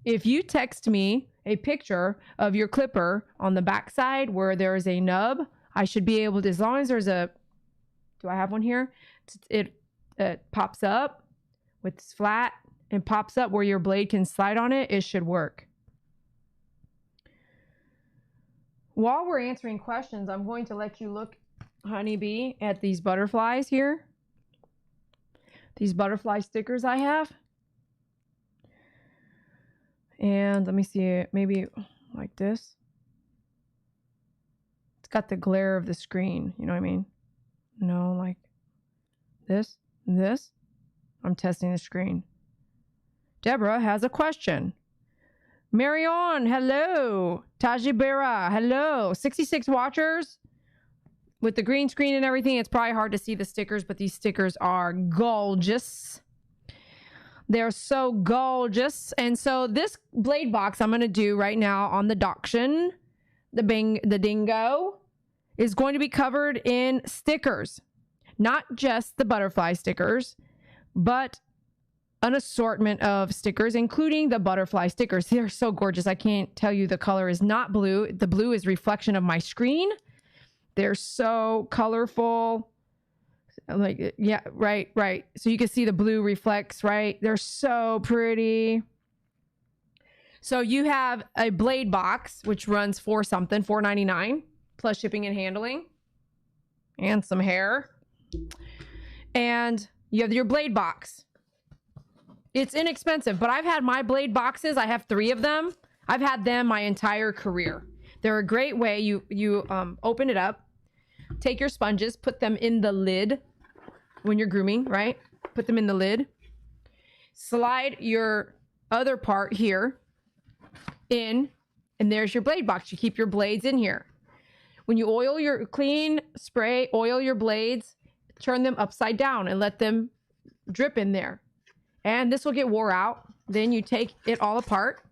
If you text me a picture of your clipper on the back side where there is a nub, I should be able to, as long as there's a, do I have one here? It pops up with this flat and pops up where your blade can slide on it. It should work. While we're answering questions, I'm going to let you look, Honeybee, at these butterflies here. These butterfly stickers I have. And let me see it, maybe like this. It's got the glare of the screen, you know what I mean? No, like this, this. I'm testing the screen. Deborah has a question. Marion, hello. Tajibera, hello. 66 watchers. With the green screen and everything, it's probably hard to see the stickers, but these stickers are gorgeous. They're so gorgeous. And so this blade box I'm going to do right now on the dogction, the dingo, is going to be covered in stickers. Not just the butterfly stickers, but an assortment of stickers, including the butterfly stickers. They're so gorgeous. I can't tell you the color is not blue. The blue is reflection of my screen. They're so colorful. Like, yeah, right. So you can see the blue reflects, right? They're so pretty. So you have a blade box, which runs for something, $4.99, plus shipping and handling, and some hair. And you have your blade box. It's inexpensive, but I've had my blade boxes. I have 3 of them. I've had them my entire career. They're a great way. You open it up, take your sponges, put them in the lid when you're grooming, right? Put them in the lid. Slide your other part here in, and there's your blade box. You keep your blades in here. When you oil your oil your blades, turn them upside down and let them drip in there. And this will get wore out. Then you take it all apart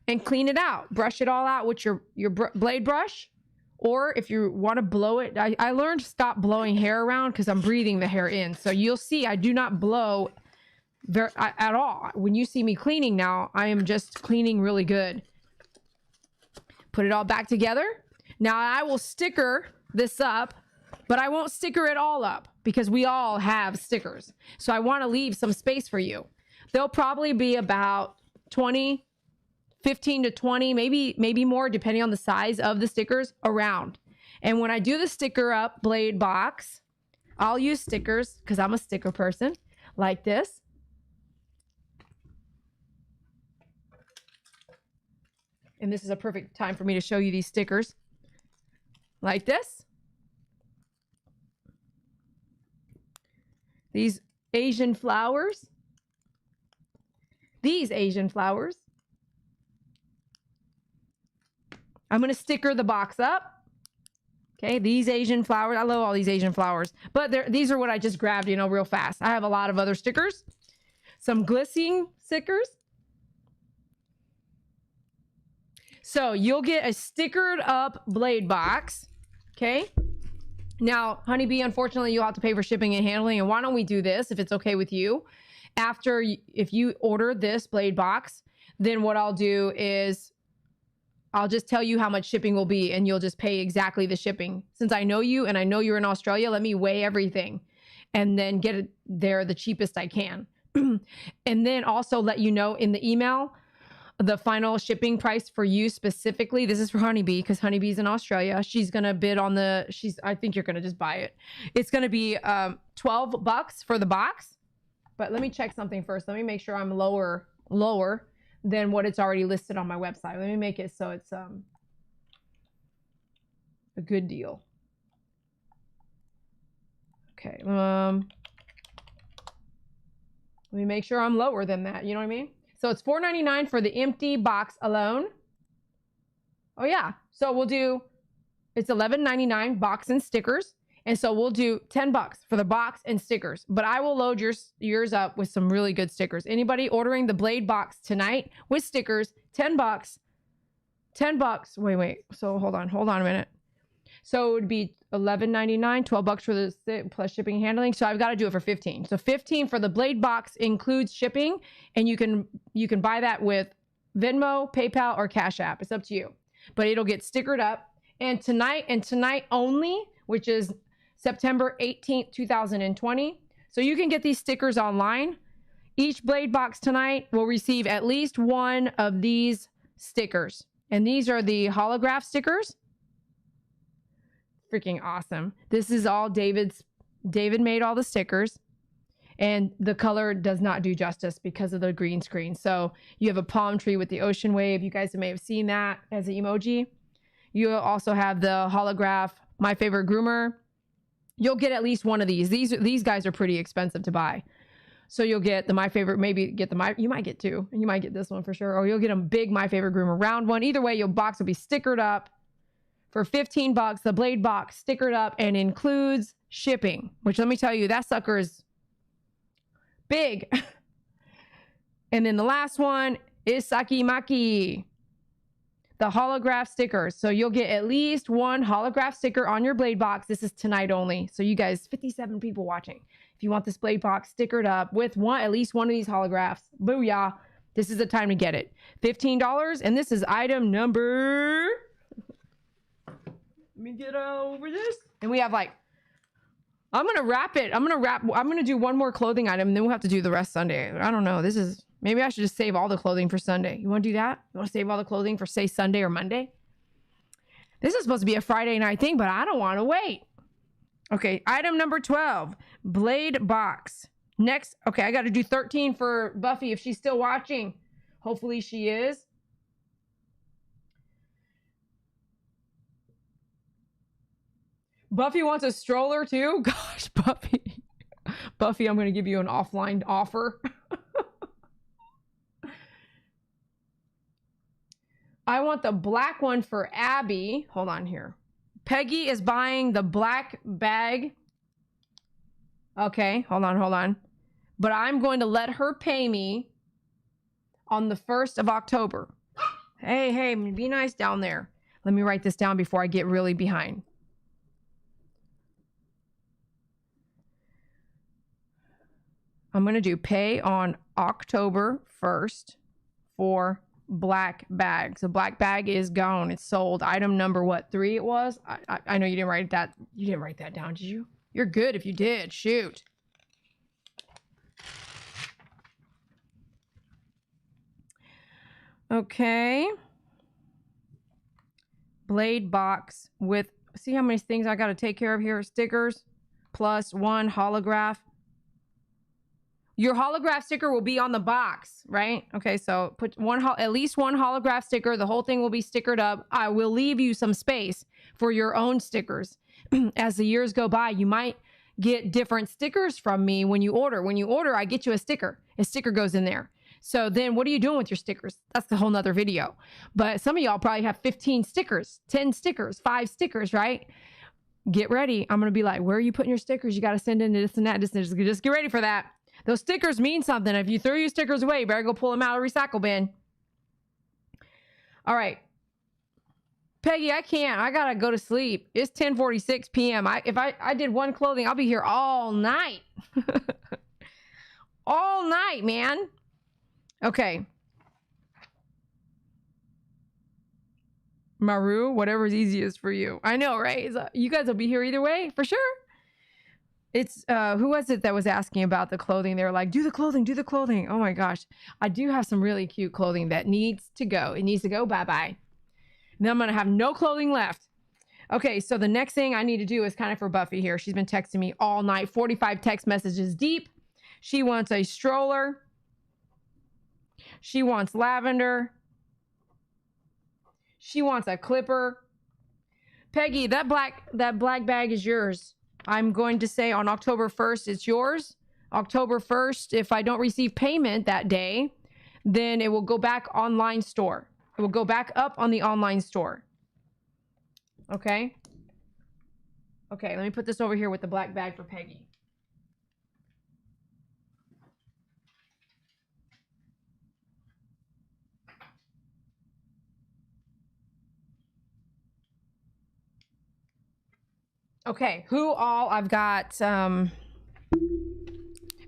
and clean it out. Brush it all out with your blade brush. Or if you want to blow it, I learned to stop blowing hair around because I'm breathing the hair in. So you'll see I do not blow at all. When you see me cleaning now, I am just cleaning really good. Put it all back together. Now I will sticker this up, but I won't sticker it all up because we all have stickers. So I want to leave some space for you. There'll probably be about 15 to 20, maybe more, depending on the size of the stickers around. And when I do the sticker up blade box, I'll use stickers because I'm a sticker person like this. And this is a perfect time for me to show you these stickers like this. These Asian flowers. These Asian flowers. I'm going to sticker the box up. Okay, these Asian flowers. I love all these Asian flowers. But these are what I just grabbed, real fast. I have a lot of other stickers. Some glistening stickers. So you'll get a stickered up blade box. Okay. Now, Honeybee, unfortunately, you'll have to pay for shipping and handling. And why don't we do this, if it's okay with you? If you order this blade box, then what I'll do is I'll just tell you how much shipping will be, and you'll just pay exactly the shipping. Since I know you and I know you're in Australia, let me weigh everything and then get it there the cheapest I can. And then also let you know in the email the final shipping price for you specifically. This is for Honeybee because Honeybee's in Australia. She's going to bid on I think you're going to just buy it. It's going to be $12 for the box. But let me check something first. Let me make sure I'm lower than what it's already listed on my website. Let me make it so it's a good deal. Okay. Let me make sure I'm lower than that. You know what I mean? So it's $4.99 for the empty box alone. Oh yeah. So it's $11.99 box and stickers. And so we'll do $10 for the box and stickers. But I will load yours up with some really good stickers. Anybody ordering the blade box tonight with stickers, $10 $10. Wait. So hold on a minute. So it would be $11.99, $12 for the plus shipping and handling. So I've got to do it for 15. So 15 for the blade box includes shipping, and you can buy that with Venmo, PayPal, or Cash App. It's up to you. But it'll get stickered up. And tonight only, which is September 18th, 2020. So you can get these stickers online. Each blade box tonight will receive at least one of these stickers. And these are the holograph stickers. Freaking awesome. This is all David made all the stickers, and the color does not do justice because of the green screen. So you have a palm tree with the ocean wave. You guys may have seen that as an emoji. You also have the holograph My Favorite Groomer. You'll get at least one of these. These guys are pretty expensive to buy. So you'll get the My Favorite, you might get two. You might get this one for sure. Or you'll get a big My Favorite Groomer round one. Either way, your box will be stickered up for $15. The blade box stickered up and includes shipping, which let me tell you, that sucker is big. And then the last one is Saki Maki, the holograph stickers. So you'll get at least one holograph sticker on your blade box. This is tonight only. So you guys, 57 people watching. If you want this blade box stickered up with at least one of these holographs, booyah, this is the time to get it. $15, and this is item number... Let me get over this. And we have I'm going to wrap it. I'm going to do one more clothing item, and then we'll have to do the rest Sunday. I don't know. Maybe I should just save all the clothing for Sunday. You want to do that? You want to save all the clothing for, say, Sunday or Monday? This is supposed to be a Friday night thing, but I don't want to wait. Okay, item number 12, blade box. Next, okay, I got to do 13 for Buffy if she's still watching. Hopefully she is. Buffy wants a stroller too? Gosh, Buffy. Buffy, I'm going to give you an offline offer. I want the black one for Abby. Hold on here. Peggy is buying the black bag. Okay, hold on. But I'm going to let her pay me on the 1st of October. Hey, be nice down there. Let me write this down before I get really behind. I'm going to do pay on October 1st for black bag. So black bag is gone. It's sold. Item number, what, 3 it was? I know you didn't write that. You didn't write that down, did you? You're good if you did. Shoot. Okay. Blade box with, see how many things I got to take care of here? Stickers plus one holograph. Your holograph sticker will be on the box, right? Okay, so put at least one holograph sticker. The whole thing will be stickered up. I will leave you some space for your own stickers. As the years go by, you might get different stickers from me when you order. When you order, I get you a sticker. A sticker goes in there. So then what are you doing with your stickers? That's the whole nother video. But some of y'all probably have 15 stickers, 10 stickers, 5 stickers, right? Get ready. I'm going to be like, where are you putting your stickers? You got to send in this and that. Just get ready for that. Those stickers mean something. If you throw your stickers away, you better go pull them out of the recycle bin. All right. Peggy, I can't. I got to go to sleep. It's 10:46 p.m. If I did one clothing, I'll be here all night. All night, man. Okay. Maru, whatever's easiest for you. I know, right? You guys will be here either way, for sure. It's, who was it that was asking about the clothing? They were like, do the clothing. Oh my gosh. I do have some really cute clothing that needs to go. It needs to go bye-bye. Then I'm going to have no clothing left. Okay, so the next thing I need to do is kind of for Buffy here. She's been texting me all night, 45 text messages deep. She wants a stroller. She wants lavender. She wants a clipper. Peggy, that black bag is yours. I'm going to say on October 1st, it's yours. October 1st, if I don't receive payment that day, then it will go back online store. It will go back up on the online store. Okay? Okay, let me put this over here with the black bag for Peggy. Okay, who all? I've got,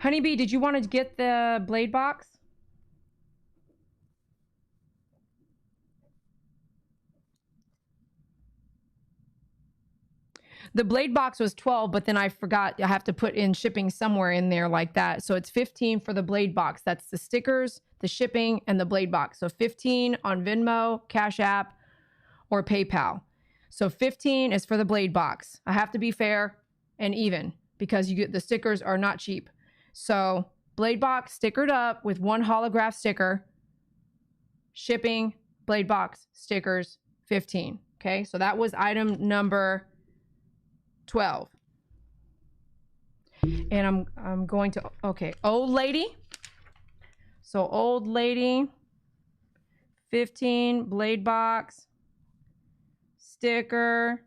Honeybee, did you want to get the blade box? The blade box was 12, but then I forgot I have to put in shipping somewhere in there like that. So it's 15 for the blade box. That's the stickers, the shipping, and the blade box. So 15 on Venmo, Cash App, or PayPal. So 15 is for the blade box. I have to be fair and even because you get the stickers are not cheap. So blade box stickered up with one holograph sticker, shipping, blade box, stickers, 15. Okay, so that was item number 12. And I'm going to, okay, old lady. So old lady, 15, blade box, sticker,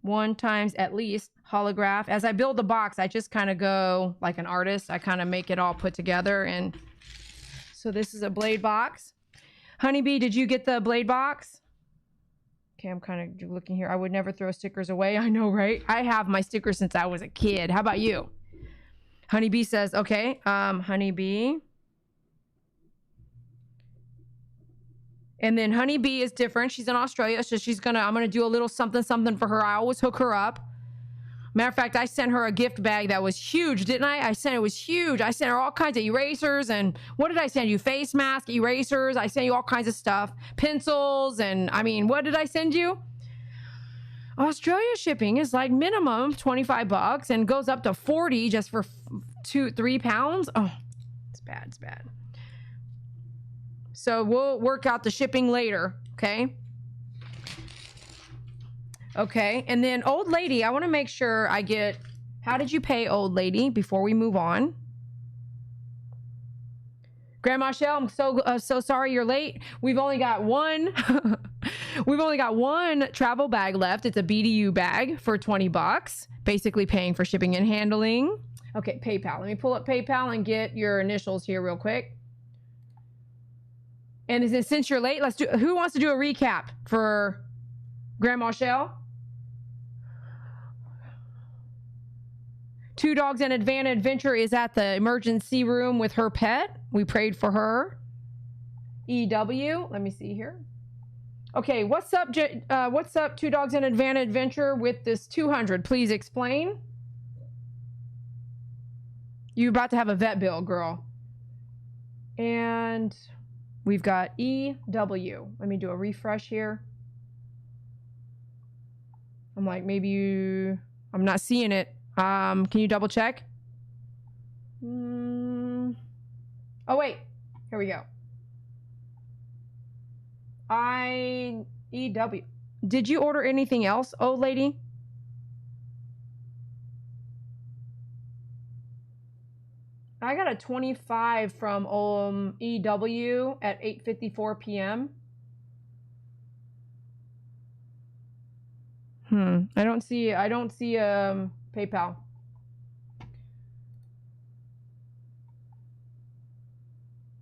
1 times at least holograph. As I build the box, I just kind of go like an artist. I kind of make it all put together. And so this is a blade box. Honeybee, did you get the blade box? Okay, I'm kind of looking here. I would never throw stickers away. I know, right? I have my stickers since I was a kid. How about you? Honeybee says, okay, Honeybee. And then Honeybee is different. She's in Australia, so I'm gonna do a little something for her. I always hook her up. Matter of fact, I sent her a gift bag that was huge, didn't I? It was huge. I sent her all kinds of erasers and what did I send you? Face mask, erasers. I sent you all kinds of stuff, pencils, and I mean, what did I send you? Australia shipping is like minimum 25 bucks and goes up to 40 just for 2-3 pounds. Oh, it's bad. It's bad. So we'll work out the shipping later, okay? Okay, and then old lady, I want to make sure I get, how did you pay old lady before we move on? Grandma Shell, I'm so sorry you're late. We've only got one, we've only got one travel bag left. It's a BDU bag for 20 bucks, basically paying for shipping and handling. Okay, PayPal. Let me pull up PayPal and get your initials here real quick. And since you're late, who wants to do a recap for Grandma Shell? 2 Dogs and an Adventure is at the emergency room with her pet. We prayed for her. EW, let me see here. Okay, what's up, 2 Dogs and an Adventure with this 200? Please explain. You're about to have a vet bill, girl. And we've got EW. Let me do a refresh here. I'm like, I'm not seeing it. Can you double check? Oh, wait. Here we go. EW. Did you order anything else, old lady? I got a 25 from EW at 8:54 p.m. I don't see PayPal.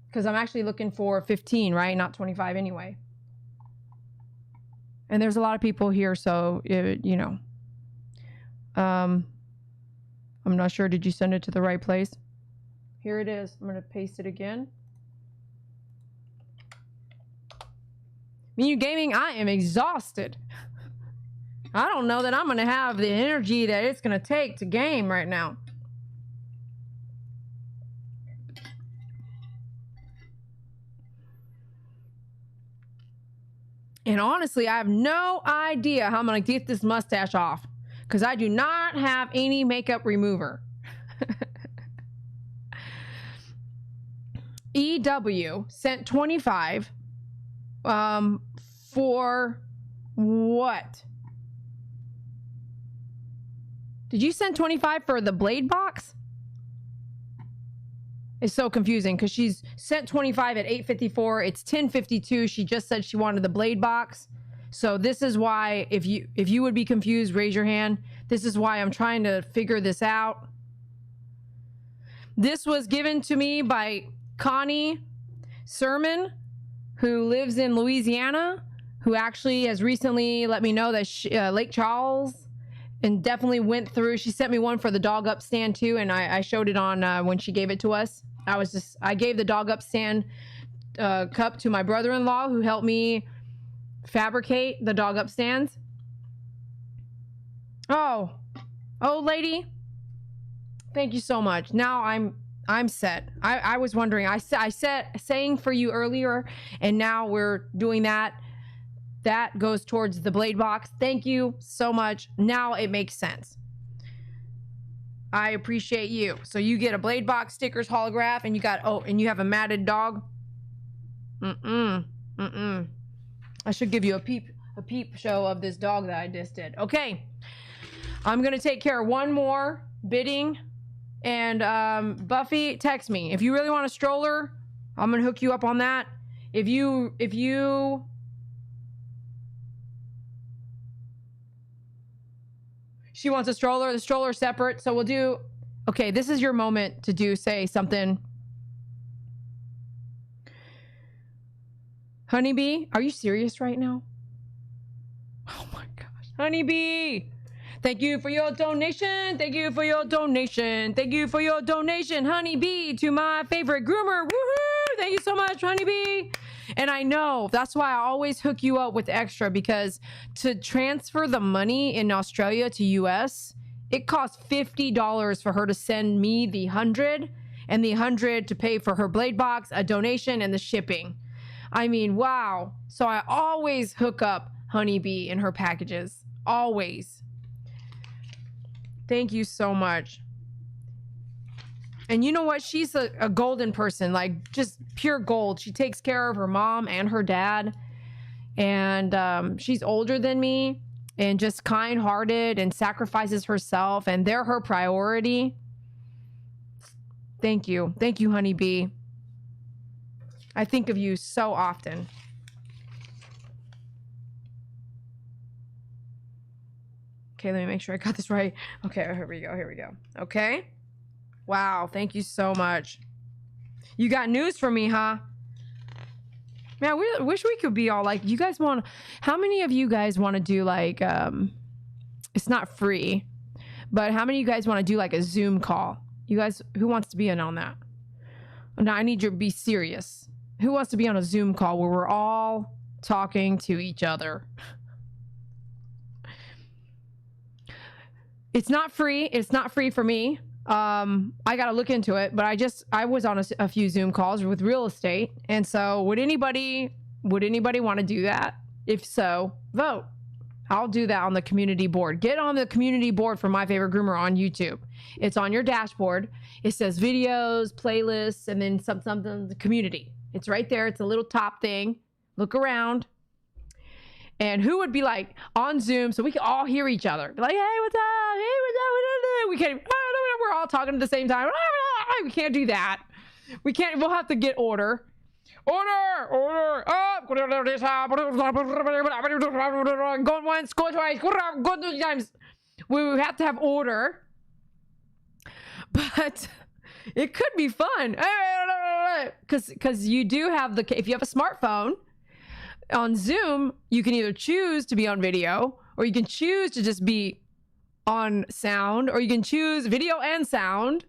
Because I'm actually looking for 15, right? Not 25 anyway. And there's a lot of people here, so, you know. I'm not sure. Did you send it to the right place? Here it is. I'm going to paste it again. Menu Gaming, I am exhausted. I don't know that I'm going to have the energy that it's going to take to game right now. And honestly, I have no idea how I'm going to get this mustache off because I do not have any makeup remover. EW sent 25 for what? Did you send 25 for the blade box? It's so confusing because she's sent 25 at 8:54. It's 10:52. She just said she wanted the blade box. So this is why, if you would be confused, raise your hand. This is why I'm trying to figure this out. This was given to me by Connie Sermon, who lives in Louisiana, who actually has recently let me know that Lake Charles and definitely went through. She sent me one for the dog up stand too, and I showed it on when she gave it to us. I gave the dog up stand cup to my brother-in-law, who helped me fabricate the dog up stands. Oh, lady, thank you so much. Now I'm set. I was wondering. I sang for you earlier, and now we're doing that. That goes towards the blade box. Thank you so much. Now it makes sense. I appreciate you. So you get a blade box, stickers, holograph, and you got, and you have a matted dog. I should give you a peep show of this dog that I just did. Okay. I'm going to take care of one more bidding. And Buffy, text me. If you really want a stroller, I'm going to hook you up on that. If you she wants a stroller, the stroller separate. So we'll do, okay, this is your moment to say something. Honeybee, are you serious right now? Oh my gosh. Honeybee, thank you for your donation. Thank you for your donation. Thank you for your donation, Honeybee, to my favorite groomer. Woohoo! Thank you so much, Honeybee. And I know that's why I always hook you up with extra, because to transfer the money in Australia to US, it costs $50 for her to send me the 100, and the 100 to pay for her blade box, a donation, and the shipping. I mean, wow. So I always hook up Honeybee in her packages. Always. Thank you so much. And you know what? She's a golden person, like just pure gold. She takes care of her mom and her dad. And she's older than me and just kind-hearted and sacrifices herself. And they're her priority. Thank you. Thank you, Honeybee. I think of you so often. Okay, let me make sure I got this right. Okay, here we go. Here we go. Okay. Wow, thank you so much. You got news for me, huh? Man, we wish we could be all like, you guys want, how many of you guys want to do like, it's not free, but how many of you guys want to do like a Zoom call? You guys, who wants to be in on that? Now I need you to be serious. Who wants to be on a Zoom call where we're all talking to each other? It's not free. It's not free for me. I got to look into it, but I was on a few Zoom calls with real estate. And so would anybody want to do that? If so, vote. I'll do that on the community board. Get on the community board for My Favorite Groomer on YouTube. It's on your dashboard. It says videos, playlists, and then something, the community. It's right there. It's a little top thing. Look around. And who would be like on Zoom so we can all hear each other? Be like, hey, what's up? Hey, what's up? We can't, we're all talking at the same time. We can't do that. We can't, we'll have to get order. Order. Going once, go twice, go 3 times. We would have to have order. But it could be fun. Because you do have if you have a smartphone, on Zoom, you can either choose to be on video, or you can choose to just be on sound, or you can choose video and sound.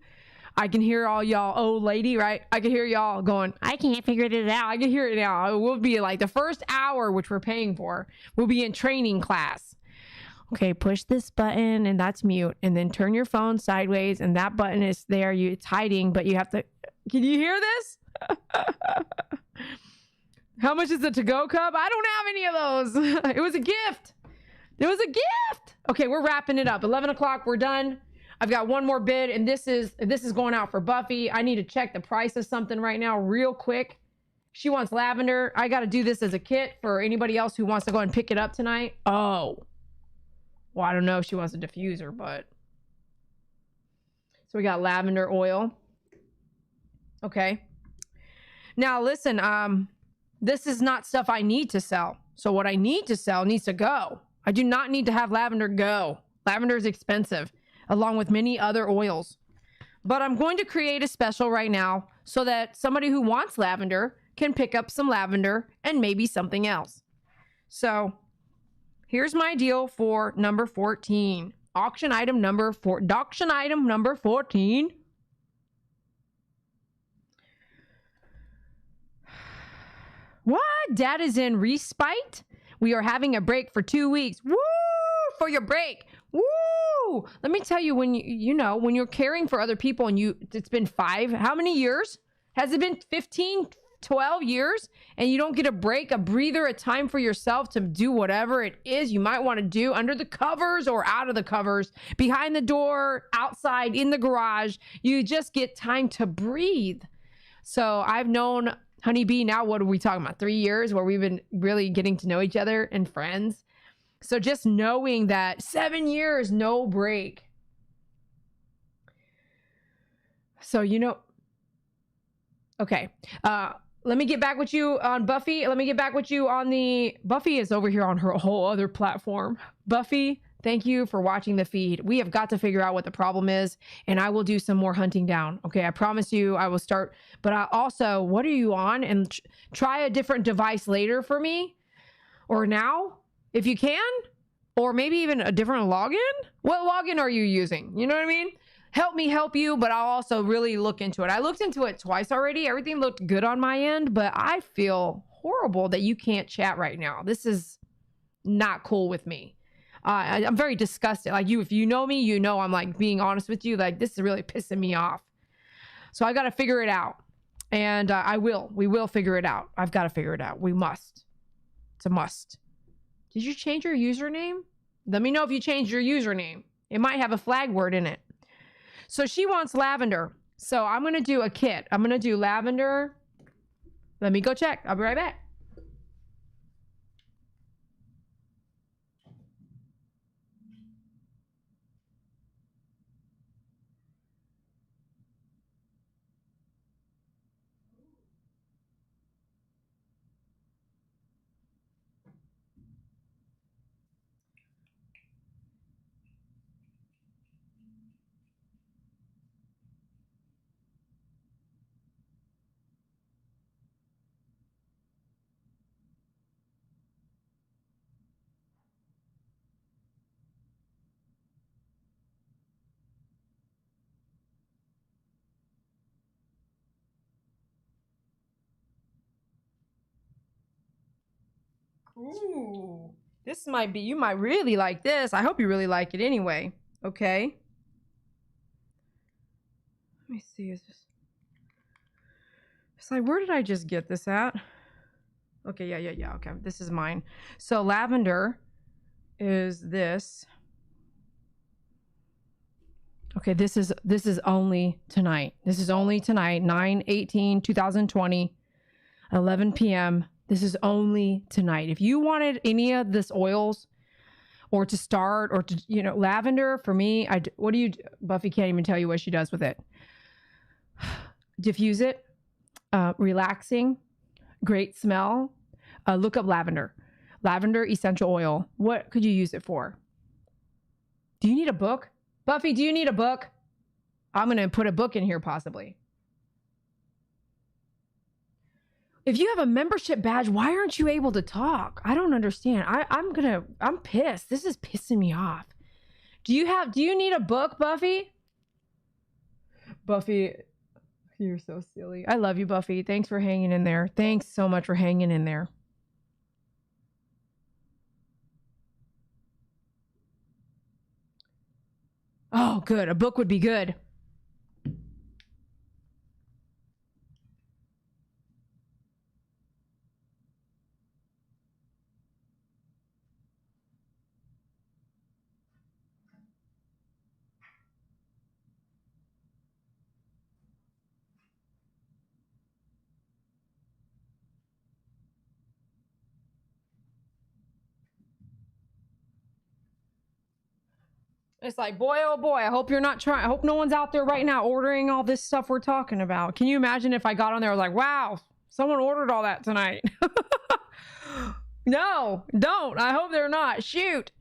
I can hear all y'all, oh lady, right? I can hear y'all going, I can't figure this out. I can hear it now. It will be like the first hour, which we're paying for, we'll be in training class. Okay, push this button and that's mute. And then turn your phone sideways and that button is there. It's hiding, but you have to, can you hear this? How much is the to-go cup? I don't have any of those. It was a gift. It was a gift. Okay, we're wrapping it up. 11 o'clock, we're done. I've got one more bid, and this is going out for Buffy. I need to check the price of something right now real quick. She wants lavender. I got to do this as a kit for anybody else who wants to go and pick it up tonight. Oh. Well, I don't know if she wants a diffuser, but. So we got lavender oil. Okay. Now, listen, this is not stuff I need to sell. So what I need to sell needs to go. I do not need to have lavender go. Lavender is expensive, along with many other oils. But I'm going to create a special right now so that somebody who wants lavender can pick up some lavender and maybe something else. So here's my deal for number 14. Auction item number 14. What? Dad is in respite? We are having a break for 2 weeks. Woo! For your break. Woo! Let me tell you, when when you're caring for other people and it's been how many years? Has it been 15, 12 years? And you don't get a break, a breather, a time for yourself to do whatever it is you might want to do under the covers or out of the covers, behind the door, outside, in the garage. You just get time to breathe. So I've known Honeybee now, what are we talking about? 3 years where we've been really getting to know each other and friends. So just knowing that 7 years, no break. So, okay. Let me get back with you on Buffy. Let me get back with you on Buffy is over here on her whole other platform. Buffy, thank you for watching the feed. We have got to figure out what the problem is, and I will do some more hunting down. Okay, I promise you I will start. But I also, what are you on? And try a different device later for me, or now, if you can, or maybe even a different login. What login are you using? You know what I mean? Help me help you, but I'll also really look into it. I looked into it twice already. Everything looked good on my end, but I feel horrible that you can't chat right now. This is not cool with me. I'm very disgusted. Like if you know me, I'm like being honest with you. Like this is really pissing me off. So I got to figure it out. And we will figure it out. I've got to figure it out. We must. It's a must. Did you change your username? Let me know if you changed your username. It might have a flag word in it. So she wants lavender. So I'm going to do a kit. I'm going to do lavender. Let me go check. I'll be right back. Ooh, you might really like this. I hope you really like it anyway. Okay. Let me see. It's like, where did I just get this at? Okay, yeah. Okay, this is mine. So lavender is this. Okay, this is only tonight. This is only tonight, 9/18/2020, 11 p.m. This is only tonight. If you wanted any of this oils or to start or to, lavender for me, Buffy can't even tell you what she does with it. Diffuse it, relaxing, great smell. Look up lavender essential oil. What could you use it for? Do you need a book? Buffy, do you need a book? I'm going to put a book in here possibly. If you have a membership badge, why aren't you able to talk? I don't understand. I'm pissed. This is pissing me off. Do you need a book, Buffy? Buffy, you're so silly. I love you, Buffy. Thanks for hanging in there. Thanks so much for hanging in there. Oh, good. A book would be good. It's like, boy, oh boy, I hope no one's out there right now ordering all this stuff we're talking about. Can you imagine if I got on there, I was like, wow, someone ordered all that tonight. No, don't. I hope they're not. Shoot.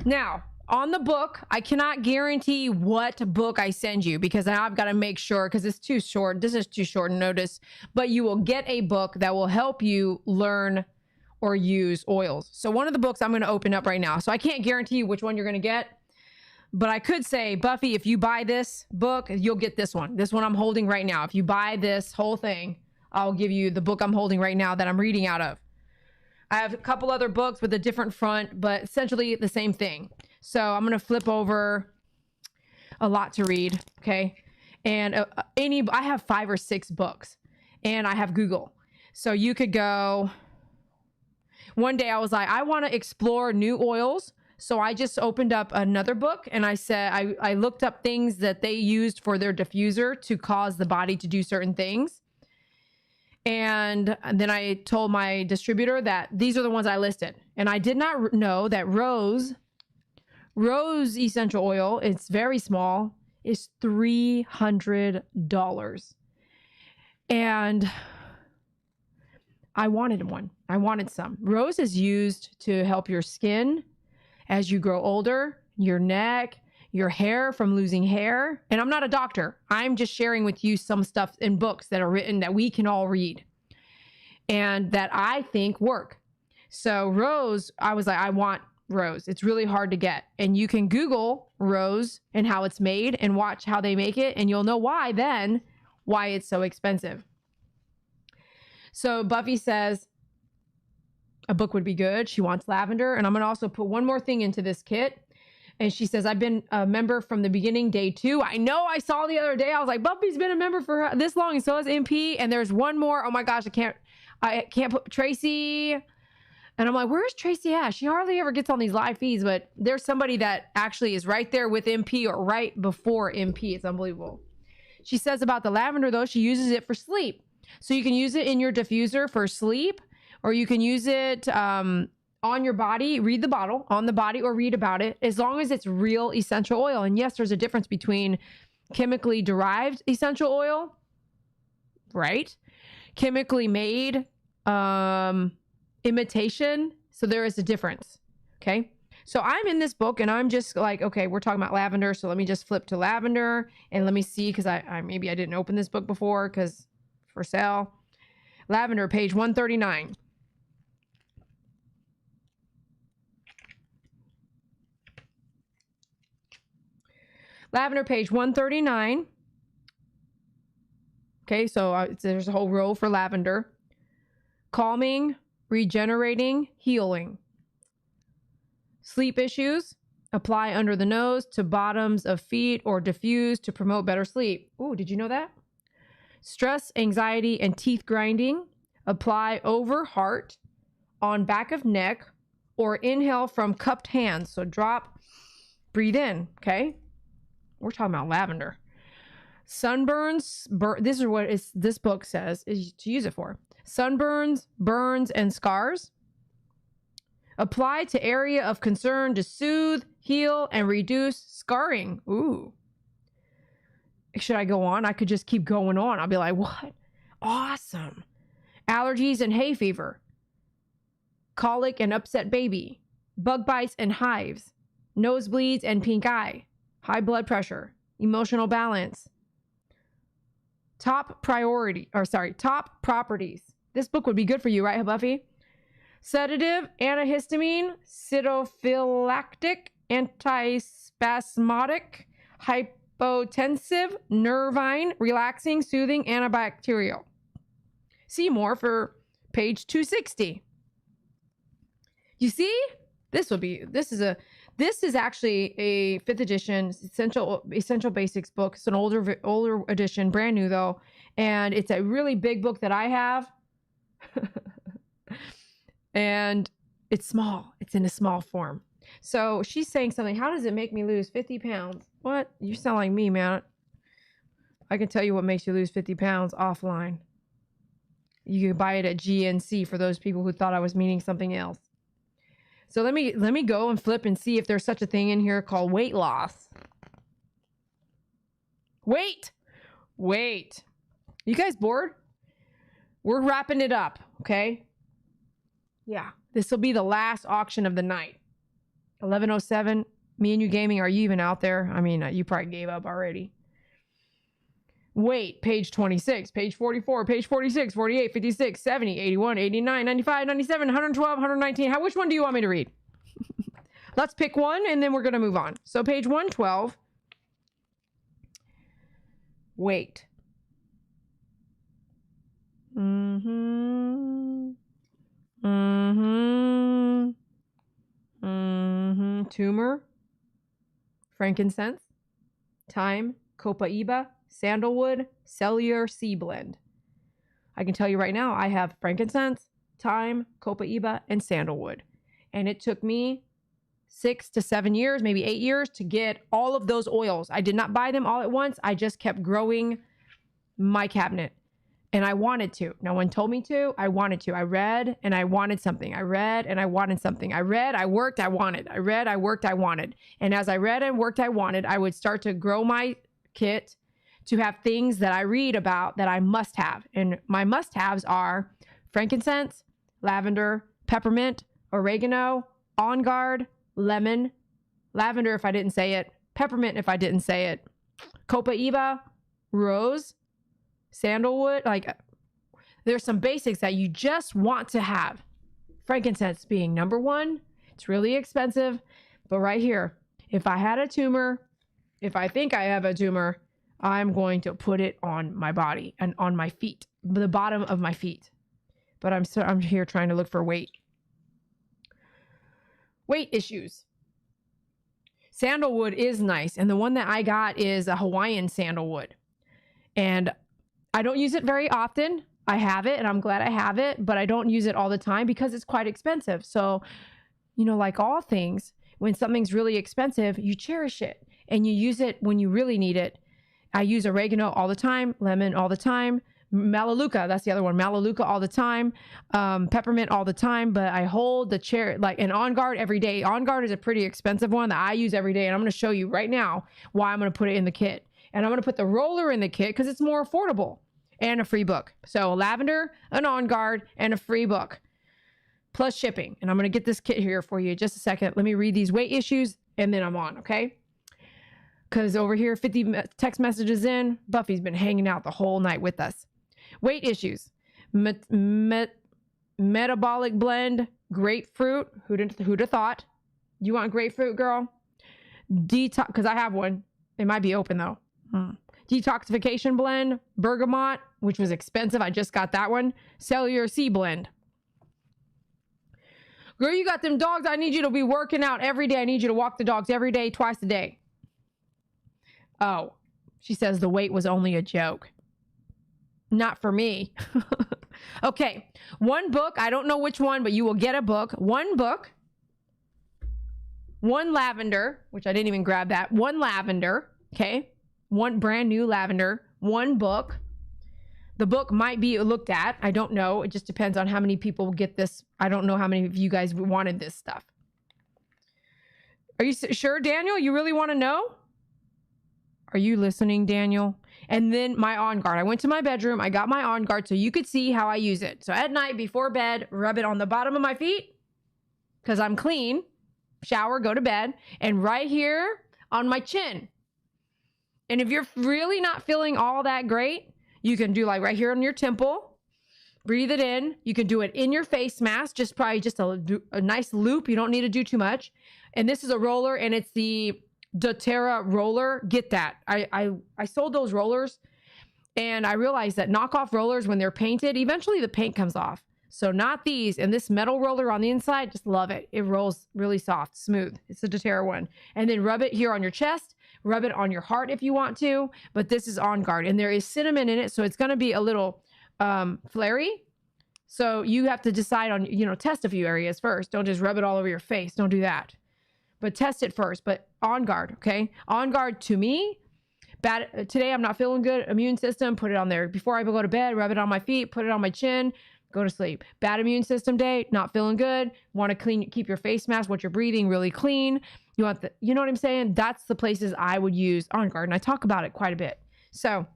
Now, on the book, I cannot guarantee what book I send you because now I've got to make sure because it's too short. This is too short notice, but you will get a book that will help you learn or use oils. So one of the books I'm going to open up right now. So I can't guarantee you which one you're going to get. But I could say, Buffy, if you buy this book, you'll get this one. This one I'm holding right now. If you buy this whole thing, I'll give you the book I'm holding right now that I'm reading out of. I have a couple other books with a different front, but essentially the same thing. So I'm going to flip over a lot to read. Okay. And I have 5 or 6 books and I have Google. So you could go. One day I was like, I want to explore new oils. So I just opened up another book and I said, I looked up things that they used for their diffuser to cause the body to do certain things. And then I told my distributor that these are the ones I listed. And I did not know that rose essential oil, it's very small, is $300. And I wanted one. I wanted some. Rose is used to help your skin as you grow older, your neck, your hair from losing hair. And I'm not a doctor. I'm just sharing with you some stuff in books that are written that we can all read and that I think work. So rose, I was like, I want rose. It's really hard to get. And you can Google rose and how it's made and watch how they make it. And you'll know why it's so expensive. So Buffy says a book would be good. She wants lavender. And I'm going to also put one more thing into this kit. And she says, I've been a member from the beginning, day 2. I know I saw the other day. I was like, Buffy's been a member for this long. And so is MP. And there's one more. Oh my gosh, I can't put Tracy. And I'm like, where's Tracy at? She hardly ever gets on these live feeds, but there's somebody that actually is right there with MP or right before MP. It's unbelievable. She says about the lavender though, she uses it for sleep. So you can use it in your diffuser for sleep, or you can use it on your body, read the bottle on the body or read about it, as long as it's real essential oil. And yes, there's a difference between chemically derived essential oil, right? Chemically made imitation. So there is a difference. Okay. So I'm in this book and I'm just like, okay, we're talking about lavender. So let me just flip to lavender and let me see. Cause maybe I didn't open this book before cause for sale. Lavender, page 139. Lavender, page 139. Okay, so there's a whole row for lavender. Calming, regenerating, healing. Sleep issues, apply under the nose to bottoms of feet or diffuse to promote better sleep. Ooh, did you know that? Stress, anxiety, and teeth grinding, apply over heart, on back of neck, or inhale from cupped hands. So drop, breathe in, okay? We're talking about lavender. Sunburns, this is what this book says is to use it for. Sunburns, burns, and scars. Apply to area of concern to soothe, heal, and reduce scarring. Ooh. Should I go on? I could just keep going on. I'll be like, what? Awesome. Allergies and hay fever. Colic and upset baby. Bug bites and hives. Nosebleeds and pink eye. High blood pressure. Emotional balance. Top properties. This book would be good for you, right, Buffy? Sedative, antihistamine, cytophylactic, antispasmodic, hypotensive, nervine, relaxing, soothing, antibacterial. See more for page 260. You see? This is actually a 5th edition essential basics book. It's an older edition, brand new though. And it's a really big book that I have. And it's small. It's in a small form. So she's saying something. How does it make me lose 50 pounds? What? You sound like me, man. I can tell you what makes you lose 50 pounds offline. You can buy it at GNC for those people who thought I was meaning something else. So let me go and flip and see if there's such a thing in here called weight loss. Wait. You guys bored? We're wrapping it up, okay? Yeah, this will be the last auction of the night. 11:07. Me and you gaming, are you even out there? I mean, you probably gave up already. Wait, page 26, page 44, page 46, 48, 56, 70, 81, 89, 95, 97, 112, 119. Which one do you want me to read? Let's pick one and then we're going to move on. So page 112. Weight. Tumor. Frankincense. Thyme. Copaiba. Sandalwood. Cellular sea blend. I can tell you right now, I have frankincense, thyme, copaiba, and sandalwood. And it took me 6 to 7 years, maybe 8 years to get all of those oils. I did not buy them all at once. I just kept growing my cabinet. And I wanted to. No one told me to. I wanted to. I read and I wanted something. I read and I wanted something. I read, I worked, I wanted. I read, I worked, I wanted. And as I read and worked, I wanted, I would start to grow my kit to have things that I read about that I must have. And my must-haves are frankincense, lavender, peppermint, oregano, on guard, lemon, lavender if I didn't say it, peppermint if I didn't say it, copaiba, rose, sandalwood. Like, there's some basics that you just want to have. Frankincense being number one. It's really expensive, but right here, if I had a tumor, if I think I have a tumor, I'm going to put it on my body and on my feet, the bottom of my feet. But I'm here trying to look for weight. Weight issues. Sandalwood is nice. And the one that I got is a Hawaiian sandalwood. And I don't use it very often. I have it and I'm glad I have it, but I don't use it all the time because it's quite expensive. So, you know, like all things, when something's really expensive, you cherish it and you use it when you really need it. I use oregano all the time, lemon all the time, Melaleuca, that's the other one, Melaleuca all the time, peppermint all the time, but I hold the chair, like an On Guard every day. On Guard is a pretty expensive one that I use every day, and I'm going to show you right now why I'm going to put it in the kit. And I'm going to put the roller in the kit because it's more affordable and a free book. So lavender, an On Guard, and a free book, plus shipping. And I'm going to get this kit here for you in just a second. Let me read these weight issues, and then I'm on, okay? Because over here, 50 text messages in, Buffy's been hanging out the whole night with us. Weight issues. Metabolic blend, grapefruit. Who'd have thought? You want grapefruit, girl? Detox, because I have one. It might be open, though. Detoxification blend, bergamot, which was expensive. I just got that one. Cellular sea blend. Girl, you got them dogs. I need you to be working out every day. I need you to walk the dogs every day, twice a day. Oh, she says the weight was only a joke. Not for me. Okay. One book. I don't know which one, but you will get a book. One book. One lavender, which I didn't even grab that. One lavender. Okay. One brand new lavender. One book. The book might be looked at. I don't know. It just depends on how many people get this. I don't know how many of you guys wanted this stuff. Are you sure, Daniel? You really want to know? Are you listening, Daniel? And then my On Guard. I went to my bedroom. I got my On Guard so you could see how I use it. So at night before bed, rub it on the bottom of my feet because I'm clean. Shower, go to bed. And right here on my chin. And if you're really not feeling all that great, you can do like right here on your temple. Breathe it in. You can do it in your face mask. Probably just a nice loop. You don't need to do too much. And this is a roller and it's the doTERRA roller. Get that. I sold those rollers and I realized that knockoff rollers, when they're painted, eventually the paint comes off. So not these. And this metal roller on the inside, just love it. It rolls really soft, smooth. It's the doTERRA one. And then rub it here on your chest, rub it on your heart if you want to, but this is On Guard and there is cinnamon in it. So it's going to be a little flary. So you have to decide on, test a few areas first. Don't just rub it all over your face. Don't do that. But test it first. But On Guard, okay? On Guard to me, today I'm not feeling good. Immune system, put it on there. Before I go to bed, rub it on my feet, put it on my chin, go to sleep. Bad immune system day, not feeling good. Want to keep your face mask, what you're breathing really clean. You know what I'm saying? That's the places I would use On Guard. And I talk about it quite a bit. So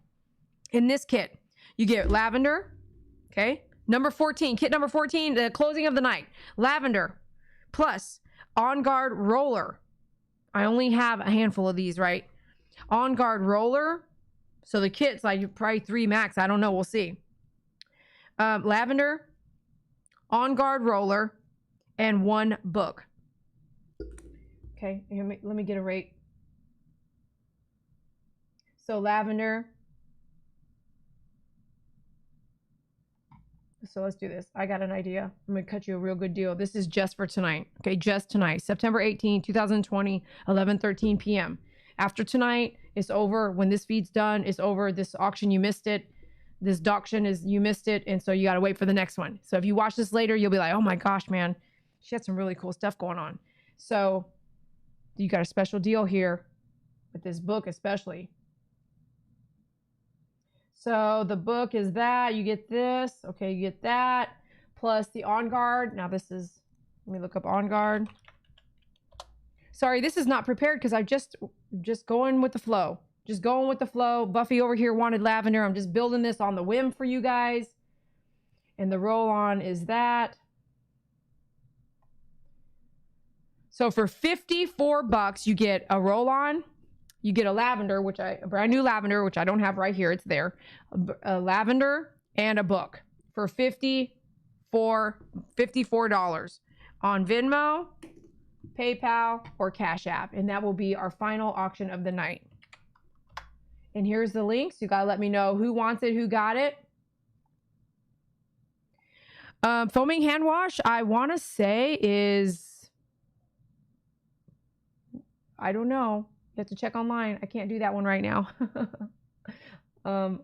in this kit, you get lavender, okay? Number 14, kit number 14, the closing of the night. Lavender plus On Guard roller. I only have a handful of these, right? On Guard roller. So the kit's like probably 3 max. I don't know. We'll see. Lavender, On Guard roller, and one book. Okay, let me get a rate. So lavender. So let's do this. I got an idea. I'm going to cut you a real good deal. This is just for tonight. Okay, just tonight. September 18, 2020, 11:13 p.m. After tonight, it's over. When this feed's done, it's over. This auction, you missed it. This dogction is, you missed it. And so you got to wait for the next one. So if you watch this later, you'll be like, oh my gosh, man, she had some really cool stuff going on. So you got a special deal here with this book, especially. So the book is that, you get this, okay, you get that, plus the On Guard. Now this is, let me look up On Guard. Sorry, this is not prepared because I just going with the flow. Just going with the flow. Buffy over here wanted lavender. I'm just building this on the whim for you guys. And the roll-on is that. So for $54, you get a roll-on. You get a lavender, a brand new lavender, which I don't have right here. It's there. A lavender and a book for $54 on Venmo, PayPal, or Cash App. And that will be our final auction of the night. And here's the links. You got to let me know who wants it, who got it. Foaming hand wash, I want to say is, I don't know. You have to check online. I can't do that one right now. I'm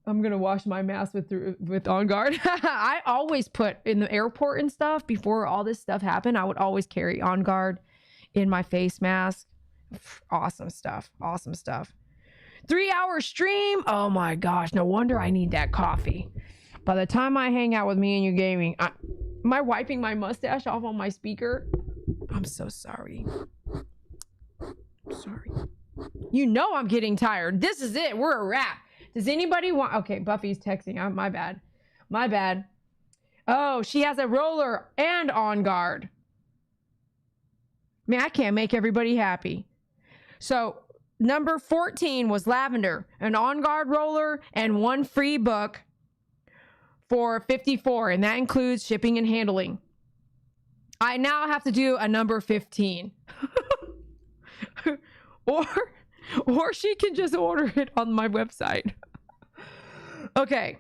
going to wash my mask with On Guard. I always put in the airport and stuff before all this stuff happened. I would always carry On Guard in my face mask. Awesome stuff. Awesome stuff. 3-hour stream. Oh my gosh. No wonder I need that coffee. By the time I hang out with me and you gaming, am I wiping my mustache off on my speaker? I'm so sorry. Sorry. You know I'm getting tired. This is it. We're a wrap. Does anybody want... Okay, Buffy's texting. My bad. My bad. Oh, she has a roller and On Guard. Man, I can't make everybody happy. So, number 14 was lavender, an On Guard roller, and one free book for $54, and that includes shipping and handling. I now have to do a number 15. or she can just order it on my website. Okay.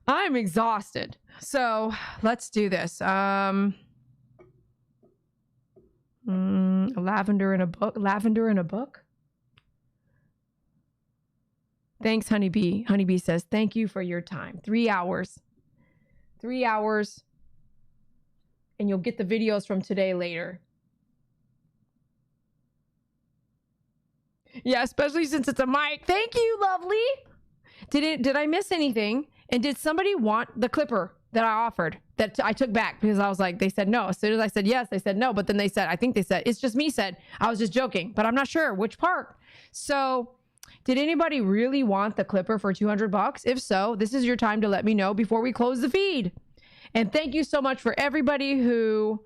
I'm exhausted. So let's do this. Lavender in a book. Lavender in a book. Thanks, Honeybee. Honeybee says, thank you for your time. 3 hours. 3 hours. And you'll get the videos from today later. Yeah, especially since it's a mic. Thank you, lovely. Did I miss anything? And did somebody want the clipper that I offered that I took back because I was like, they said no. As soon as I said yes, they said no. But then they said, I think they said, it's just me said, I was just joking, but I'm not sure which part. So did anybody really want the clipper for $200? If so, this is your time to let me know before we close the feed. And thank you so much for everybody who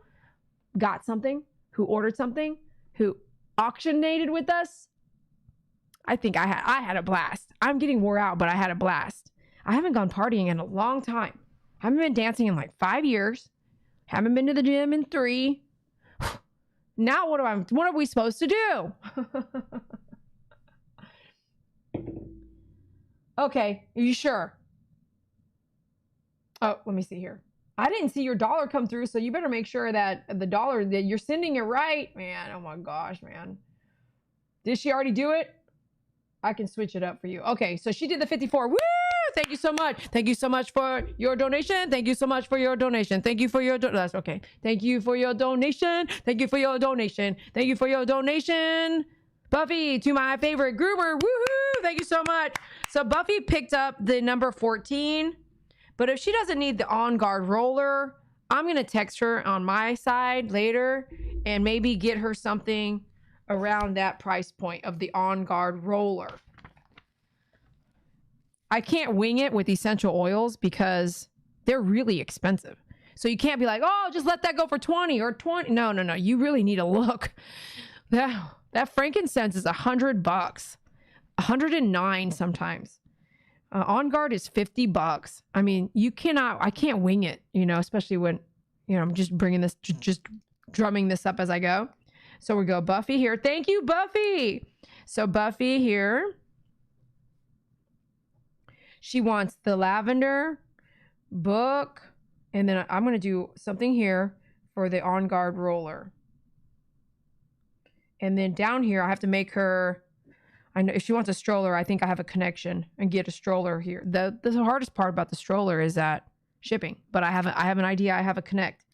got something, who ordered something, who auctionated with us. I think I had a blast. I'm getting wore out, but I had a blast. I haven't gone partying in a long time. I haven't been dancing in like 5 years. Haven't been to the gym in 3. Now what are we supposed to do? Okay, are you sure? Oh, let me see here. I didn't see your dollar come through, so you better make sure that the dollar, that you're sending it right. Man, oh my gosh, man. Did she already do it? I can switch it up for you. Okay, so she did the 54. Woo! Thank you so much. Thank you so much for your donation. Thank you so much for your donation. Thank you for your that's okay. Thank you for your donation. Thank you for your donation. Thank you for your donation. Buffy, to my favorite groomer. Woohoo! Thank you so much. So Buffy picked up the number 14. But if she doesn't need the On Guard roller, I'm going to text her on my side later and maybe get her something around that price point of the On Guard roller. I can't wing it with essential oils because they're really expensive. So you can't be like, oh, just let that go for 20 or 20. No. You really need to look. That frankincense is $100, 109 sometimes. On Guard is $50. I mean, I can't wing it, especially when, I'm just bringing this, just drumming this up as I go. So we go Buffy here. Thank you, Buffy. So Buffy here. She wants the lavender book. And then I'm going to do something here for the on guard roller. And then down here, I have to make her, I know if she wants a stroller, I think I have a connection and get a stroller here. The hardest part about the stroller is that shipping, but I have an idea. I have a connect.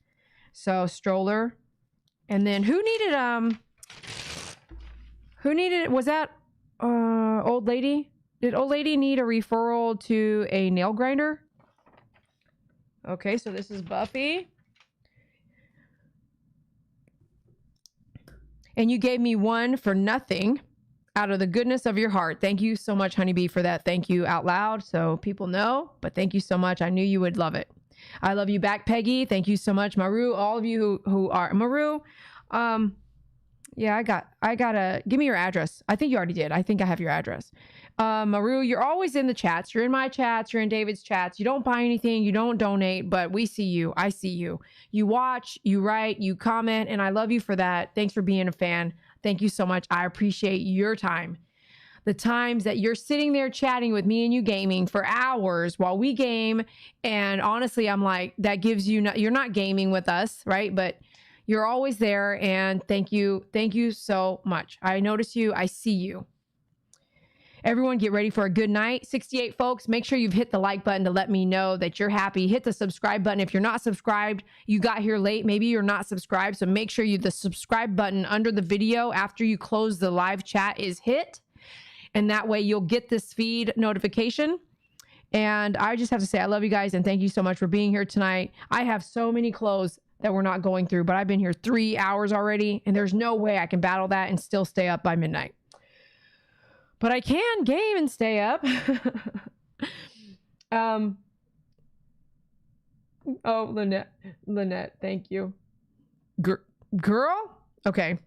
So stroller. And then who needed, was that old lady? Did old lady need a referral to a nail grinder? Okay, so this is Buffy. And you gave me one for nothing out of the goodness of your heart. Thank you so much, Honeybee, for that. Thank you out loud so people know, but thank you so much. I knew you would love it. I love you back, Peggy. Thank you so much, Maru. All of you who are Maru. Yeah, I gotta give me your address. I think you already did. I think I have your address. Maru, you're always in the chats. You're in my chats. You're in David's chats. You don't buy anything. You don't donate, but we see you. I see you. You watch, you write, you comment, and I love you for that. Thanks for being a fan. Thank you so much. I appreciate your time. The times that you're sitting there chatting with me and you gaming for hours while we game. And honestly, I'm like, that gives you, you're not gaming with us, right? But you're always there. And thank you. Thank you so much. I notice you. I see you. Everyone get ready for a good night. 68 folks, make sure you've hit the like button to let me know that you're happy. Hit the subscribe button. If you're not subscribed, you got here late. Maybe you're not subscribed. So make sure the subscribe button under the video after you close the live chat is hit. And that way you'll get this feed notification. And I just have to say, I love you guys. And thank you so much for being here tonight. I have so many clothes that we're not going through, but I've been here 3 hours already. And there's no way I can battle that and still stay up by midnight. But I can game and stay up. Oh, Lynette, thank you. Girl? Okay.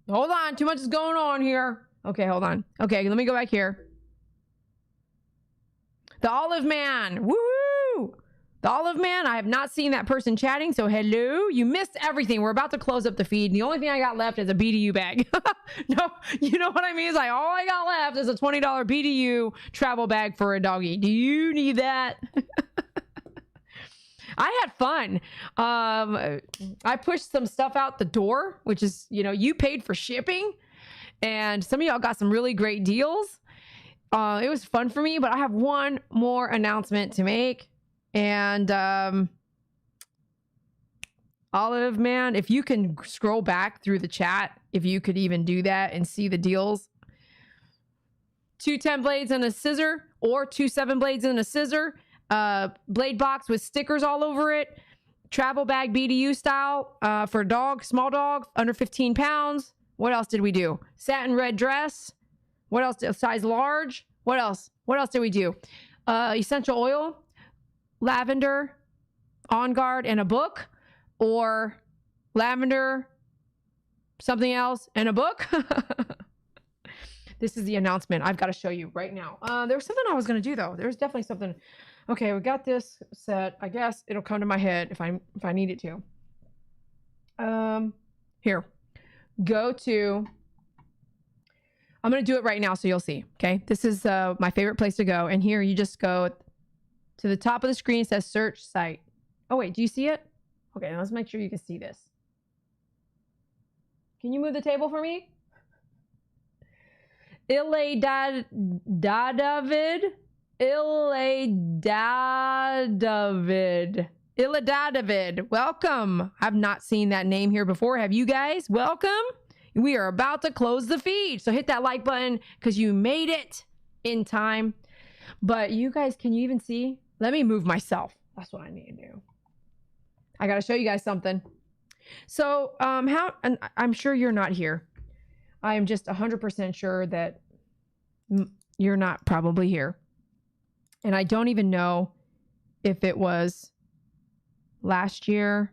Hold on. Too much is going on here. Okay, hold on. Okay, let me go back here. The Olive Man. Woohoo! The Olive Man, I have not seen that person chatting, so hello. You missed everything. We're about to close up the feed. And the only thing I got left is a BDU bag. No, you know what I mean? It's like all I got left is a $20 BDU travel bag for a doggy. Do you need that? I had fun. I pushed some stuff out the door, which is, you paid for shipping. And some of y'all got some really great deals. It was fun for me, but I have one more announcement to make. And Olive Man, if you can scroll back through the chat, if you could even do that and see the deals. 2 10 blades and a scissor, or 2 7 blades and a scissor. Blade box with stickers all over it. Travel bag BDU style for a dog, small dog, under 15 pounds. What else did we do? Satin red dress. What else? Size large. What else? What else did we do? Essential oil. Lavender, on guard, and a book, or lavender, something else, and a book. This is the announcement I've got to show you right now. There was something I was going to do though. There's definitely something. Okay, we got this set. I guess it'll come to my head if I need it to. Here, go to. I'm going to do it right now so you'll see. Okay, this is my favorite place to go, and here you just go. To the top of the screen, it says search site. Oh, wait, do you see it? Okay, let's make sure you can see this. Can you move the table for me? Isolators. Welcome. I've not seen that name here before. Have you guys? Welcome. We are about to close the feed. So hit that like button because you made it in time. But you guys, can you even see? Let me move myself. That's what I need to do. I got to show you guys something. So, and I'm sure you're not here. I am just 100% sure that you're not probably here. And I don't even know if it was last year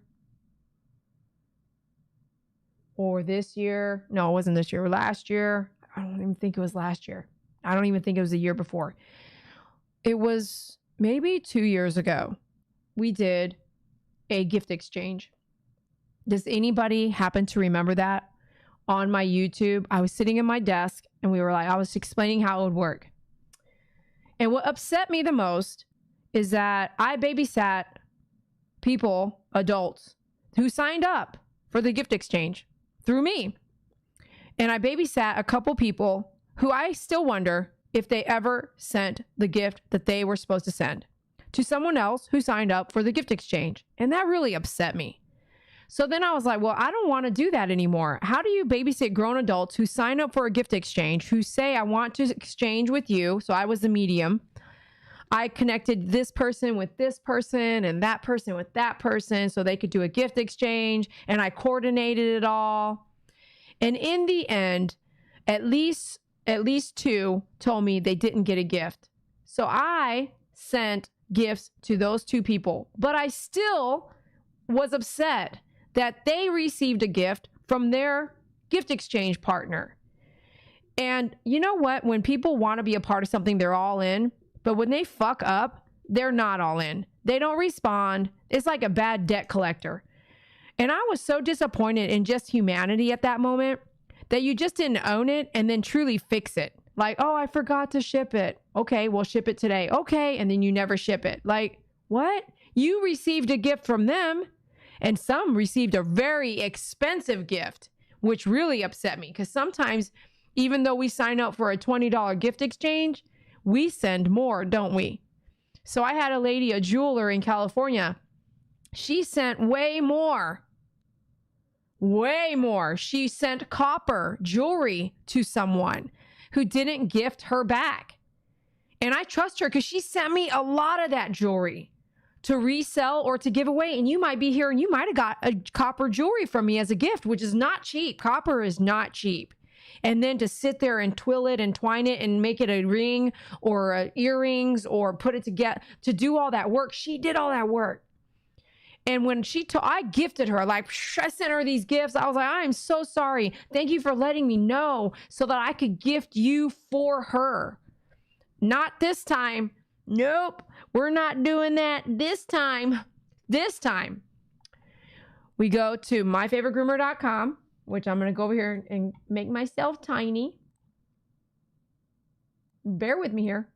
or this year. No, it wasn't this year. Last year. I don't even think it was last year. I don't even think it was the year before. It was maybe 2 years ago. We did a gift exchange. Does anybody happen to remember that? On my YouTube, I was sitting at my desk and I was explaining how it would work. And what upset me the most is that I babysat people, adults, who signed up for the gift exchange through me. And I babysat a couple people who I still wonder if they ever sent the gift that they were supposed to send to someone else who signed up for the gift exchange. And that really upset me. So then I was like, well, I don't want to do that anymore. How do you babysit grown adults who sign up for a gift exchange, who say, I want to exchange with you? So I was the medium. I connected this person with this person and that person with that person so they could do a gift exchange, and I coordinated it all. And in the end, at least two told me they didn't get a gift. So I sent gifts to those two people, but I still was upset that they received a gift from their gift exchange partner. And you know what? When people want to be a part of something, they're all in. But when they fuck up, they're not all in. They don't respond. It's like a bad debt collector. And I was so disappointed in just humanity at that moment that you just didn't own it and then truly fix it. Like, oh, I forgot to ship it. Okay, we'll ship it today. Okay, and then you never ship it. Like, what? You received a gift from them. And some received a very expensive gift, which really upset me. Because sometimes, even though we sign up for a $20 gift exchange, we send more, don't we? So I had a lady, a jeweler in California. She sent way more. Way more. She sent copper jewelry to someone who didn't gift her back. And I trust her because she sent me a lot of that jewelry to resell or to give away. And you might be here and you might have got a copper jewelry from me as a gift, which is not cheap. Copper is not cheap. And then to sit there and twill it and twine it and make it a ring or earrings or put it together, to do all that work. She did all that work. And when I gifted her, like, I sent her these gifts. I was like, I'm so sorry. Thank you for letting me know so that I could gift you for her. Not this time. Nope. We're not doing that this time. This time, we go to myfavoritegroomer.com, which I'm going to go over here and make myself tiny. Bear with me here.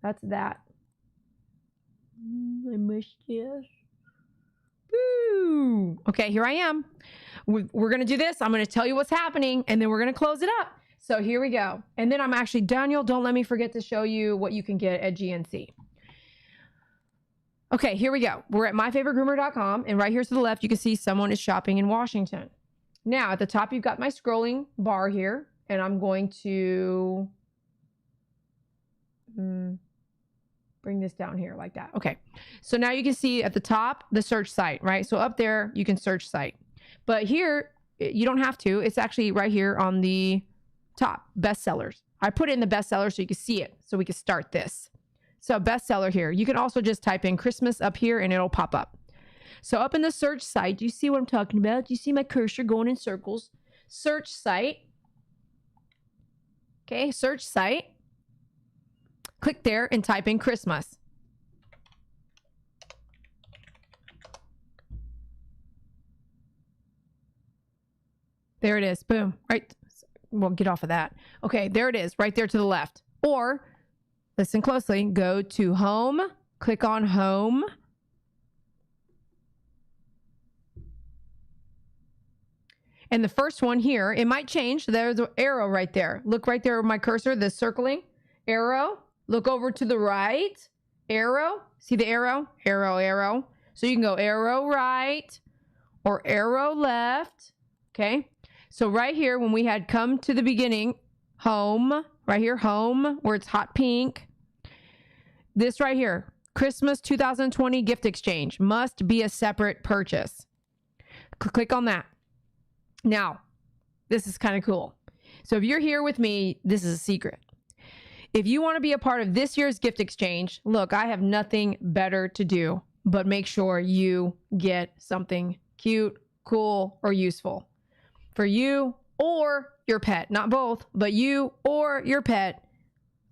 That's that. I missed this. Woo! Okay, here I am. We're going to do this. I'm going to tell you what's happening, and then we're going to close it up. So here we go. And then I'm actually, Daniel, don't let me forget to show you what you can get at GNC. Okay, here we go. We're at myfavoritegroomer.com, and right here to the left, you can see someone is shopping in Washington. Now, at the top, you've got my scrolling bar here, and I'm going to bring this down here like that. Okay, so now you can see at the top, the search site, right? So up there, you can search site. But here, you don't have to. It's actually right here on the top, bestsellers. I put it in the bestseller so you can see it, so we can start this. So bestseller here. You can also just type in Christmas up here and it'll pop up. So up in the search site, do you see what I'm talking about? Do you see my cursor going in circles? Search site. Okay, search site. Click there and type in Christmas. There it is. Boom. Right. We'll get off of that. Okay, there it is. Right there to the left. Or, listen closely, go to home. Click on home. And the first one here, it might change. There's an arrow right there. Look right there with my cursor, the circling arrow. Look over to the right. Arrow. See the arrow? Arrow, arrow. So you can go arrow right or arrow left. Okay. So right here, when we had come to the beginning, home, right here, home, where it's hot pink. This right here, Christmas 2020 gift exchange must be a separate purchase. Click on that. Now, this is kind of cool. So if you're here with me, this is a secret. If you want to be a part of this year's gift exchange, look, I have nothing better to do but make sure you get something cute, cool, or useful for you or your pet. Not both, but you or your pet.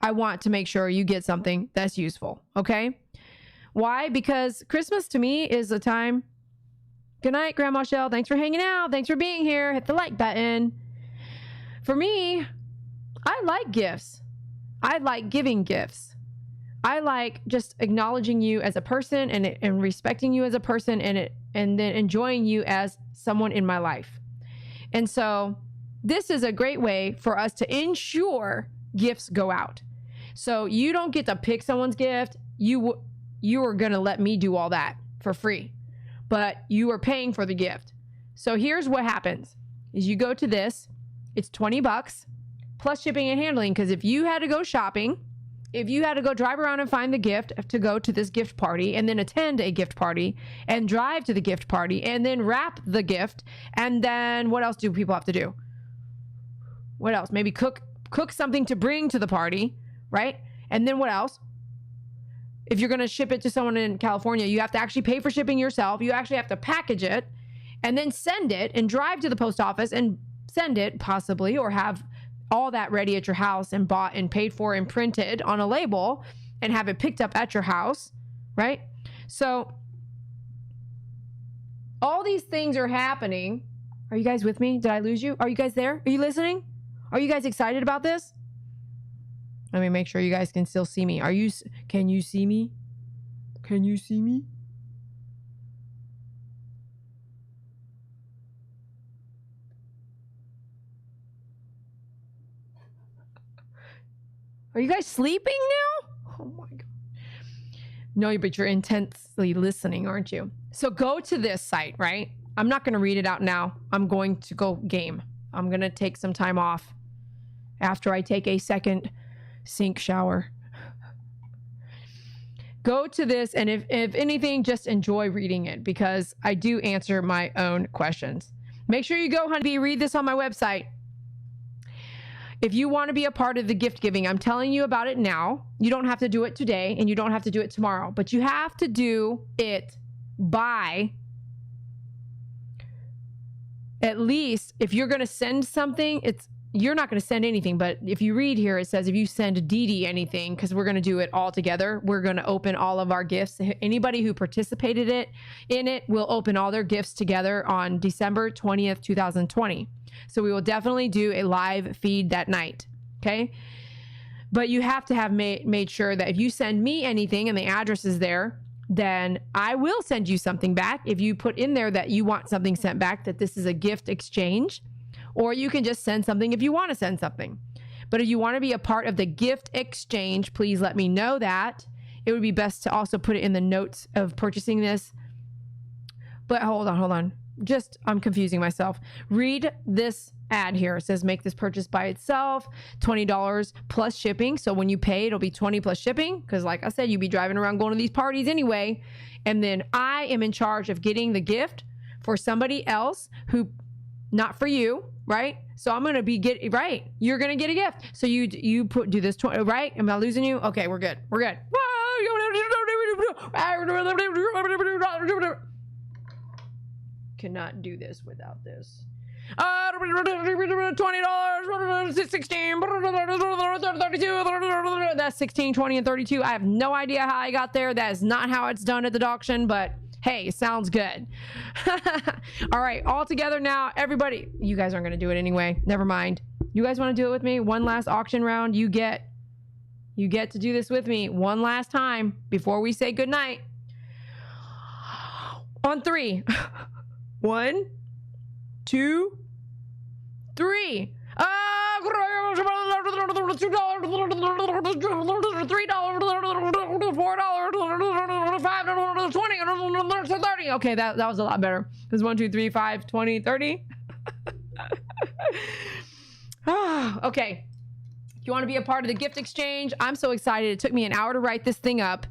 I want to make sure you get something that's useful. Okay? Why? Because Christmas to me is a time Good night, Grandma Shell. Thanks for hanging out. Thanks for being here. Hit the like button. For me, I like gifts. I like giving gifts. I like just acknowledging you as a person and respecting you as a person and then enjoying you as someone in my life. And so this is a great way for us to ensure gifts go out. So you don't get to pick someone's gift. You are going to let me do all that for free, but you are paying for the gift. So here's what happens is you go to this, it's $20 plus shipping and handling. Because if you had to go shopping, if you had to go drive around and find the gift to go to this gift party and then attend a gift party and drive to the gift party and then wrap the gift, and then what else do people have to do? What else? Maybe cook something to bring to the party, right? And then what else? If you're going to ship it to someone in California, you have to actually pay for shipping yourself. You actually have to package it and then send it and drive to the post office and send it possibly, or have all that ready at your house and bought and paid for and printed on a label and have it picked up at your house, right? So all these things are happening. Are you guys with me? Did I lose you? Are you guys there? Are you listening? Are you guys excited about this? Let me make sure you guys can still see me. Can you see me? Can you see me? Are you guys sleeping now? Oh my God. No, but you're intensely listening, aren't you? So go to this site, right? I'm not going to read it out now. I'm going to go game. I'm going to take some time off after I take a second sink shower. Go to this, and if anything, just enjoy reading it because I do answer my own questions. Make sure you go, Honeybee, read this on my website. If you want to be a part of the gift giving, I'm telling you about it now. You don't have to do it today and you don't have to do it tomorrow, but you have to do it by at least, if you're going to send something, you're not going to send anything, but if you read here, it says if you send Dede anything, because we're going to do it all together, we're going to open all of our gifts. Anybody who participated in it will open all their gifts together on December 20th, 2020. So we will definitely do a live feed that night. Okay. But you have to have made sure that if you send me anything and the address is there, then I will send you something back. If you put in there that you want something sent back, that this is a gift exchange, or you can just send something if you want to send something. But if you want to be a part of the gift exchange, please let me know that. It would be best to also put it in the notes of purchasing this. But hold on. I'm confusing myself. Read this ad here. It says make this purchase by itself, $20 plus shipping. So when you pay, it'll be 20 plus shipping. Because like I said, you'd be driving around going to these parties anyway. And then I am in charge of getting the gift for somebody else who, not for you, right? So I'm going to right. You're going to get a gift. So you do this, right? Am I losing you? Okay, we're good. Cannot do this without this. $20, 16, 32. That's 16, 20, and 32. I have no idea how I got there. That is not how it's done at the dogction, but hey, sounds good. All right, all together now, everybody. You guys aren't going to do it anyway. Never mind. You guys want to do it with me? One last auction round. You get to do this with me one last time before we say goodnight. On 3. 1, 2, 3. $3, $4, $5, $20, $30. Okay, that was a lot better. It was 1, 2, 3, 5, 20, 30. Okay. If you want to be a part of the gift exchange, I'm so excited. It took me an hour to write this thing up.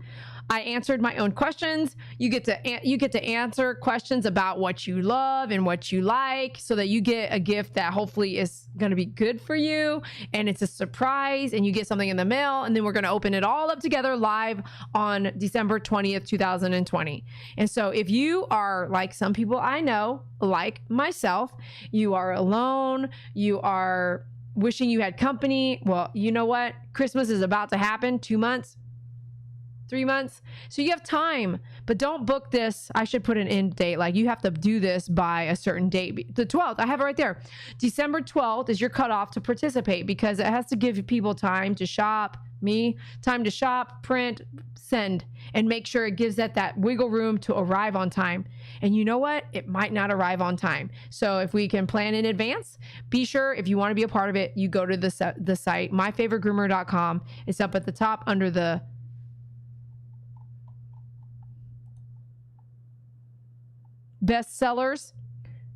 I answered my own questions. You get to answer questions about what you love and what you like, so that you get a gift that hopefully is going to be good for you, and it's a surprise, and you get something in the mail, and then we're going to open it all up together live on December 20th, 2020. And so if you are like some people I know, like myself, you are alone, you are wishing you had company. Well, you know what? Christmas is about to happen. 2 months. 3 months. So you have time. But don't book this. I should put an end date. Like, you have to do this by a certain date. The 12th, I have it right there. December 12th is your cutoff to participate, because it has to give people time to shop, time to shop, print, send, and make sure it gives that wiggle room to arrive on time. And you know what? It might not arrive on time. So if we can plan in advance, be sure, if you want to be a part of it, you go to the site, myfavoritegroomer.com. It's up at the top under the bestsellers.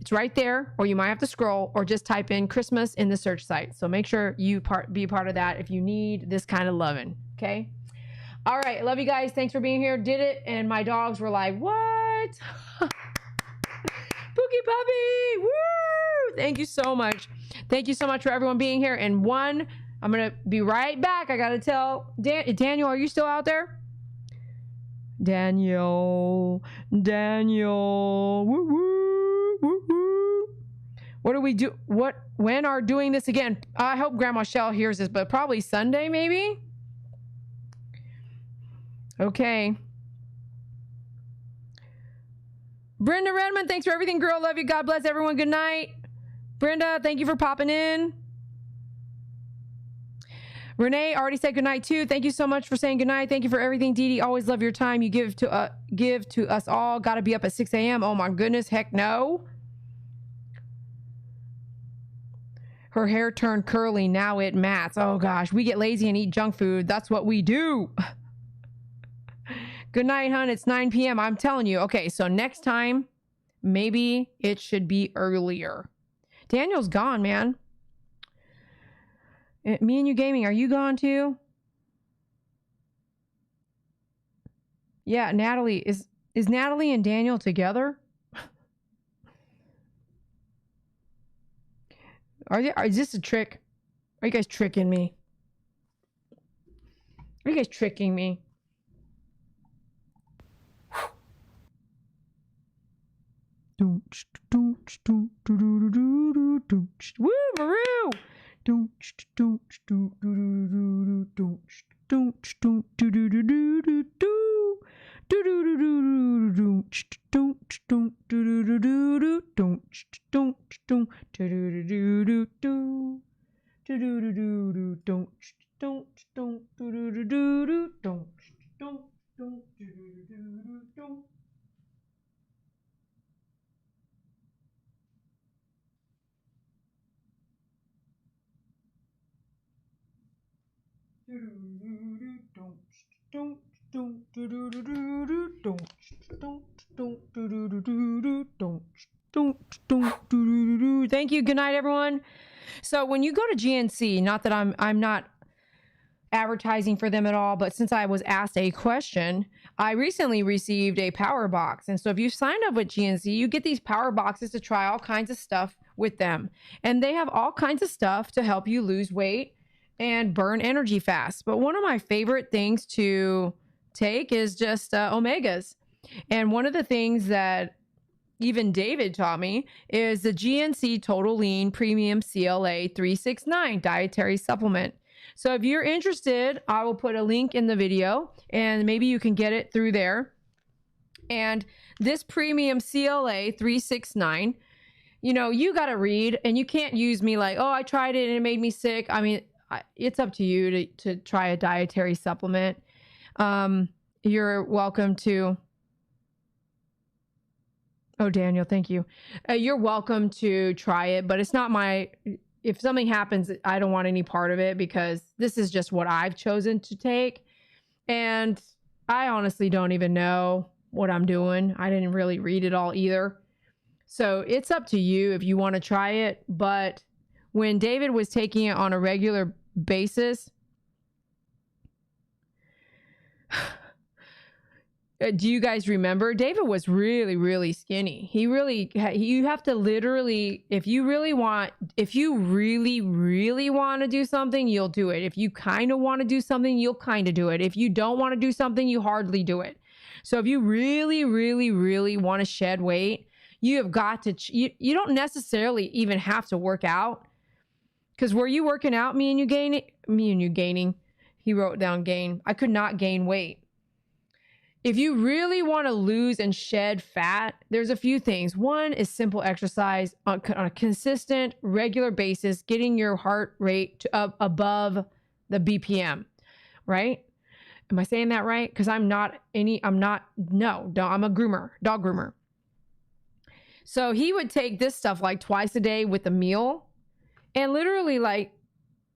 It's right there, or you might have to scroll, or just type in Christmas in the search site. So make sure you be part of that if you need this kind of loving. Okay. All right. Love you guys. Thanks for being here. Did it. And my dogs were like, what? Pookie puppy. Woo. Thank you so much. Thank you so much for everyone being here. And I'm going to be right back. I got to tell Daniel, are you still out there? Daniel. Woo, woo, woo, woo. What do we do? When are doing this again? I hope Grandma Shell hears this, but probably Sunday, maybe. Okay. Brenda Redmond, thanks for everything, girl. Love you. God bless everyone. Good night. Brenda, thank you for popping in. Renee already said good night too. Thank you so much for saying good night. Thank you for everything, Dede. Always love your time you give to us all. Got to be up at 6 a.m. Oh my goodness, heck no. Her hair turned curly. Now it mats. Oh gosh, we get lazy and eat junk food. That's what we do. Good night, hon. It's 9 p.m. I'm telling you. Okay, so next time, maybe it should be earlier. Daniel's gone, man. Me and You Gaming, are you gone too? Yeah, Natalie. Is Natalie and Daniel together? Is this a trick? Are you guys tricking me? Are you guys tricking me? Woo, Maru! Thank you. Good night, everyone. So when you go to GNC, not that I'm not advertising for them at all, but since I was asked a question, I recently received a power box. And so if you sign up with GNC, you get these power boxes to try all kinds of stuff with them. And they have all kinds of stuff to help you lose weight and burn energy fast. But one of my favorite things to take is just omegas. And one of the things that even David taught me is the GNC Total Lean Premium CLA 369 dietary supplement. So if you're interested, I will put a link in the video and maybe you can get it through there. And this premium CLA 369, you know, you got to read, and you can't use me like, oh, I tried it and it made me sick. I mean, it's up to you to try a dietary supplement. You're welcome to. Oh, Daniel, thank you. You're welcome to try it, but it's not if something happens, I don't want any part of it, because this is just what I've chosen to take. And I honestly don't even know what I'm doing. I didn't really read it all either. So it's up to you if you want to try it. But when David was taking it on a regular basis, do you guys remember? David was really, really skinny. You have to literally, if you really, really want to do something, you'll do it. If you kind of want to do something, you'll kind of do it. If you don't want to do something, you hardly do it. So if you really, really, really want to shed weight, you have got to, you don't necessarily even have to work out. Because were you working out, me and you gaining? He wrote down gain. I could not gain weight. if you really want to lose and shed fat, there's a few things. One is simple exercise on a consistent, regular basis, getting your heart rate to up above the BPM, right? Am I saying that right? Because I'm a groomer, dog groomer. So he would take this stuff like twice a day with a meal, and literally, like,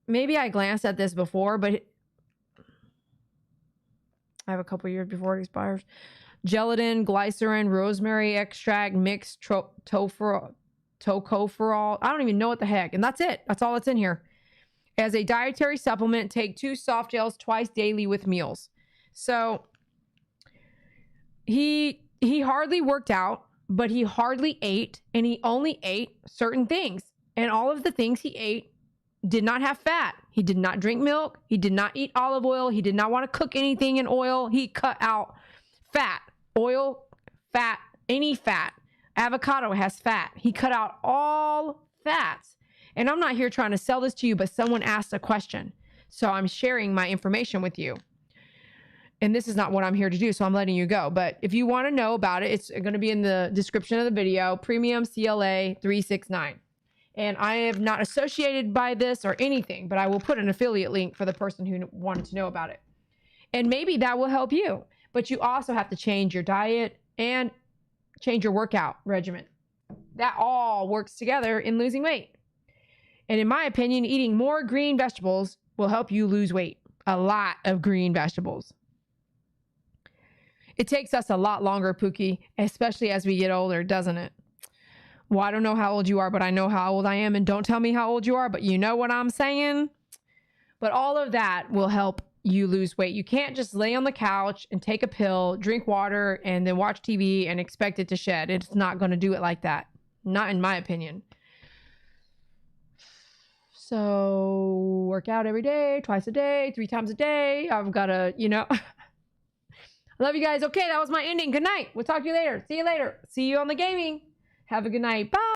maybe I glanced at this before, but I have a couple years before it expires. Gelatin, glycerin, rosemary extract, mixed tocopherol. I don't even know what the heck. And that's it. That's all that's in here. As a dietary supplement, take 2 soft gels twice daily with meals. So he hardly worked out, but he hardly ate, and he only ate certain things. And all of the things he ate did not have fat. He did not drink milk. He did not eat olive oil. He did not want to cook anything in oil. He cut out fat, oil, fat, any fat. Avocado has fat. He cut out all fats. And I'm not here trying to sell this to you, but someone asked a question. So I'm sharing my information with you. And this is not what I'm here to do, so I'm letting you go. But if you want to know about it, it's going to be in the description of the video, Premium CLA 369. And I am not associated by this or anything, but I will put an affiliate link for the person who wanted to know about it. And maybe that will help you. But you also have to change your diet and change your workout regimen. That all works together in losing weight. And in my opinion, eating more green vegetables will help you lose weight. A lot of green vegetables. It takes us a lot longer, Pookie, especially as we get older, doesn't it? Well, I don't know how old you are, but I know how old I am. And don't tell me how old you are, but you know what I'm saying? But all of that will help you lose weight. You can't just lay on the couch and take a pill, drink water, and then watch TV and expect it to shed. It's not going to do it like that. Not in my opinion. So work out every day, twice a day, 3 times a day. I've got to, I love you guys. Okay, that was my ending. Good night. We'll talk to you later. See you later. See you on the gaming. Have a good night. Bye.